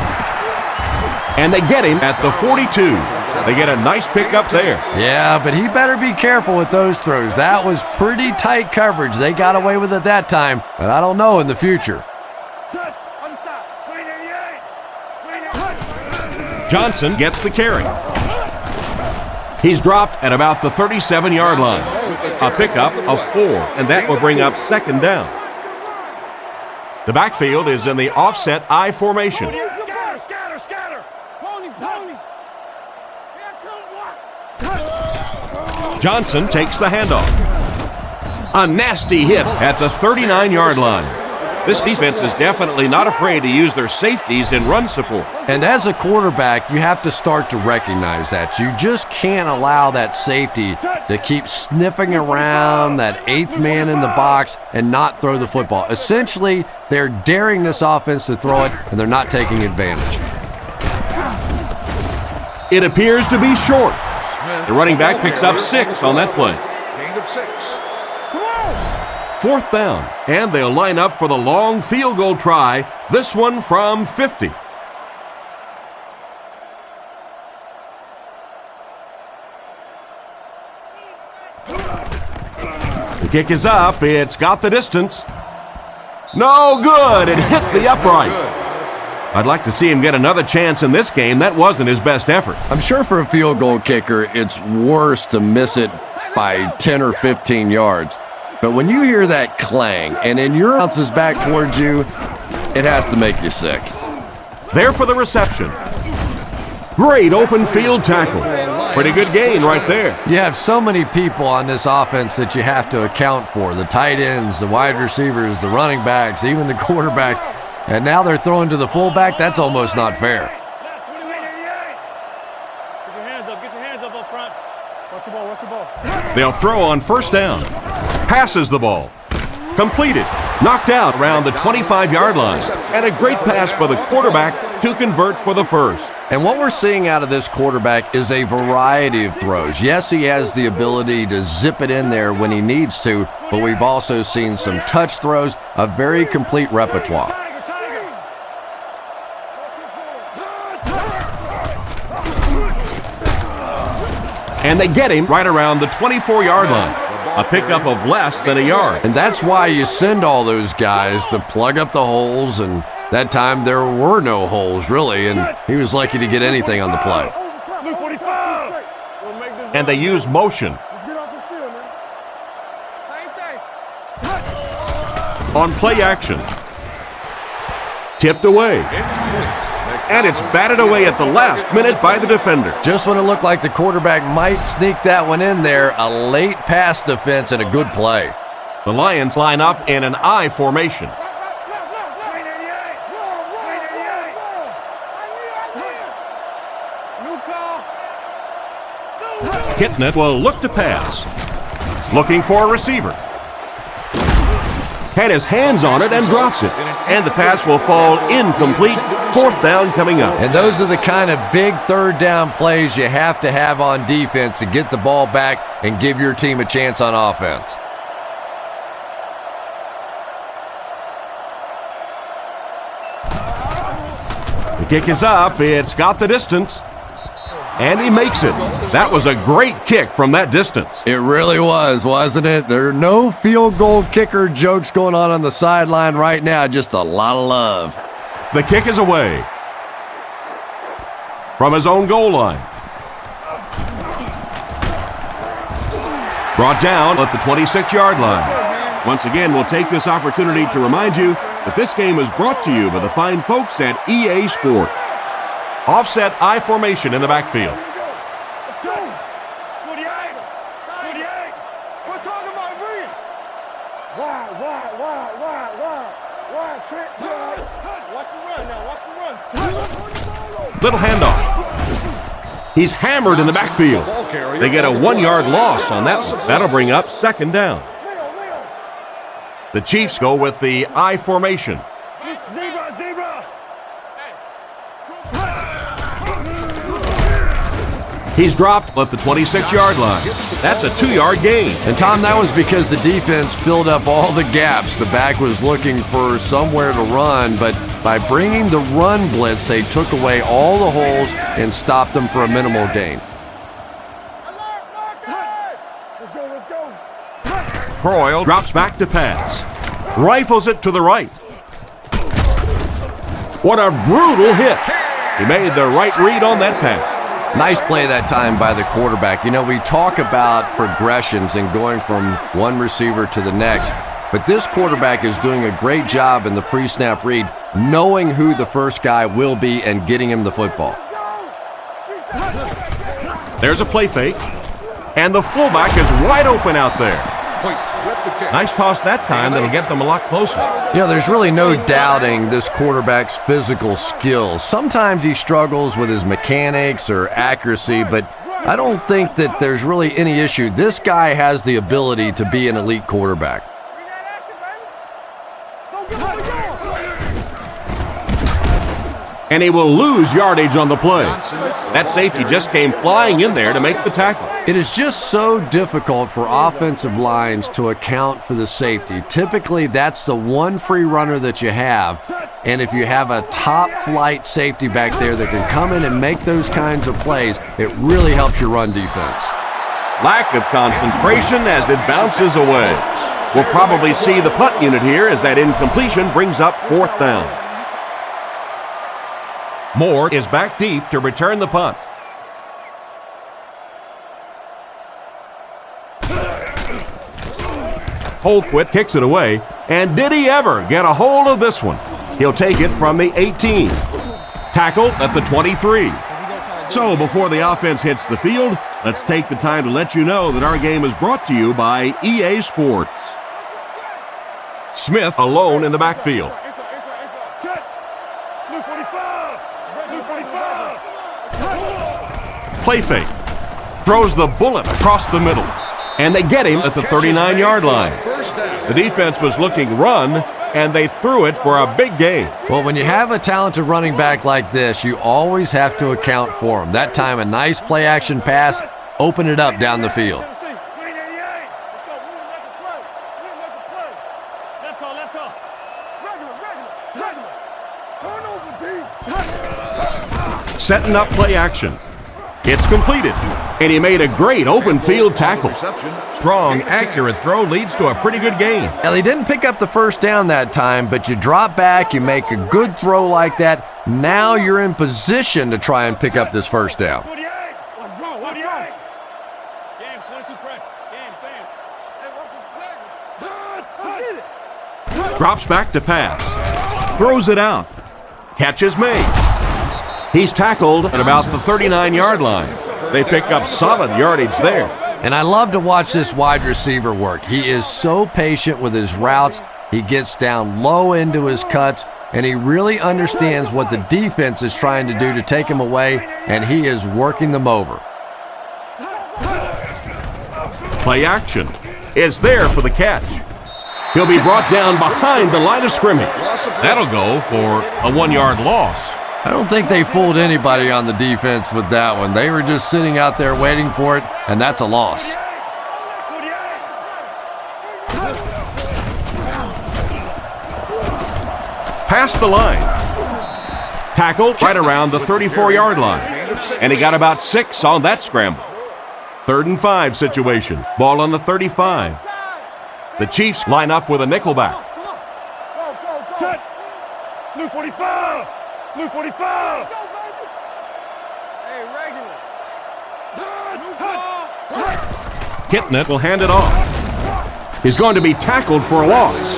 And they get him at the 42. They get a nice pickup there. Yeah, but he better be careful with those throws. That was pretty tight coverage. They got away with it that time, but I don't know in the future. Johnson gets the carry. He's dropped at about the 37-yard line. A pickup of 4, and that will bring up 2nd down. The backfield is in the offset I formation. Johnson takes the handoff. A nasty hit at the 39-yard line. This defense is definitely not afraid to use their safeties in run support. And as a quarterback, you have to start to recognize that. You just can't allow that safety to keep sniffing around that 8th man in the box and not throw the football. Essentially, they're daring this offense to throw it, and they're not taking advantage. It appears to be short. The running back picks up 6 on that play. Gain of 6. 4th down, and they'll line up for the long field goal try, this one from 50. The kick is up. It's got the distance. No good. It hit the upright. I'd like to see him get another chance in this game. That wasn't his best effort. I'm sure for a field goal kicker, it's worse to miss it by 10 or 15 yards. But when you hear that clang and then your bounces back towards you, it has to make you sick. There for the reception. Great open field tackle. Pretty good gain right there. You have so many people on this offense that you have to account for. The tight ends, the wide receivers, the running backs, even the quarterbacks. And now they're throwing to the fullback. That's almost not fair. They'll throw on first down. Passes the ball. Completed. Knocked out around the 25-yard line. And a great pass by the quarterback to convert for the first. And what we're seeing out of this quarterback is a variety of throws. Yes, he has the ability to zip it in there when he needs to, but we've also seen some touch throws, a very complete repertoire. And they get him right around the 24-yard line. A pickup of less than a yard. And that's why you send all those guys to plug up the holes, and that time there were no holes, really, and he was lucky to get anything on the play. And they use motion. On play action. Tipped away. And it's batted away at the last minute by the defender. Just when it looked like the quarterback might sneak that one in there, a late pass defense and a good play. The Lions line up in an I formation. Kitnet will look to pass. Looking for a receiver. Had his hands on it and drops it. And the pass will fall incomplete. Fourth down coming up. And those are the kind of big third down plays you have to have on defense to get the ball back and give your team a chance on offense. The kick is up. It's got the distance. And he makes it. That was a great kick from that distance. It really was, wasn't it? There are no field goal kicker jokes going on the sideline right now. Just a lot of love. The kick is away. From his own goal line. Brought down at the 26-yard line. Once again, we'll take this opportunity to remind you that this game is brought to you by the fine folks at EA Sport. Offset I formation in the backfield. Little handoff. He's hammered in the backfield. They get a 1-yard loss on that one. That'll bring up second down. The Chiefs go with the I formation. He's dropped at the 26-yard line. That's a 2-yard gain. And Tom, that was because the defense filled up all the gaps. The back was looking for somewhere to run, but by bringing the run blitz, they took away all the holes and stopped them for a minimal gain. Croyle drops back to pass. Rifles it to the right. What a brutal hit. He made the right read on that pass. Nice play that time by the quarterback. You know, we talk about progressions and going from one receiver to the next, but this quarterback is doing a great job in the pre-snap read, knowing who the first guy will be and getting him the football. There's a play fake, and the fullback is wide open out there. Nice toss that time. That'll get them a lot closer. You know, there's really no doubting this quarterback's physical skills. Sometimes he struggles with his mechanics or accuracy, but I don't think that there's really any issue. This guy has the ability to be an elite quarterback. And he will lose yardage on the play. That safety just came flying in there to make the tackle. It is just so difficult for offensive lines to account for the safety. Typically, that's the one free runner that you have. And if you have a top-flight safety back there that can come in and make those kinds of plays, it really helps your run defense. Lack of concentration as it bounces away. We'll probably see the punt unit here as that incompletion brings up fourth down. Moore is back deep to return the punt. Holquist kicks it away, and did he ever get a hold of this one? He'll take it from the 18. Tackled at the 23. So before the offense hits the field, let's take the time to let you know that our game is brought to you by EA Sports. Smith alone in the backfield. Play fake. Throws the bullet across the middle. And they get him at the 39-yard line. The defense was looking run, and they threw it for a big gain. Well, when you have a talented running back like this, you always have to account for him. That time, a nice play-action pass, open it up down the field. Setting up play action. It's completed, and he made a great open field tackle. Strong, accurate throw leads to a pretty good gain. Well, he didn't pick up the first down that time, but you drop back, you make a good throw like that. Now you're in position to try and pick up this first down. Drops back to pass. Throws it out. Catch is made. He's tackled at about the 39-yard line. They pick up solid yardage there. And I love to watch this wide receiver work. He is so patient with his routes. He gets down low into his cuts, and he really understands what the defense is trying to do to take him away, and he is working them over. Play action is there for the catch. He'll be brought down behind the line of scrimmage. That'll go for a 1-yard loss. I don't think they fooled anybody on the defense with that one. They were just sitting out there waiting for it, and that's a loss. Past the line. Tackled right around the 34-yard line. And he got about 6 on that scramble. 3rd and 5 situation. Ball on the 35. The Chiefs line up with a nickelback. Blue 45! Blue 45! Hey, regular. Hitting it will hand it off. He's going to be tackled for a loss.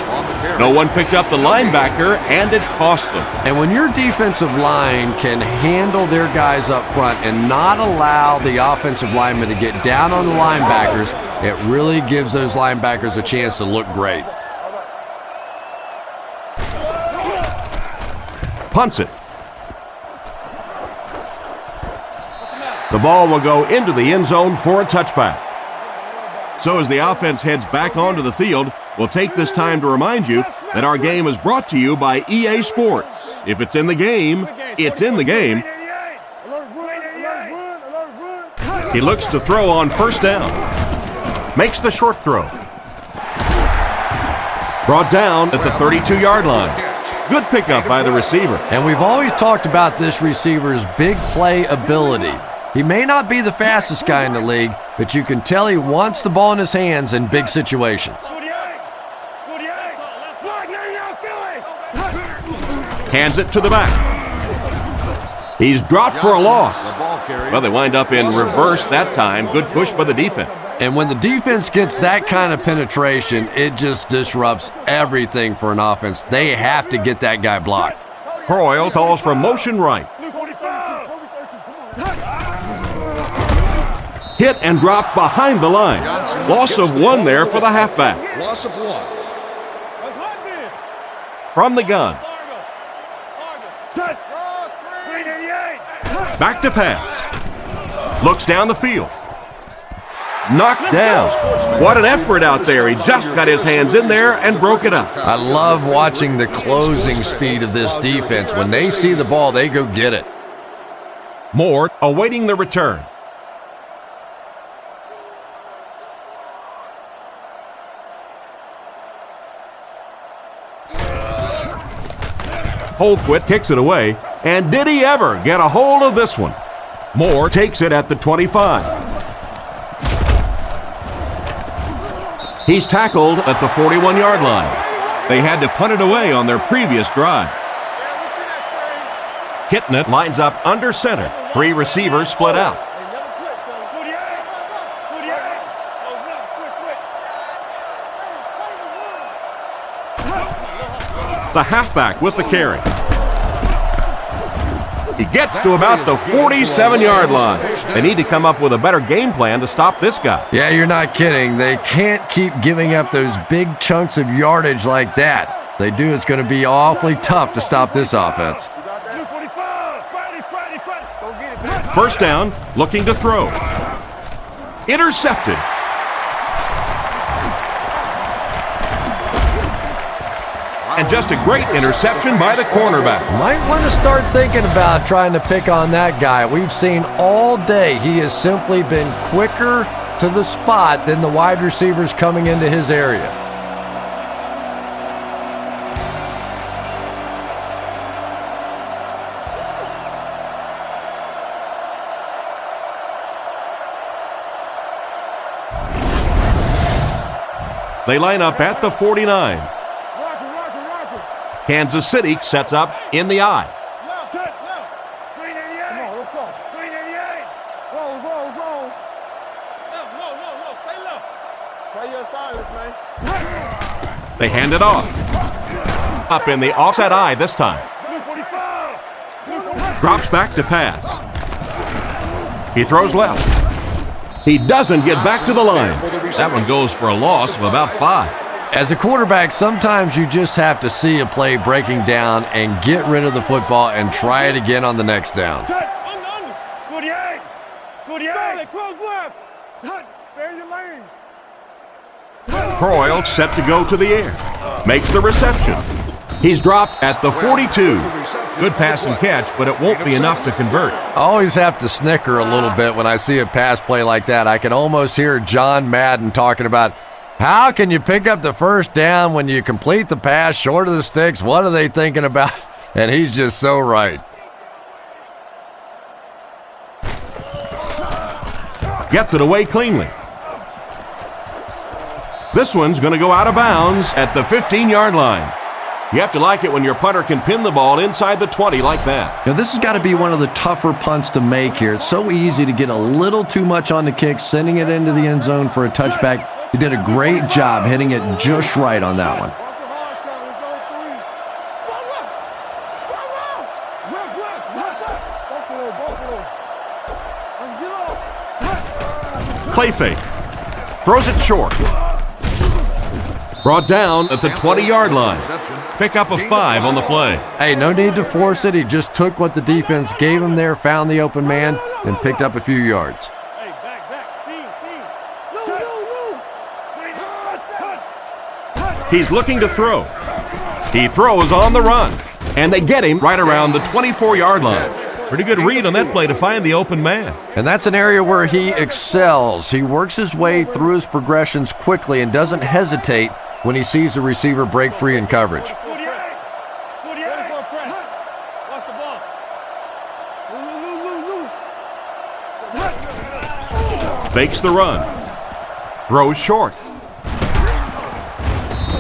No one picked up the linebacker, and it cost them. And when your defensive line can handle their guys up front and not allow the offensive linemen to get down on the linebackers, it really gives those linebackers a chance to look great. Punts it. The ball will go into the end zone for a touchback. So as the offense heads back onto the field, we'll take this time to remind you that our game is brought to you by EA Sports. If it's in the game, it's in the game. He looks to throw on first down. Makes the short throw. Brought down at the 32-yard line. Good pickup by the receiver. And we've always talked about this receiver's big play ability. He may not be the fastest guy in the league, but you can tell he wants the ball in his hands in big situations. Hands it to the back. He's dropped for a loss. Well, they wind up in reverse that time. Good push by the defense. And when the defense gets that kind of penetration, it just disrupts everything for an offense. They have to get that guy blocked. Croyle calls for motion right. Hit and drop behind the line. Loss of 1 there for the halfback. Loss of 1. From the gun. Back to pass. Looks down the field. Knocked down. What an effort out there. He just got his hands in there and broke it up. I love watching the closing speed of this defense. When they see the ball, they go get it. Moore awaiting the return. Holquist kicks it away, and did he ever get a hold of this one? Moore takes it at the 25. He's tackled at the 41-yard line. They had to punt it away on their previous drive. Hitting it lines up under center. 3 receivers split out. the halfback with the carry. He gets to about the 47-yard line. They need to come up with a better game plan to stop this guy. Yeah, you're not kidding. They can't keep giving up those big chunks of yardage like that. If they do, it's going to be awfully tough to stop this offense. First down, looking to throw. Intercepted. And just a great interception by the cornerback. Might want to start thinking about trying to pick on that guy. We've seen all day he has simply been quicker to the spot than the wide receivers coming into his area. They line up at the 49. Kansas City sets up in the I. They hand it off. Up in the offset I this time. Drops back to pass. He throws left. He doesn't get back to the line. That one goes for a loss of about 5. As a quarterback, sometimes you just have to see a play breaking down and get rid of the football and try it again on the next down. Croyle set to go to the air. Makes the reception. He's dropped at the 42. Good pass and catch, but it won't be enough to convert. I always have to snicker a little bit when I see a pass play like that. I can almost hear John Madden talking about, how can you pick up the first down when you complete the pass short of the sticks? What are they thinking about? And he's just so right. Gets it away cleanly. This one's going to go out of bounds at the 15-yard line. You have to like it when your punter can pin the ball inside the 20 like that. Now, this has got to be one of the tougher punts to make here. It's so easy to get a little too much on the kick, sending it into the end zone for a touchback. He did a great job hitting it just right on that one. Play fake. Throws it short. Brought down at the 20-yard line. Pick up a 5 on the play. Hey, no need to force it. He just took what the defense gave him there, found the open man, and picked up a few yards. He's looking to throw. He throws on the run. And they get him right around the 24-yard line. Pretty good read on that play to find the open man. And that's an area where he excels. He works his way through his progressions quickly and doesn't hesitate when he sees a receiver break free in coverage. Fakes the run. Throws short.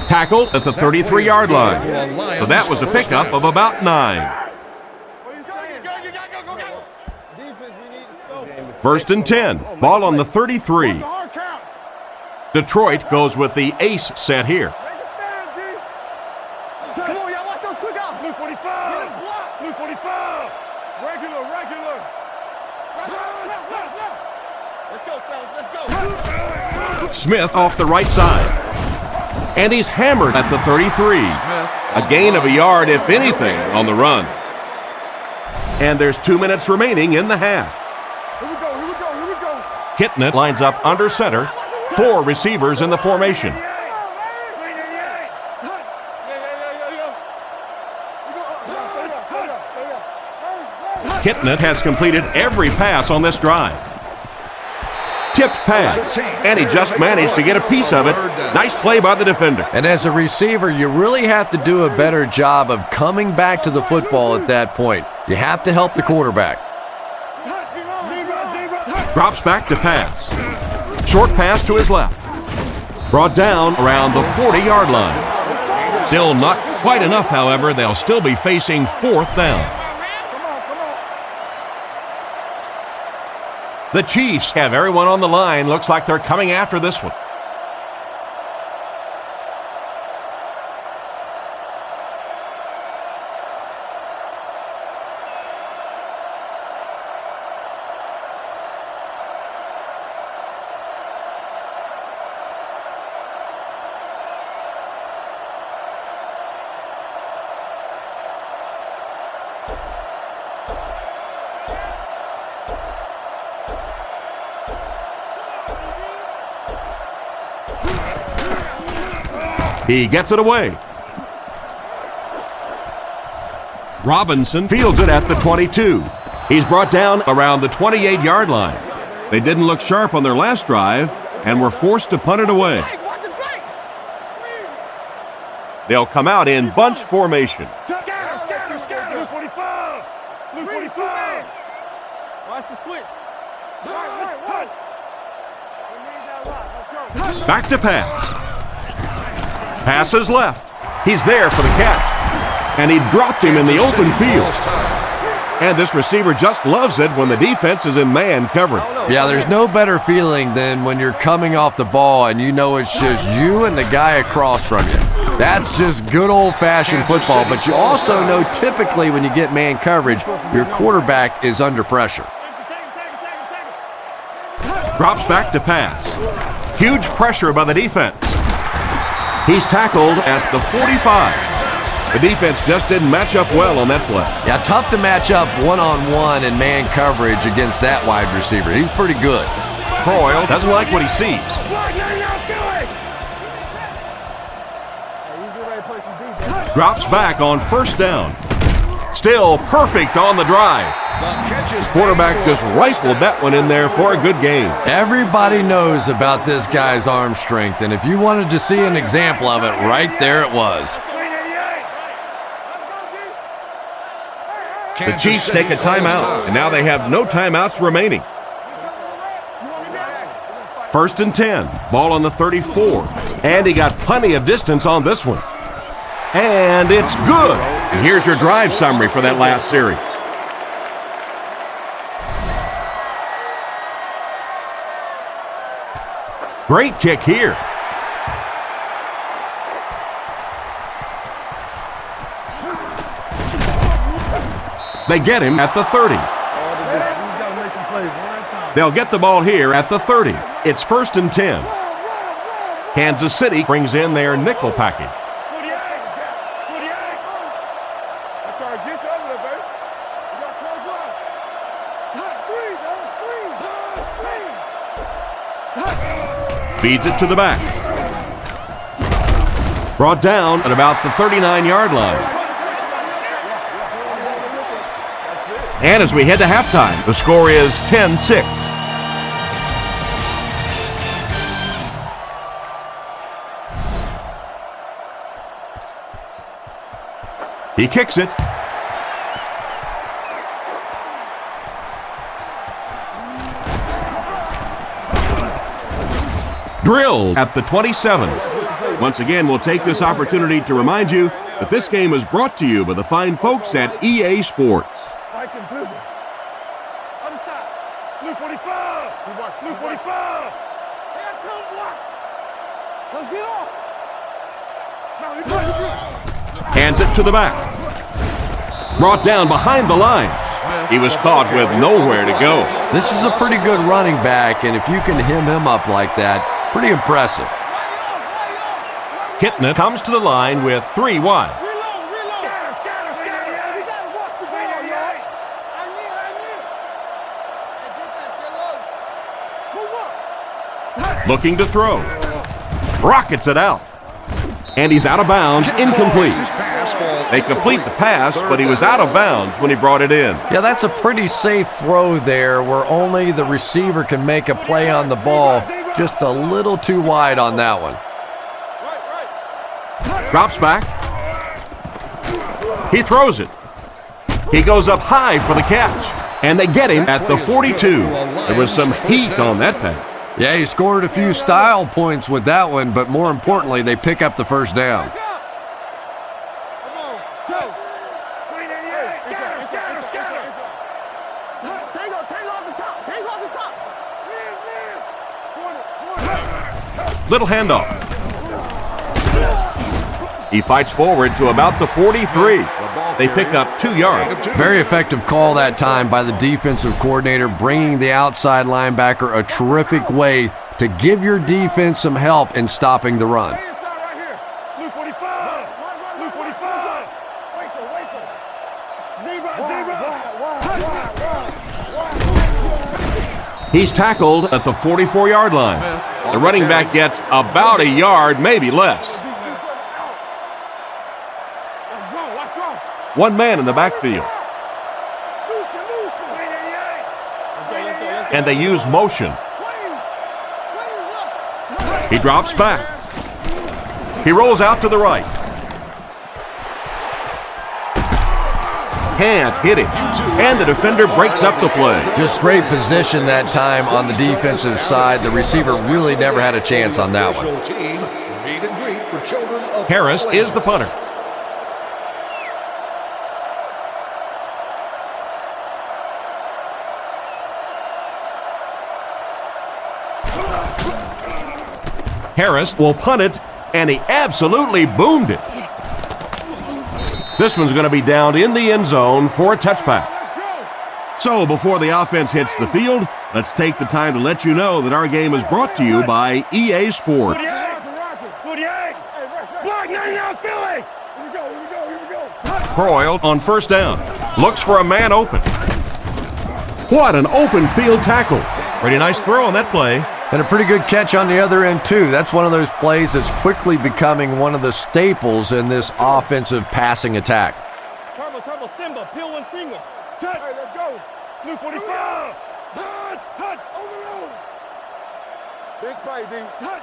Tackled at the 33-yard line. So that was a pickup of about 9. First and 10. Ball on the 33. Detroit goes with the ace set here. Smith off the right side. And he's hammered at the 33. A gain of a yard, if anything, on the run. And there's 2 minutes remaining in the half. Kitnet lines up under center. 4 receivers in the formation. Kitnet has completed every pass on this drive. Tipped pass, and he just managed to get a piece of it. Nice play by the defender. And as a receiver, you really have to do a better job of coming back to the football at that point. You have to help the quarterback. Drops back to pass. Short pass to his left. Brought down around the 40-yard line. Still not quite enough, however. They'll still be facing 4th down. The Chiefs have everyone on the line. Looks like they're coming after this one. He gets it away. Robinson fields it at the 22. He's brought down around the 28-yard line. They didn't look sharp on their last drive and were forced to punt it away. They'll come out in bunch formation. Blue 45. Blue 45. Watch the switch. Back to pass. Passes left. He's there for the catch. And he dropped him in the open field. And this receiver just loves it when the defense is in man coverage. Yeah, there's no better feeling than when you're coming off the ball and you know it's just you and the guy across from you. That's just good old-fashioned football, but you also know typically when you get man coverage, your quarterback is under pressure. Drops back to pass. Huge pressure by the defense. He's tackled at the 45. The defense just didn't match up well on that play. Yeah, tough to match up one-on-one in man coverage against that wide receiver. He's pretty good. Croyle doesn't like what he sees. Drops back on first down. Still perfect on the drive. Quarterback just rifled that one in there for a good game. Everybody knows about this guy's arm strength, and if you wanted to see an example of it, right there it was. The Chiefs take a timeout, and now they have no timeouts remaining. 1st and 10, ball on the 34. And he got plenty of distance on this one. And it's good. And here's your drive summary for that last series. Great kick here. They get him at the 30. They'll get the ball here at the 30. It's 1st and 10. Kansas City brings in their nickel package. Feeds it to the back. Brought down at about the 39-yard line. And as we head to halftime, the score is 10-6. He kicks it. Drilled at the 27. Once again, we'll take this opportunity to remind you that this game is brought to you by the fine folks at EA Sports. Other side. Blue 45. Blue 45. Here comes block. Let's get off. Hands it to the back. Brought down behind the line. He was caught with nowhere to go. This is a pretty good running back, and if you can hem him up like that, pretty impressive. Kitna comes to the line with 3 wide. Looking to throw. Rockets it out. And he's out of bounds, incomplete. They complete the pass, but he was out of bounds when he brought it in. Yeah, that's a pretty safe throw there where only the receiver can make a play on the ball. Just a little too wide on that one. Drops back. He throws it. He goes up high for the catch. And they get him at the 42. There was some heat on that pass. Yeah, he scored a few style points with that one, but more importantly, they pick up the first down. Little handoff. He fights forward to about the 43. They pick up 2 yards. Very effective call that time by the defensive coordinator, bringing the outside linebacker a terrific way to give your defense some help in stopping the run. He's tackled at the 44-yard line. The running back gets about a yard, maybe less. One man in the backfield. And they use motion. He drops back. He rolls out to the right. Can't hit him. And the defender breaks up the play. Just great position that time on the defensive side. The receiver really never had a chance on that one. Harris is the punter. Harris will punt it, and he absolutely boomed it. This one's going to be down in the end zone for a touchback. So before the offense hits the field, let's take the time to let you know that our game is brought to you by EA Sports. Croyle on first down. Looks for a man open. What an open field tackle. Pretty nice throw on that play. And a pretty good catch on the other end, too. That's one of those plays that's quickly becoming one of the staples in this offensive passing attack. Turbo, Simba, peel one finger. Touch. Hey, let's go. New 45. Touch. Overload. Big play, D. Touch.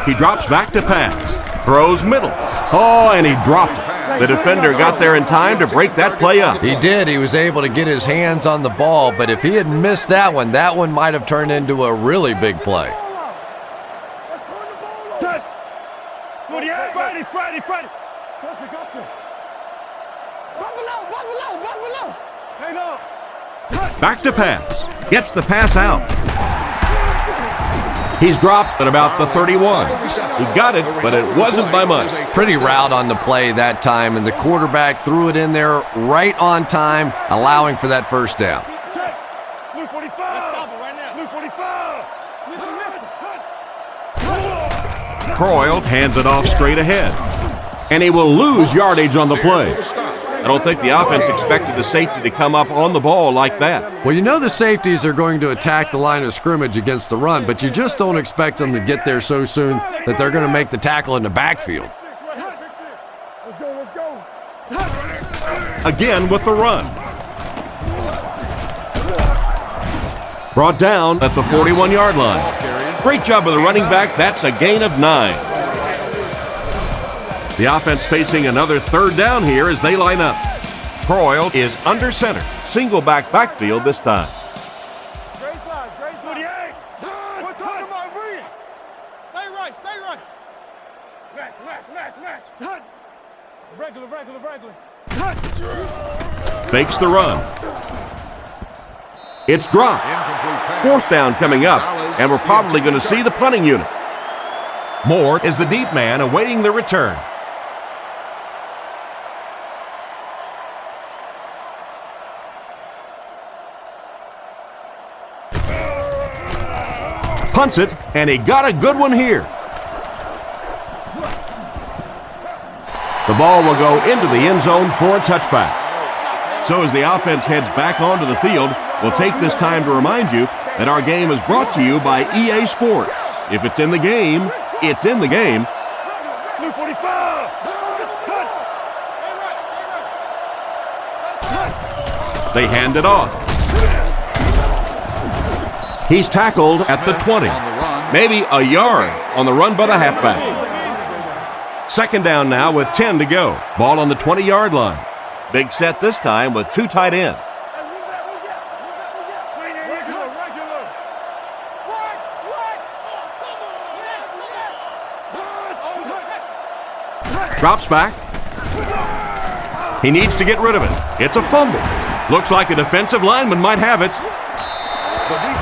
He drops back to pass. Throws middle. Oh, and he dropped it. The defender got there in time to break that play up. He did. He was able to get his hands on the ball, but if he had missed that one might have turned into a really big play. Friday. Back to pass. Gets the pass out. He's dropped at about the 31. He got it, but it wasn't by much. Pretty route on the play that time, and the quarterback threw it in there right on time, allowing for that first down. New 45. New 45. Croyle hands it off straight ahead. And he will lose yardage on the play. I don't think the offense expected the safety to come up on the ball like that. Well, you know the safeties are going to attack the line of scrimmage against the run, but you just don't expect them to get there so soon that they're going to make the tackle in the backfield. Let's go. Again with the run. Brought down at the 41-yard line. Great job of the running back. That's a gain of 9. The offense facing another third down here as they line up. Croyle is under center. Single backfield this time. Straight line. 48. What time am I bringing? Stay right. Match. Touch. Regular. Touch. Fakes the run. It's dropped. Fourth down coming up, and we're probably going to see the punting unit. Moore is the deep man awaiting the return. Punts it, and he got a good one here. The ball will go into the end zone for a touchback. So as the offense heads back onto the field, we'll take this time to remind you that our game is brought to you by EA Sports. If it's in the game, it's in the game. New 45. They hand it off. He's tackled at the 20. Maybe a yard on the run by the halfback. Second down now with 10 to go. Ball on the 20-yard line. Big set this time with 2 tight ends. Drops back. He needs to get rid of it. It's a fumble. Looks like a defensive lineman might have it.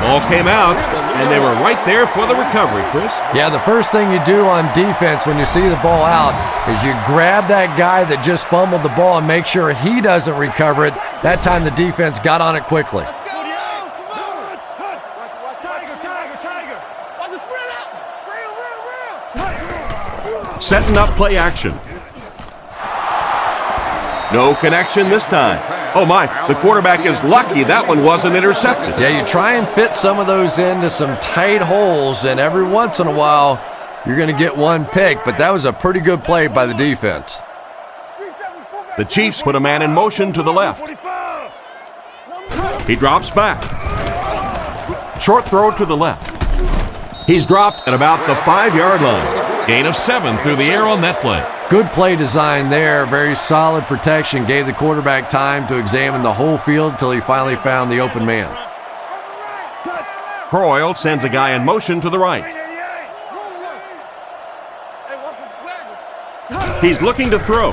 Ball came out, and they were right there for the recovery, Chris. Yeah, the first thing you do on defense when you see the ball out is you grab that guy that just fumbled the ball and make sure he doesn't recover it. That time the defense got on it quickly. Setting up play action. No connection this time. Oh my, the quarterback is lucky that one wasn't intercepted. Yeah, you try and fit some of those into some tight holes, and every once in a while you're going to get one pick, but that was a pretty good play by the defense. The Chiefs put a man in motion to the left. He drops back. Short throw to the left. He's dropped at about the 5-yard line. Gain of 7 through the air on that play. Good play design there. Very solid protection. Gave the quarterback time to examine the whole field until he finally found the open man. Croyle sends a guy in motion to the right. He's looking to throw.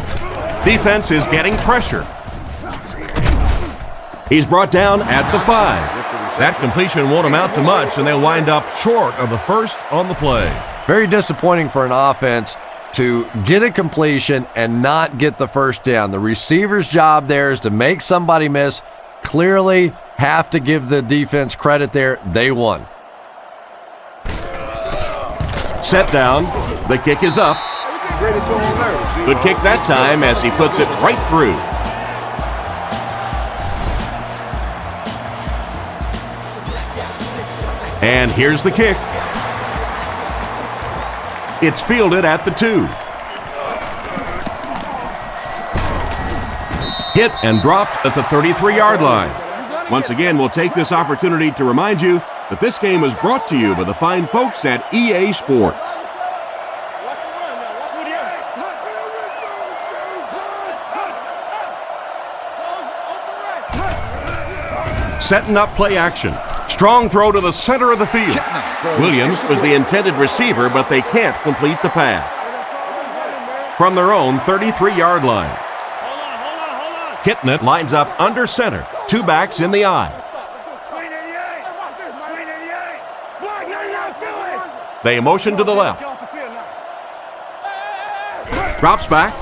Defense is getting pressure. He's brought down at the 5. That completion won't amount to much, and they'll wind up short of the first on the play. Very disappointing for an offense to get a completion and not get the first down. The receiver's job there is to make somebody miss. Clearly have to give the defense credit there. They won. Set down. The kick is up. Good kick that time as he puts it right through. And here's the kick. It's fielded at the 2. Hit and dropped at the 33-yard line. Once again, we'll take this opportunity to remind you that this game is brought to you by the fine folks at EA Sports. Setting up play action. Strong throw to the center of the field. Williams was the intended receiver, but they can't complete the pass. From their own 33-yard line. Kitnet lines up under center. 2 backs in the eye. They motion to the left. Drops back.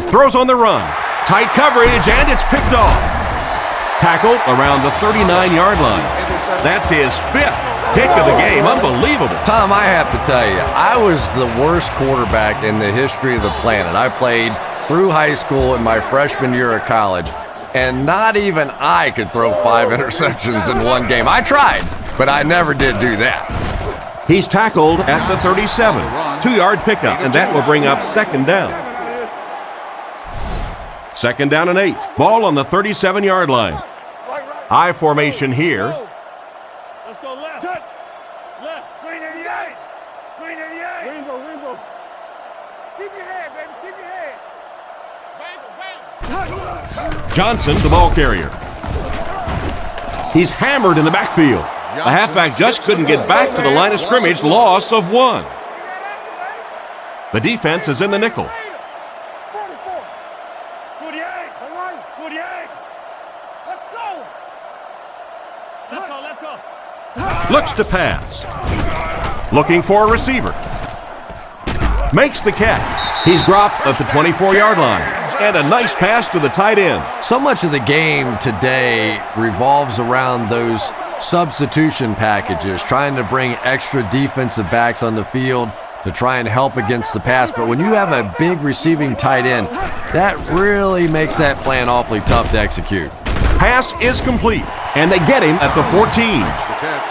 Throws on the run. Tight coverage, and it's picked off. Tackled around the 39-yard line. That's his 5th pick of the game. Unbelievable. Tom, I have to tell you, I was the worst quarterback in the history of the planet. I played through high school and my freshman year of college, and not even I could throw 5 interceptions in one game. I tried, but I never did do that. He's tackled at the 37. 2-yard pickup, and that will bring up second down. Second down and 8. Ball on the 37-yard line. High formation here. Let's go left. Left. Green 88. Green 88. Rainbow. Keep your head, baby. Keep your head. Bang. Johnson, the ball carrier. He's hammered in the backfield. The halfback just couldn't get back to the line of scrimmage. Loss of 1. The defense is in the nickel. 48. Let's go. Looks to pass. Looking for a receiver. Makes the catch. He's dropped at the 24-yard line. And a nice pass to the tight end. So much of the game today revolves around those substitution packages, trying to bring extra defensive backs on the field to try and help against the pass. But when you have a big receiving tight end, that really makes that plan awfully tough to execute. Pass is complete, and they get him at the 14.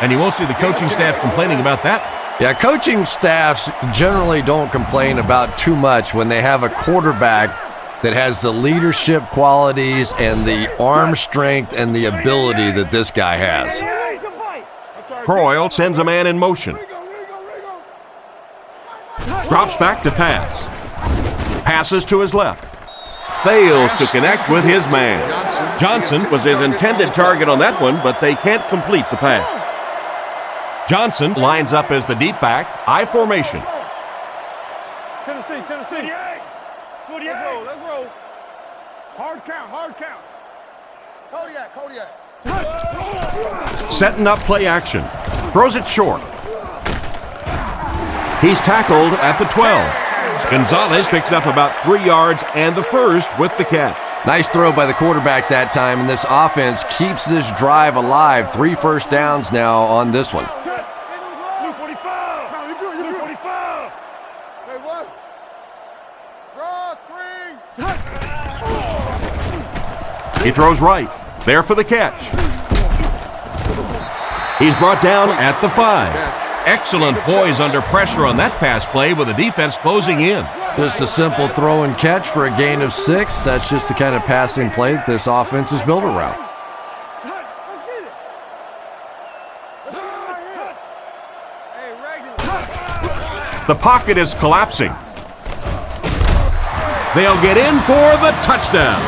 And you won't see the coaching staff complaining about that. Yeah, coaching staffs generally don't complain about too much when they have a quarterback that has the leadership qualities and the arm strength and the ability that this guy has. Croyle sends a man in motion. Drops back to pass. Passes to his left. Fails to connect with his man. Johnson was his intended target on that one, but they can't complete the pass. Johnson lines up as the deep back, I formation. Tennessee. 48. Let's roll. Hard count. Kodiak. Setting up play action. Throws it short. He's tackled at the 12. Gonzalez picks up about 3 yards and the first with the catch. Nice throw by the quarterback that time, and this offense keeps this drive alive. 3 first downs now on this one. Blue 45. No, you're good. Blue 45. Hey, what? Draw screen. He throws right. There for the catch. He's brought down at the 5. Excellent poise under pressure on that pass play with the defense closing in. Just a simple throw and catch for a gain of 6. That's just the kind of passing play that this offense is built around. The pocket is collapsing. They'll get in for the touchdown.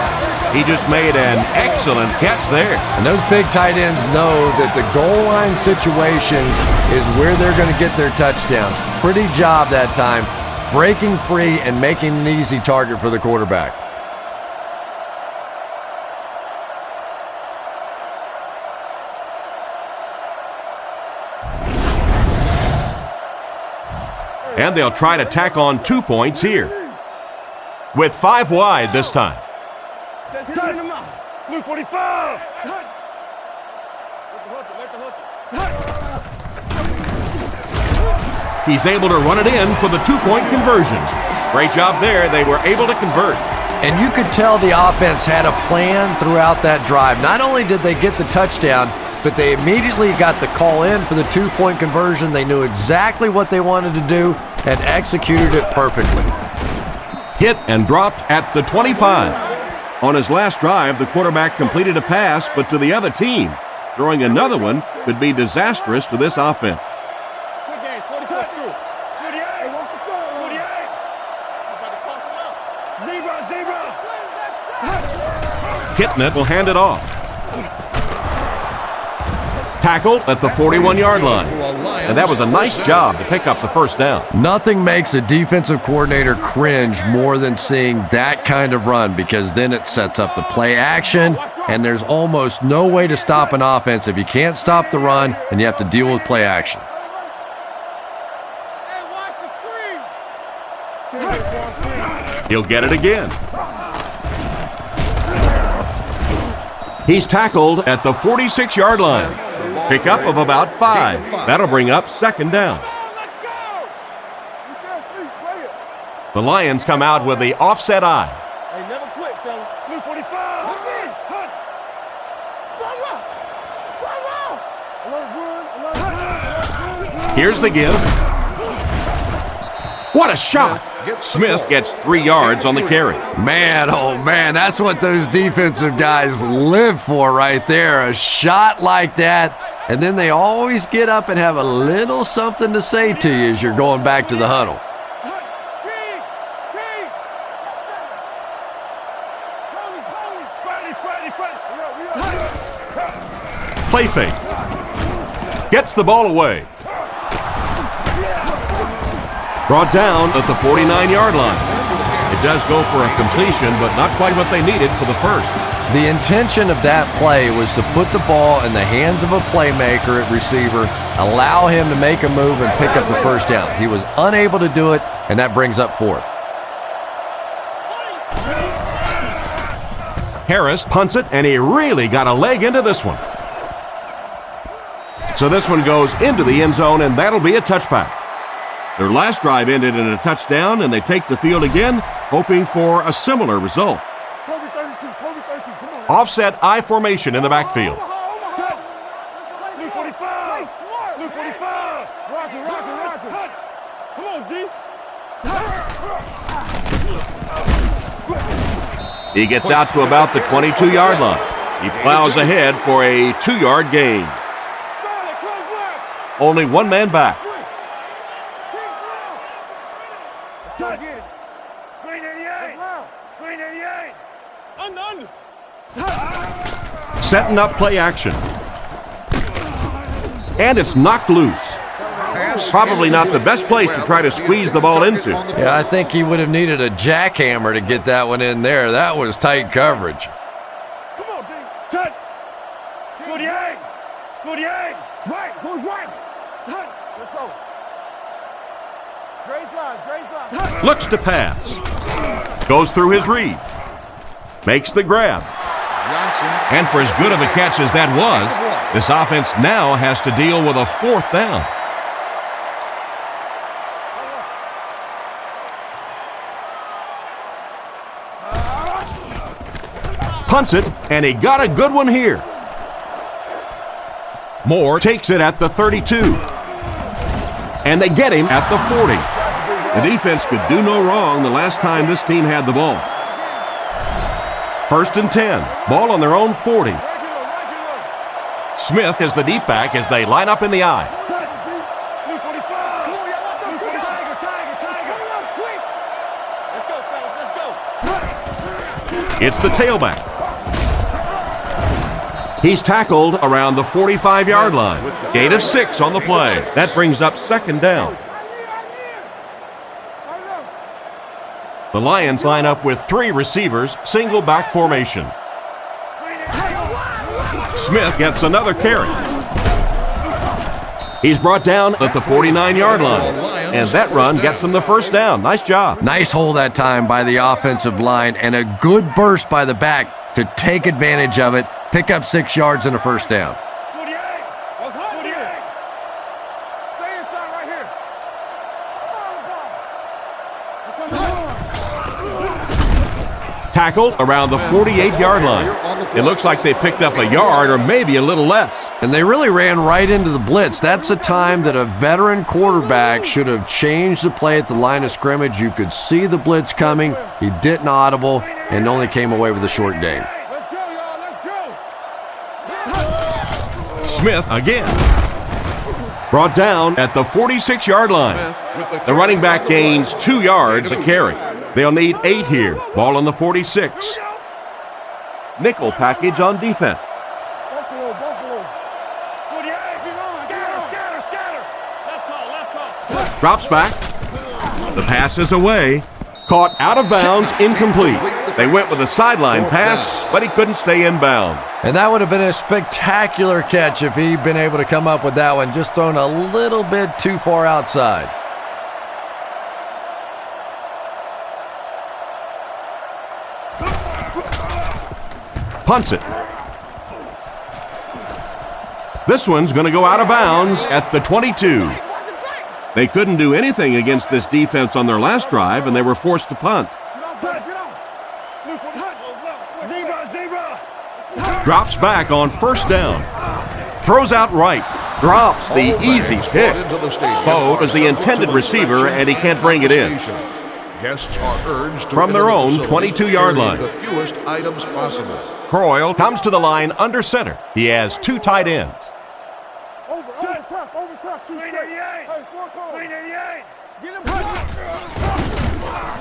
He just made an excellent catch there. And those big tight ends know that the goal line situations is where they're going to get their touchdowns. Pretty job that time, breaking free and making an easy target for the quarterback. And they'll try to tack on 2 points here. With 5 wide this time. Luke 45. He's able to run it in for the 2-point conversion. Great job there. They were able to convert. And you could tell the offense had a plan throughout that drive. Not only did they get the touchdown, but they immediately got the call in for the 2-point conversion. They knew exactly what they wanted to do and executed it perfectly. Hit and dropped at the 25. On his last drive, the quarterback completed a pass, but to the other team. Throwing another one could be disastrous to this offense. Kitnet will hand it off. Tackled at the 41-yard line. And that was a nice job to pick up the first down. Nothing makes a defensive coordinator cringe more than seeing that kind of run, because then it sets up the play action, and there's almost no way to stop an offense if you can't stop the run and you have to deal with play action. He'll get it again. He's tackled at the 46-yard line. Pickup of about 5. That'll bring up second down. The Lions come out with the offset eye. Hey, never quit, fellas. Luke 45. Here's the give. What a shot! Smith gets 3 yards on the carry. Man, oh man, that's what those defensive guys live for right there. A shot like that, and then they always get up and have a little something to say to you as you're going back to the huddle. Play fake. Gets the ball away. Brought down at the 49-yard line. It does go for a completion, but not quite what they needed for the first. The intention of that play was to put the ball in the hands of a playmaker at receiver, allow him to make a move and pick up the first down. He was unable to do it, and that brings up 4th. Harris punts it, and he really got a leg into this one. So this one goes into the end zone, and that'll be a touchback. Their last drive ended in a touchdown, and they take the field again, hoping for a similar result. Offset I formation in the backfield. Luke 45. Luke 45. Roger. Come on, G. He gets out to about the 22-yard line. He plows ahead for a 2-yard gain. Only one man back. Setting up play action. And it's knocked loose. Probably not the best place to try to squeeze the ball into. Yeah, I think he would have needed a jackhammer to get that one in there. That was tight coverage. Come on, D. Touch. 48. 48. Right. Goes right. Touch. Let's go. Dre's line. Looks to pass. Goes through his read. Makes the grab. And for as good of a catch as that was, this offense now has to deal with a 4th down. Punts it, and he got a good one here. Moore takes it at the 32. And they get him at the 40. The defense could do no wrong the last time this team had the ball. 1st and 10. Ball on their own 40. Smith is the deep back as they line up in the I. It's the tailback. He's tackled around the 45-yard line. Gain of 6 on the play. That brings up 2nd down. The Lions line up with 3 receivers, single back formation. Smith gets another carry. He's brought down at the 49-yard line. And that run gets them the 1st down. Nice job. Nice hold that time by the offensive line and a good burst by the back to take advantage of it, pick up 6 yards and a 1st down. 48. That's 48. Stay inside right here. Tackled around the 48-yard line. It looks like they picked up a yard or maybe a little less. And they really ran right into the blitz. That's a time that a veteran quarterback should have changed the play at the line of scrimmage. You could see the blitz coming. He didn't audible and only came away with a short gain. Let's go, y'all. Let's go. Smith again. Brought down at the 46-yard line. The running back gains 2 yards a carry. They'll need 8 here. Ball on the 46. Nickel package on defense. Buffalo. 48. Scatter. Left call. Drops back. The pass is away. Caught out of bounds, incomplete. They went with a sideline pass, but he couldn't stay in bounds. And that would have been a spectacular catch if he'd been able to come up with that one, just thrown a little bit too far outside. Punts it. This one's going to go out of bounds at the 22. They couldn't do anything against this defense on their last drive, and they were forced to punt. Drops back on 1st down. Throws out right. Drops the easy pick. Bo is the intended receiver, and he can't bring it in. Guests are urged to From their own 22-yard line. the fewest items possible. Croyle comes to the line under center. He has 2 tight ends. Over top, 2 straight. Hey, 4 calls. Get him.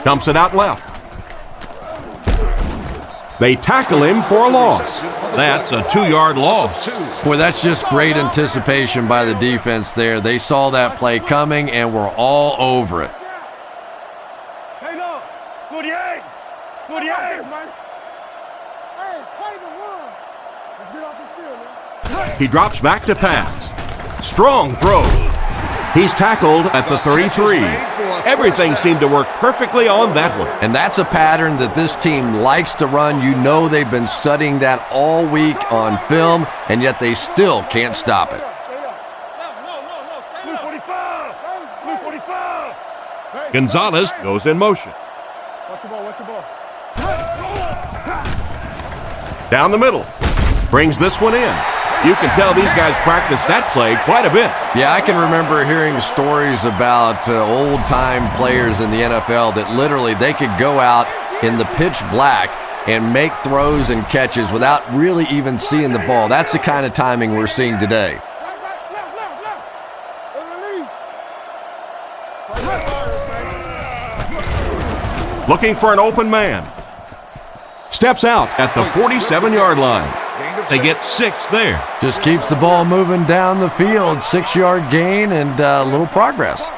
Dumps it out left. They tackle him for a loss. That's a 2-yard loss. Boy, that's just great anticipation by the defense there. They saw that play coming and were all over it. Hey, no. 48. Hey, play the run. Let's get off this field, man. He drops back to pass. Strong throw. He's tackled at the 33. Everything seemed to work perfectly on that one. And that's a pattern that this team likes to run. You know they've been studying that all week on film, and yet they still can't stop it. Blue 45. Gonzalez goes in motion. Watch the ball. Down the middle. Brings this one in. You can tell these guys practice that play quite a bit. Yeah, I can remember hearing stories about old-time players in the NFL that literally they could go out in the pitch black and make throws and catches without really even seeing the ball. That's the kind of timing we're seeing today. Looking for an open man. Steps out at the 47-yard line. They get 6 there. Just keeps the ball moving down the field. 6-yard gain and a little progress.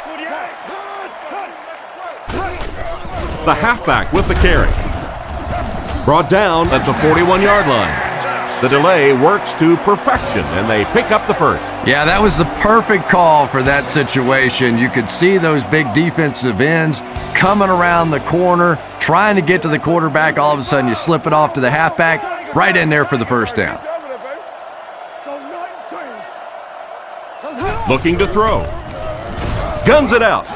The halfback with the carry. Brought down at the 41-yard line. The delay works to perfection, and they pick up the first. Yeah, that was the perfect call for that situation. You could see those big defensive ends coming around the corner, trying to get to the quarterback. All of a sudden, you slip it off to the halfback, right in there for the first down. Looking to throw. Guns it out.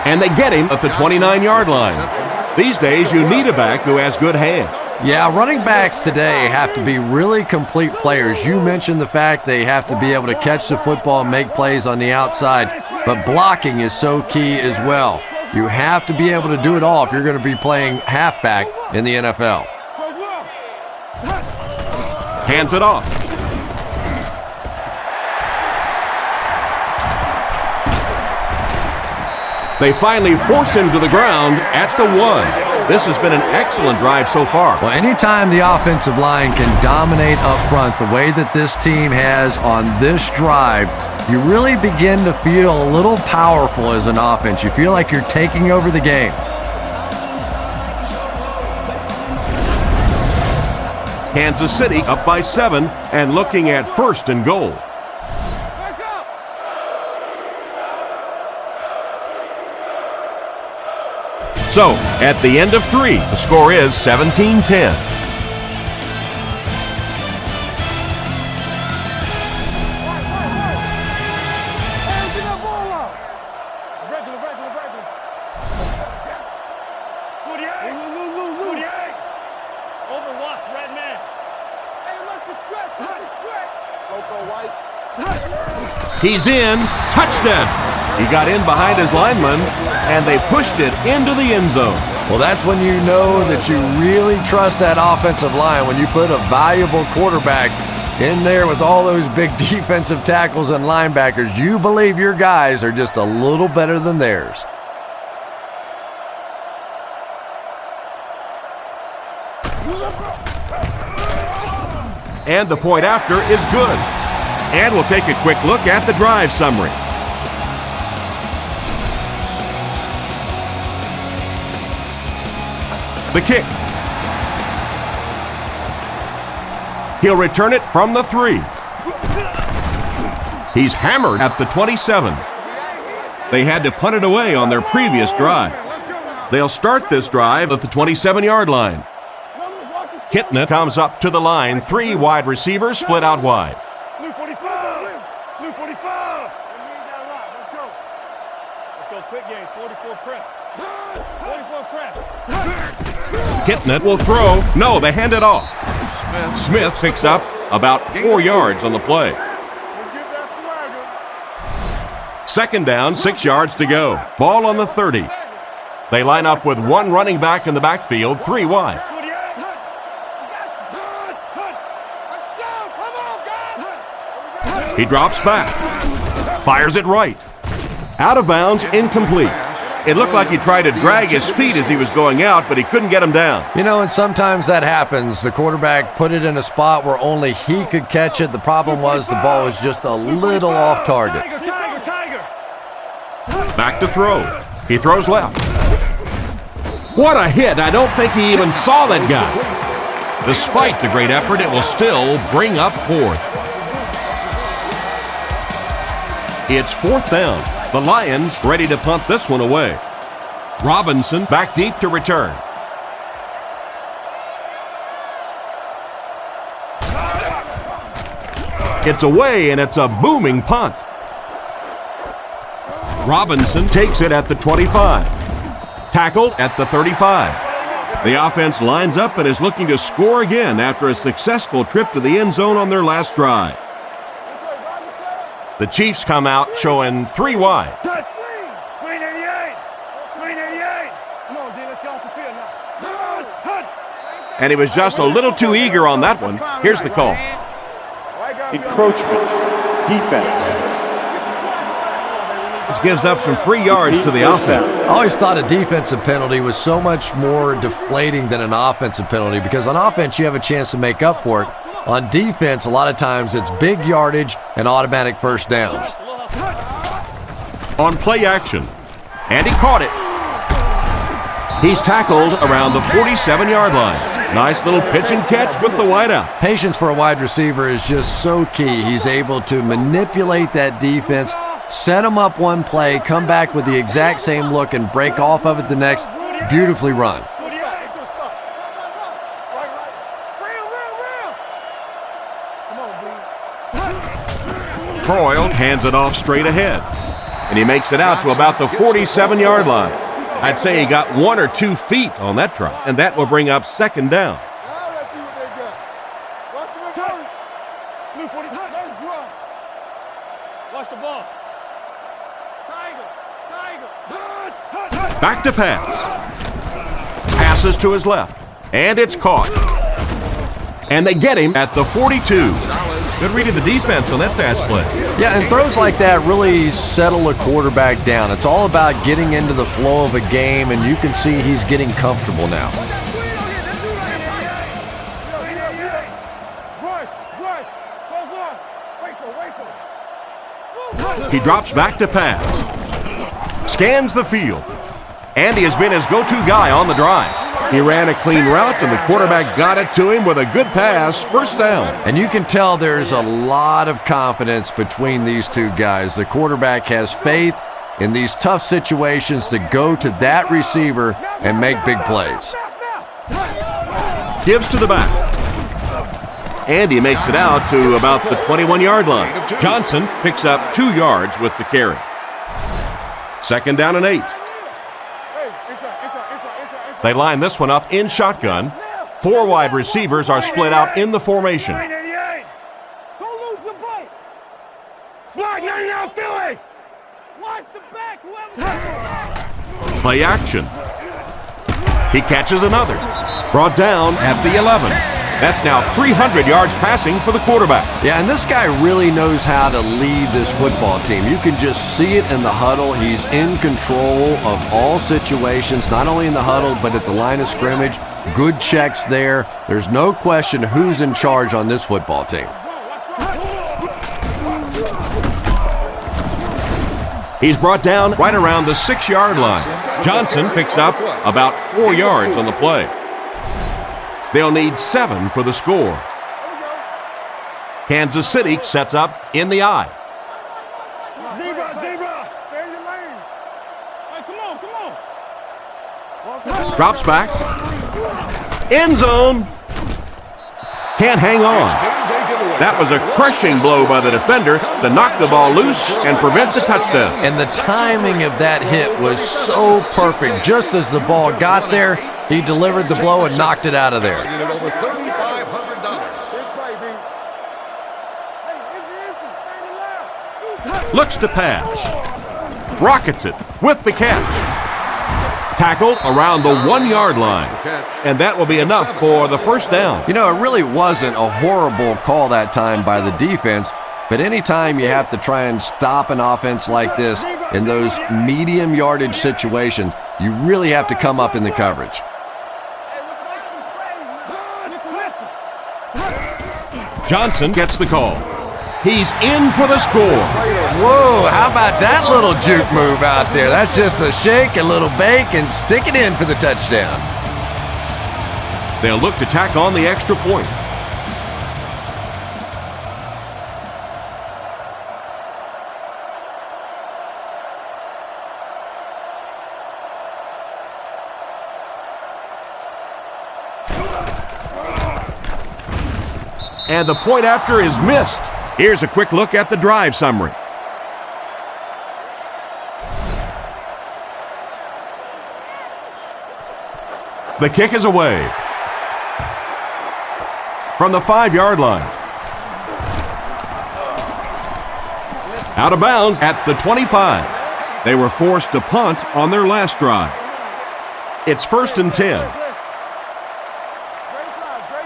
And they get him at the 29-yard line. These days, you need a back who has good hands. Yeah, running backs today have to be really complete players. You mentioned the fact they have to be able to catch the football and make plays on the outside. but blocking is so key as well. You have to be able to do it all if you're going to be playing halfback in the NFL. Hands it off. They finally force him to the ground at the 1. This has been an excellent drive so far. Well, anytime the offensive line can dominate up front the way that this team has on this drive, you really begin to feel a little powerful as an offense. You feel like you're taking over the game. Kansas City up by 7 and looking at 1st and goal. So, at the end of 3, the score is 17-10. He's in. Touchdown. He got in behind his lineman, and they pushed it into the end zone. Well, that's when you know that you really trust that offensive line, when you put a valuable quarterback in there with all those big defensive tackles and linebackers. You believe your guys are just a little better than theirs. And the point after is good. And we'll take a quick look at the drive summary. The kick. He'll return it from the 3. He's hammered at the 27. They had to punt it away on their previous drive. They'll start this drive at the 27-yard line. Kitna comes up to the line. 3 wide receivers split out wide. New 45! New 45! Let's go. Let's go quick games. 44 press. 44 press. Kitna will throw. No, they hand it off. Smith picks up about 4 yards on the play. Second down, 6 yards to go. Ball on the 30. They line up with 1 running back in the backfield, 3 wide. He drops back. Fires it right. Out of bounds, incomplete. It looked like he tried to drag his feet as he was going out, but he couldn't get him down. You know, and sometimes that happens. The quarterback put it in a spot where only he could catch it. The problem was the ball was just a little off target. Back to throw. He throws left. What a hit. I don't think he even saw that guy. Despite the great effort, it will still bring up 4th. It's 4th down. The Lions ready to punt this one away. Robinson back deep to return. It's away, and it's a booming punt. Robinson takes it at the 25. Tackled at the 35. The offense lines up and is looking to score again after a successful trip to the end zone on their last drive. The Chiefs come out showing 3 wide. And he was just a little too eager on that one. Here's the call. Encroachment. Defense. This gives up some free yards to the offense. I always thought a defensive penalty was so much more deflating than an offensive penalty, because on offense you have a chance to make up for it. On defense, a lot of times it's big yardage and automatic first downs. On play action, and he caught it. He's tackled around the 47-yard line. Nice little pitch and catch with the wideout. Patience for a wide receiver is just so key. He's able to manipulate that defense, set them up one play, come back with the exact same look, and break off of it the next. Beautifully run. Croyle hands it off straight ahead, and he makes it out to about the 47-yard line. I'd say he got 1 or 2 feet on that try, and that will bring up 2nd down. Watch the ball. Back to pass. Passes to his left. And it's caught. And they get him at the 42. Good read of the defense on that pass play. Yeah, and throws like that really settle a quarterback down. It's all about getting into the flow of a game, and you can see he's getting comfortable now. He drops back to pass. Scans the field. And he has been his go-to guy on the drive. He ran a clean route, and the quarterback got it to him with a good pass, first down. And you can tell there's a lot of confidence between these two guys. The quarterback has faith in these tough situations to go to that receiver and make big plays. Gives to the back. And he makes it out to about the 21-yard line. Johnson picks up 2 yards with the carry. Second down and 8. They line this one up in shotgun. 4 wide receivers are split out in the formation. Don't lose your bite. Block 99 Philly. Watch the back. Play action. He catches another. Brought down at the 11. That's now 300 yards passing for the quarterback. Yeah, and this guy really knows how to lead this football team. You can just see it in the huddle. He's in control of all situations, not only in the huddle, but at the line of scrimmage. Good checks there. There's no question who's in charge on this football team. He's brought down right around the 6-yard line. Johnson picks up about 4 yards on the play. They'll need 7 for the score. Kansas City sets up in the I. Zebra. Stay in your lane. Hey, come on. Drops back. End zone. Can't hang on. That was a crushing blow by the defender to knock the ball loose and prevent the touchdown. And the timing of that hit was so perfect. Just as the ball got there, he delivered the blow and knocked it out of there. Over $3,500. Looks to pass. Rockets it with the catch. Tackled around the 1-yard line. And that will be enough for the first down. You know, it really wasn't a horrible call that time by the defense, but anytime you have to try and stop an offense like this in those medium yardage situations, you really have to come up in the coverage. Johnson gets the call. He's in for the score. Whoa, how about that little juke move out there? That's just a shake, a little bake, and stick it in for the touchdown. They'll look to tack on the extra point. And the point after is missed. Here's a quick look at the drive summary. The kick is away. From the 5-yard line. Out of bounds at the 25. They were forced to punt on their last drive. It's 1st and 10.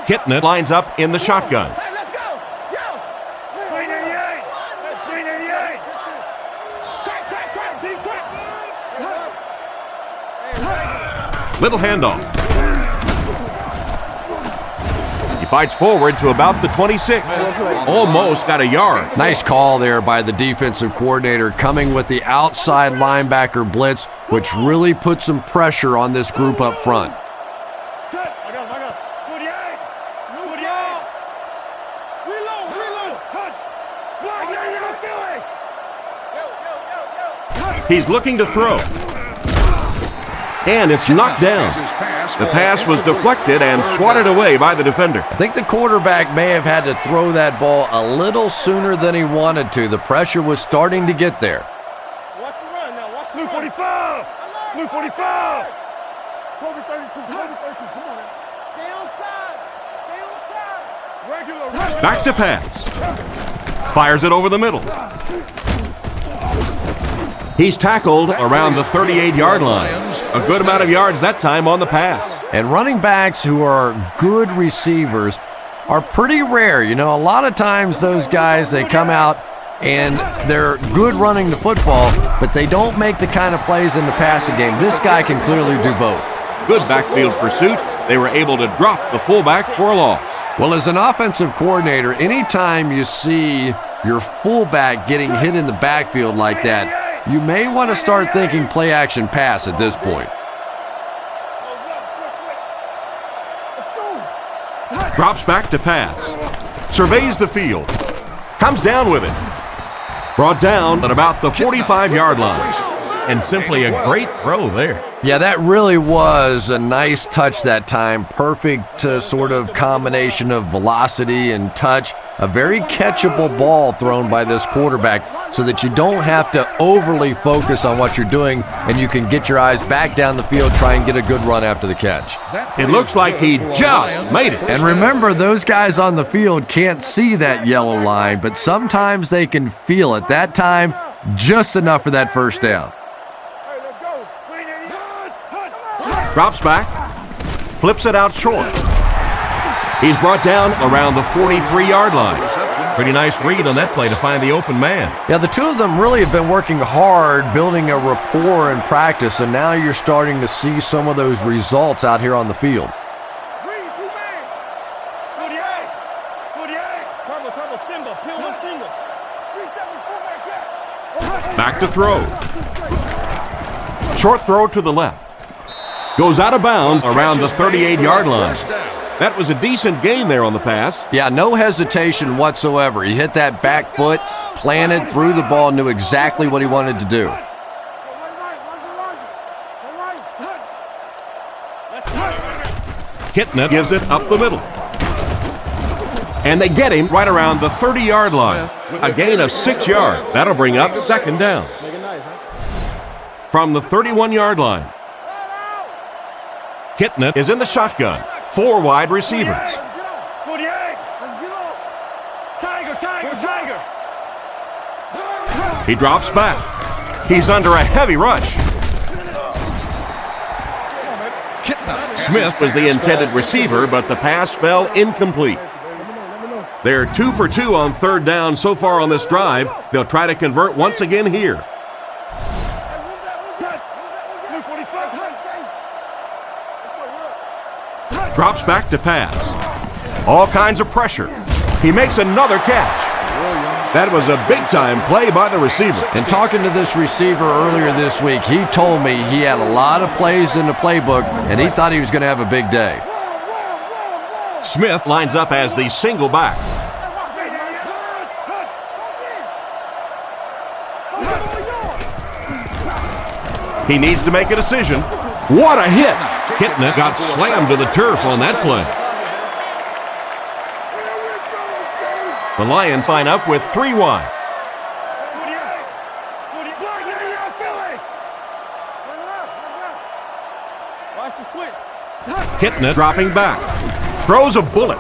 Kitna lines up in the shotgun. Hey, let's go. Yo. 398. 398. Crack. Little handoff. He fights forward to about the 26. Almost got a yard. Nice call there by the defensive coordinator, coming with the outside linebacker blitz, which really put some pressure on this group up front. He's looking to throw. And it's knocked down. The pass was deflected and swatted away by the defender. I think the quarterback may have had to throw that ball a little sooner than he wanted to. The pressure was starting to get there. Watch the run now. Watch the Blue 45. Blue 45. Kobe 32. Kobe 32. Come on now. Stay outside. Stay outside. Regular. Back to pass. Fires it over the middle. He's tackled around the 38-yard line. A good amount of yards that time on the pass. And running backs who are good receivers are pretty rare. You know, a lot of times those guys, they come out and they're good running the football, but they don't make the kind of plays in the passing game. This guy can clearly do both. Good backfield pursuit. They were able to drop the fullback for a loss. Well, as an offensive coordinator, anytime you see your fullback getting hit in the backfield like that, you may want to start thinking play action pass at this point. Drops back to pass. Surveys the field. Comes down with it. Brought down at about the 45-yard line. And simply a great throw there. Yeah, that really was a nice touch that time. Perfect sort of combination of velocity and touch. A very catchable ball thrown by this quarterback so that you don't have to overly focus on what you're doing and you can get your eyes back down the field, try and get a good run after the catch. It looks like he just made it. And remember, those guys on the field can't see that yellow line, but sometimes they can feel it. That time, just enough for that first down. Drops back, flips it out short. He's brought down around the 43-yard line. Pretty nice read on that play to find the open man. Yeah, the two of them really have been working hard, building a rapport in practice, and now you're starting to see some of those results out here on the field. Back to throw. Short throw to the left. Goes out of bounds around the 38-yard line. That was a decent gain there on the pass. Yeah, no hesitation whatsoever. He hit that back foot, planted, threw the ball, knew exactly what he wanted to do. Kitna gives it up the middle. And they get him right around the 30-yard line. A gain of 6 yards. That'll bring up second down. From the 31-yard line. Kitna is in the shotgun. 4 wide receivers. He drops back. He's under a heavy rush. Smith was the intended receiver, but the pass fell incomplete. They're 2 for 2 on third down so far on this drive. They'll try to convert once again here. Drops back to pass. All kinds of pressure. He makes another catch. That was a big-time play by the receiver. And talking to this receiver earlier this week, he told me he had a lot of plays in the playbook, and he thought he was going to have a big day. Smith lines up as the single back. He needs to make a decision. What a hit! Kitna got slammed to the turf on that play. The Lions line up with 3 wide. Kitna dropping back. Throws a bullet.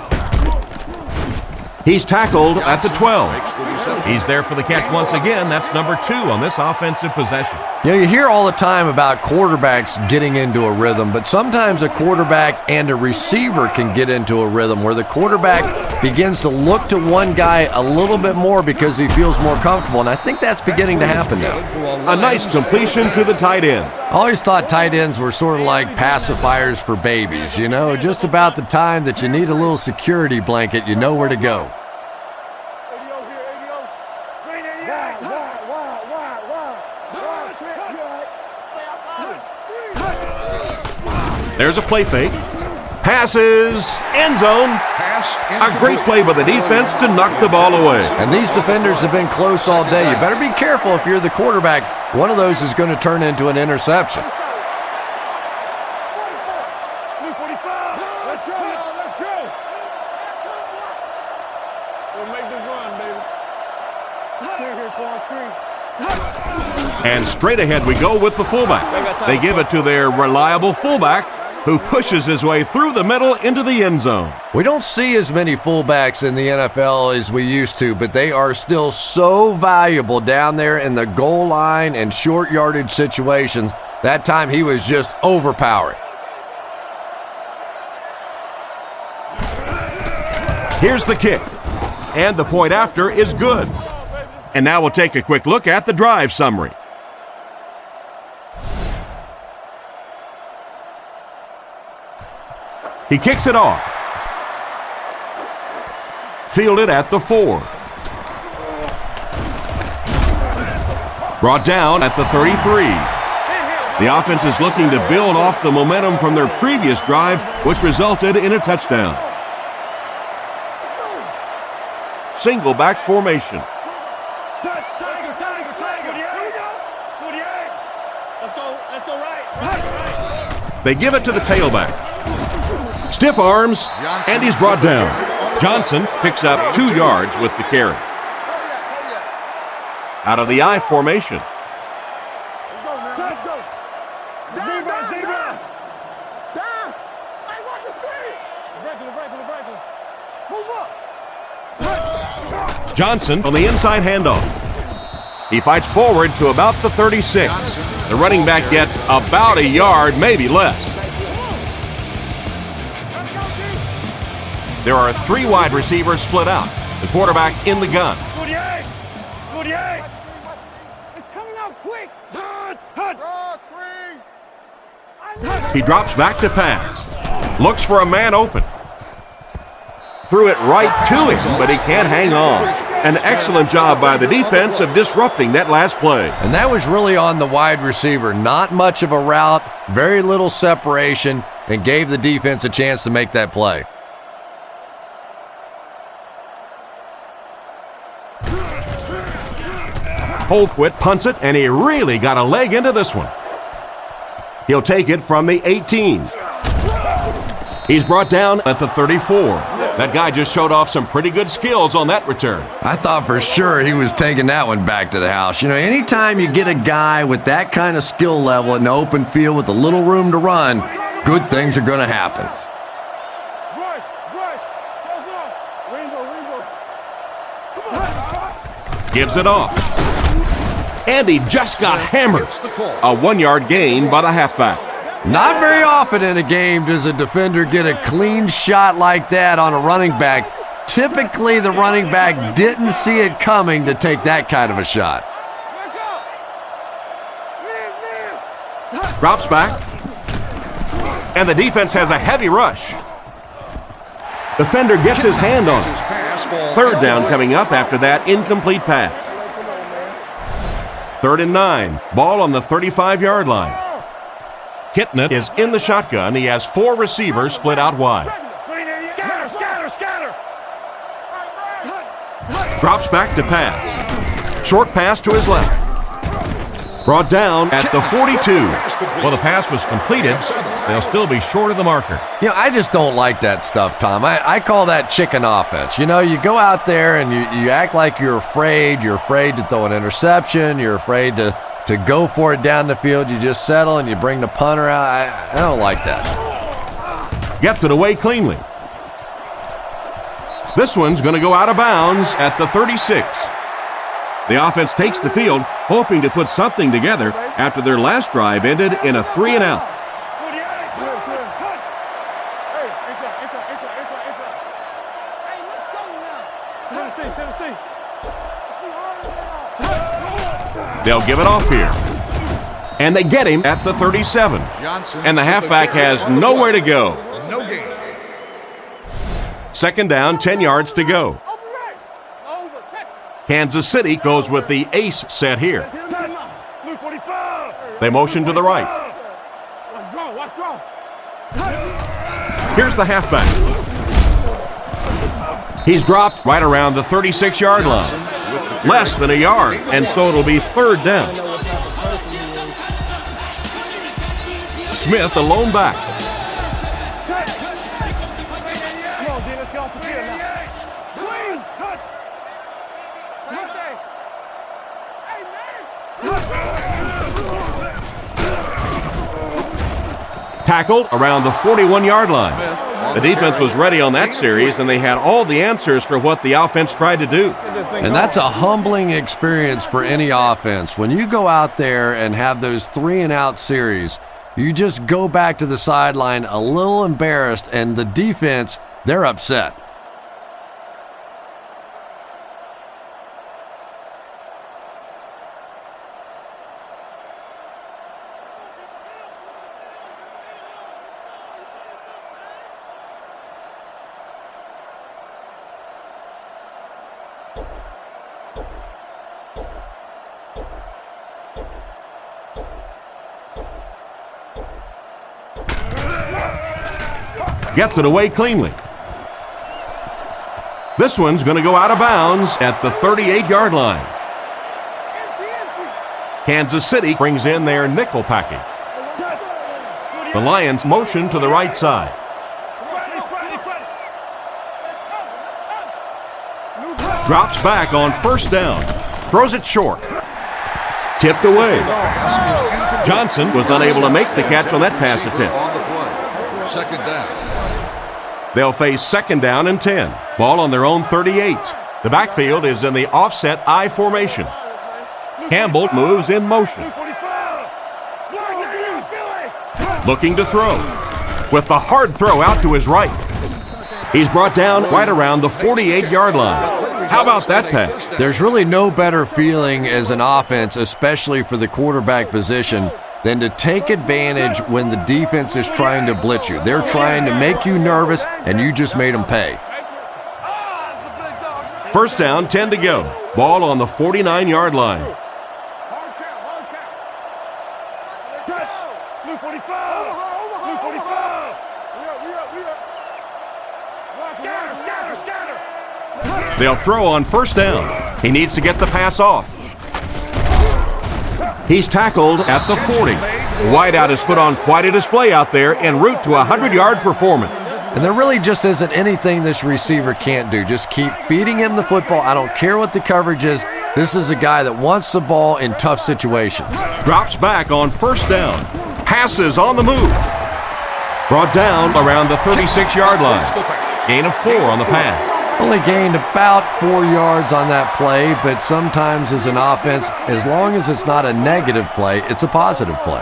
He's tackled at the 12. He's there for the catch once again. That's number 2 on this offensive possession. You know, you hear all the time about quarterbacks getting into a rhythm, but sometimes a quarterback and a receiver can get into a rhythm where the quarterback begins to look to one guy a little bit more because he feels more comfortable, and I think that's beginning to happen now. A nice completion to the tight end. I always thought tight ends were sort of like pacifiers for babies, you know, just about the time that you need a little security blanket, you know where to go. There's a play fake. Passes, end zone. A great play by the defense to knock the ball away. And these defenders have been close all day. You better be careful if you're the quarterback. One of those is going to turn into an interception. And straight ahead we go with the fullback. They give it to their reliable fullback, who pushes his way through the middle into the end zone. We don't see as many fullbacks in the NFL as we used to, but they are still so valuable down there in the goal line and short yardage situations. That time he was just overpowering. Here's the kick, and the point after is good. And now we'll take a quick look at the drive summary. He kicks it off. Fielded at the 4. Brought down at the 33. The offense is looking to build off the momentum from their previous drive, which resulted in a touchdown. Single back formation. They give it to the tailback. Stiff arms, and he's brought down. Johnson picks up 2 yards with the carry. Out of the I formation. Johnson on the inside handoff. He fights forward to about the 36. The running back gets about a yard, maybe less. There are 3 wide receivers split out. The quarterback in the gun. 48! 48! It's coming out quick! He drops back to pass. Looks for a man open. Threw it right to him, but he can't hang on. An excellent job by the defense of disrupting that last play. And that was really on the wide receiver. Not much of a route, very little separation, and gave the defense a chance to make that play. Holquit punts it, and he really got a leg into this one. He'll take it from the 18. He's brought down at the 34. That guy just showed off some pretty good skills on that return. I thought for sure he was taking that one back to the house. You know, anytime you get a guy with that kind of skill level in the open field with a little room to run, good things are going to happen. Gives it off. And he just got hammered. A 1-yard gain by the halfback. Not very often in a game does a defender get a clean shot like that on a running back. Typically, the running back didn't see it coming to take that kind of a shot. Drops back. And the defense has a heavy rush. Defender gets his hand on it. 3rd down coming up after that incomplete pass. 3rd and 9. Ball on the 35-yard line. Kitna is in the shotgun. He has 4 receivers split out wide. Scatter! Drops back to pass. Short pass to his left. Brought down at the 42. Well, the pass was completed. They'll still be short of the marker. You know, I just don't like that stuff, Tom. I call that chicken offense. You know, you go out there and you act like you're afraid. You're afraid to throw an interception. You're afraid to go for it down the field. You just settle and you bring the punter out. I don't like that. Gets it away cleanly. This one's going to go out of bounds at the 36. The offense takes the field, hoping to put something together after their last drive ended in a 3-and-out. They'll give it off here. And they get him at the 37. And the halfback has nowhere to go. 2nd down, 10 yards to go. Kansas City goes with the ace set here. They motion to the right. Here's the halfback. He's dropped right around the 36-yard line. Less than a yard, and so it'll be 3rd down. Smith, a lone back. Tackled around the 41-yard line. The defense was ready on that series, and they had all the answers for what the offense tried to do. And that's a humbling experience for any offense. When you go out there and have those 3-and-out series, you just go back to the sideline a little embarrassed, and the defense, they're upset. Gets it away cleanly. This one's going to go out of bounds at the 38-yard line. Kansas City brings in their nickel package. The Lions motion to the right side. Drops back on first down. Throws it short. Tipped away. Johnson was unable to make the catch on that pass attempt. On the play. Second down. They'll face second down and 10. Ball on their own 38. The backfield is in the offset I formation. Campbell moves in motion. Looking to throw. With the hard throw out to his right. He's brought down right around the 48-yard line. How about that pass? There's really no better feeling as an offense, especially for the quarterback position, than to take advantage when the defense is trying to blitz you. They're trying to make you nervous, and you just made them pay. First down, 10 to go. Ball on the 49-yard line. They'll throw on first down. He needs to get the pass off. He's tackled at the 40. Wideout has put on quite a display out there en route to a 100-yard performance. And there really just isn't anything this receiver can't do. Just keep feeding him the football. I don't care what the coverage is. This is a guy that wants the ball in tough situations. Drops back on first down. Passes on the move. Brought down around the 36-yard line. Gain of 4 on the pass. Only gained about 4 yards on that play, but sometimes as an offense, as long as it's not a negative play, it's a positive play.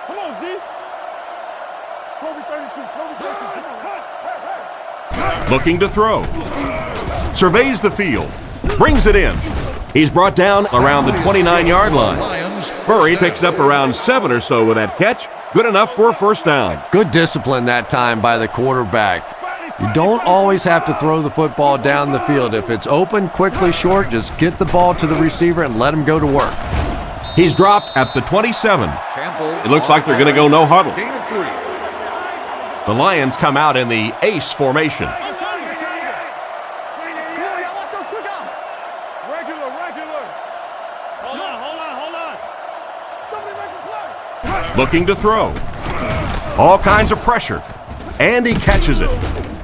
Come on, D. Kobe 32. Looking to throw. Surveys the field. Brings it in. He's brought down around the 29-yard line. Furry picks up around 7 or so with that catch. Good enough for a first down. Good discipline that time by the quarterback. You don't always have to throw the football down the field. If it's open, quickly, short, just get the ball to the receiver and let him go to work. He's dropped at the 27. It looks like they're going to go no huddle. Gain of 3. The Lions come out in the ace formation. Looking to throw. All kinds of pressure. And he catches it.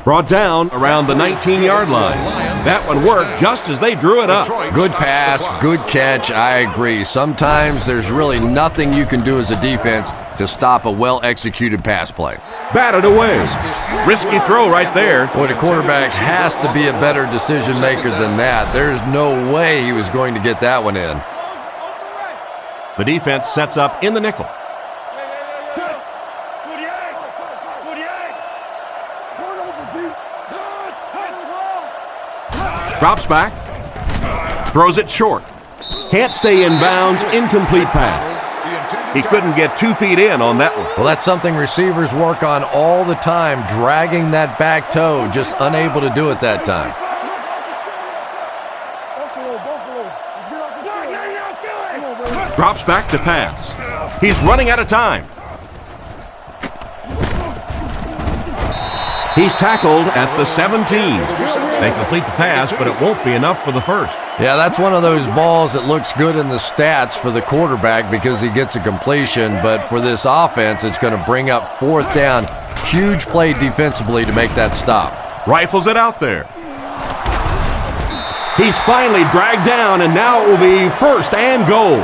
Brought down around the 19-yard line. That one worked just as they drew it up. Good pass, good catch, I agree. Sometimes there's really nothing you can do as a defense to stop a well-executed pass play. Batted away. Risky throw right there. Boy, the quarterback has to be a better decision maker than that. There's no way he was going to get that one in. The defense sets up in the nickel. Drops back. Throws it short. Can't stay in bounds. Incomplete pass. He couldn't get 2 feet in on that one. Well, that's something receivers work on all the time, dragging that back toe, just unable to do it that time. Drops back to pass. He's running out of time. He's tackled at the 17. They complete the pass, but it won't be enough for the first. Yeah, that's one of those balls that looks good in the stats for the quarterback because he gets a completion, but for this offense, it's going to bring up fourth down. Huge play defensively to make that stop. Rifles it out there. He's finally dragged down, and now it will be first and goal.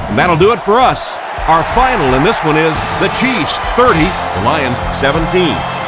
And that'll do it for us Our final in this one is the Chiefs 30, the Lions 17.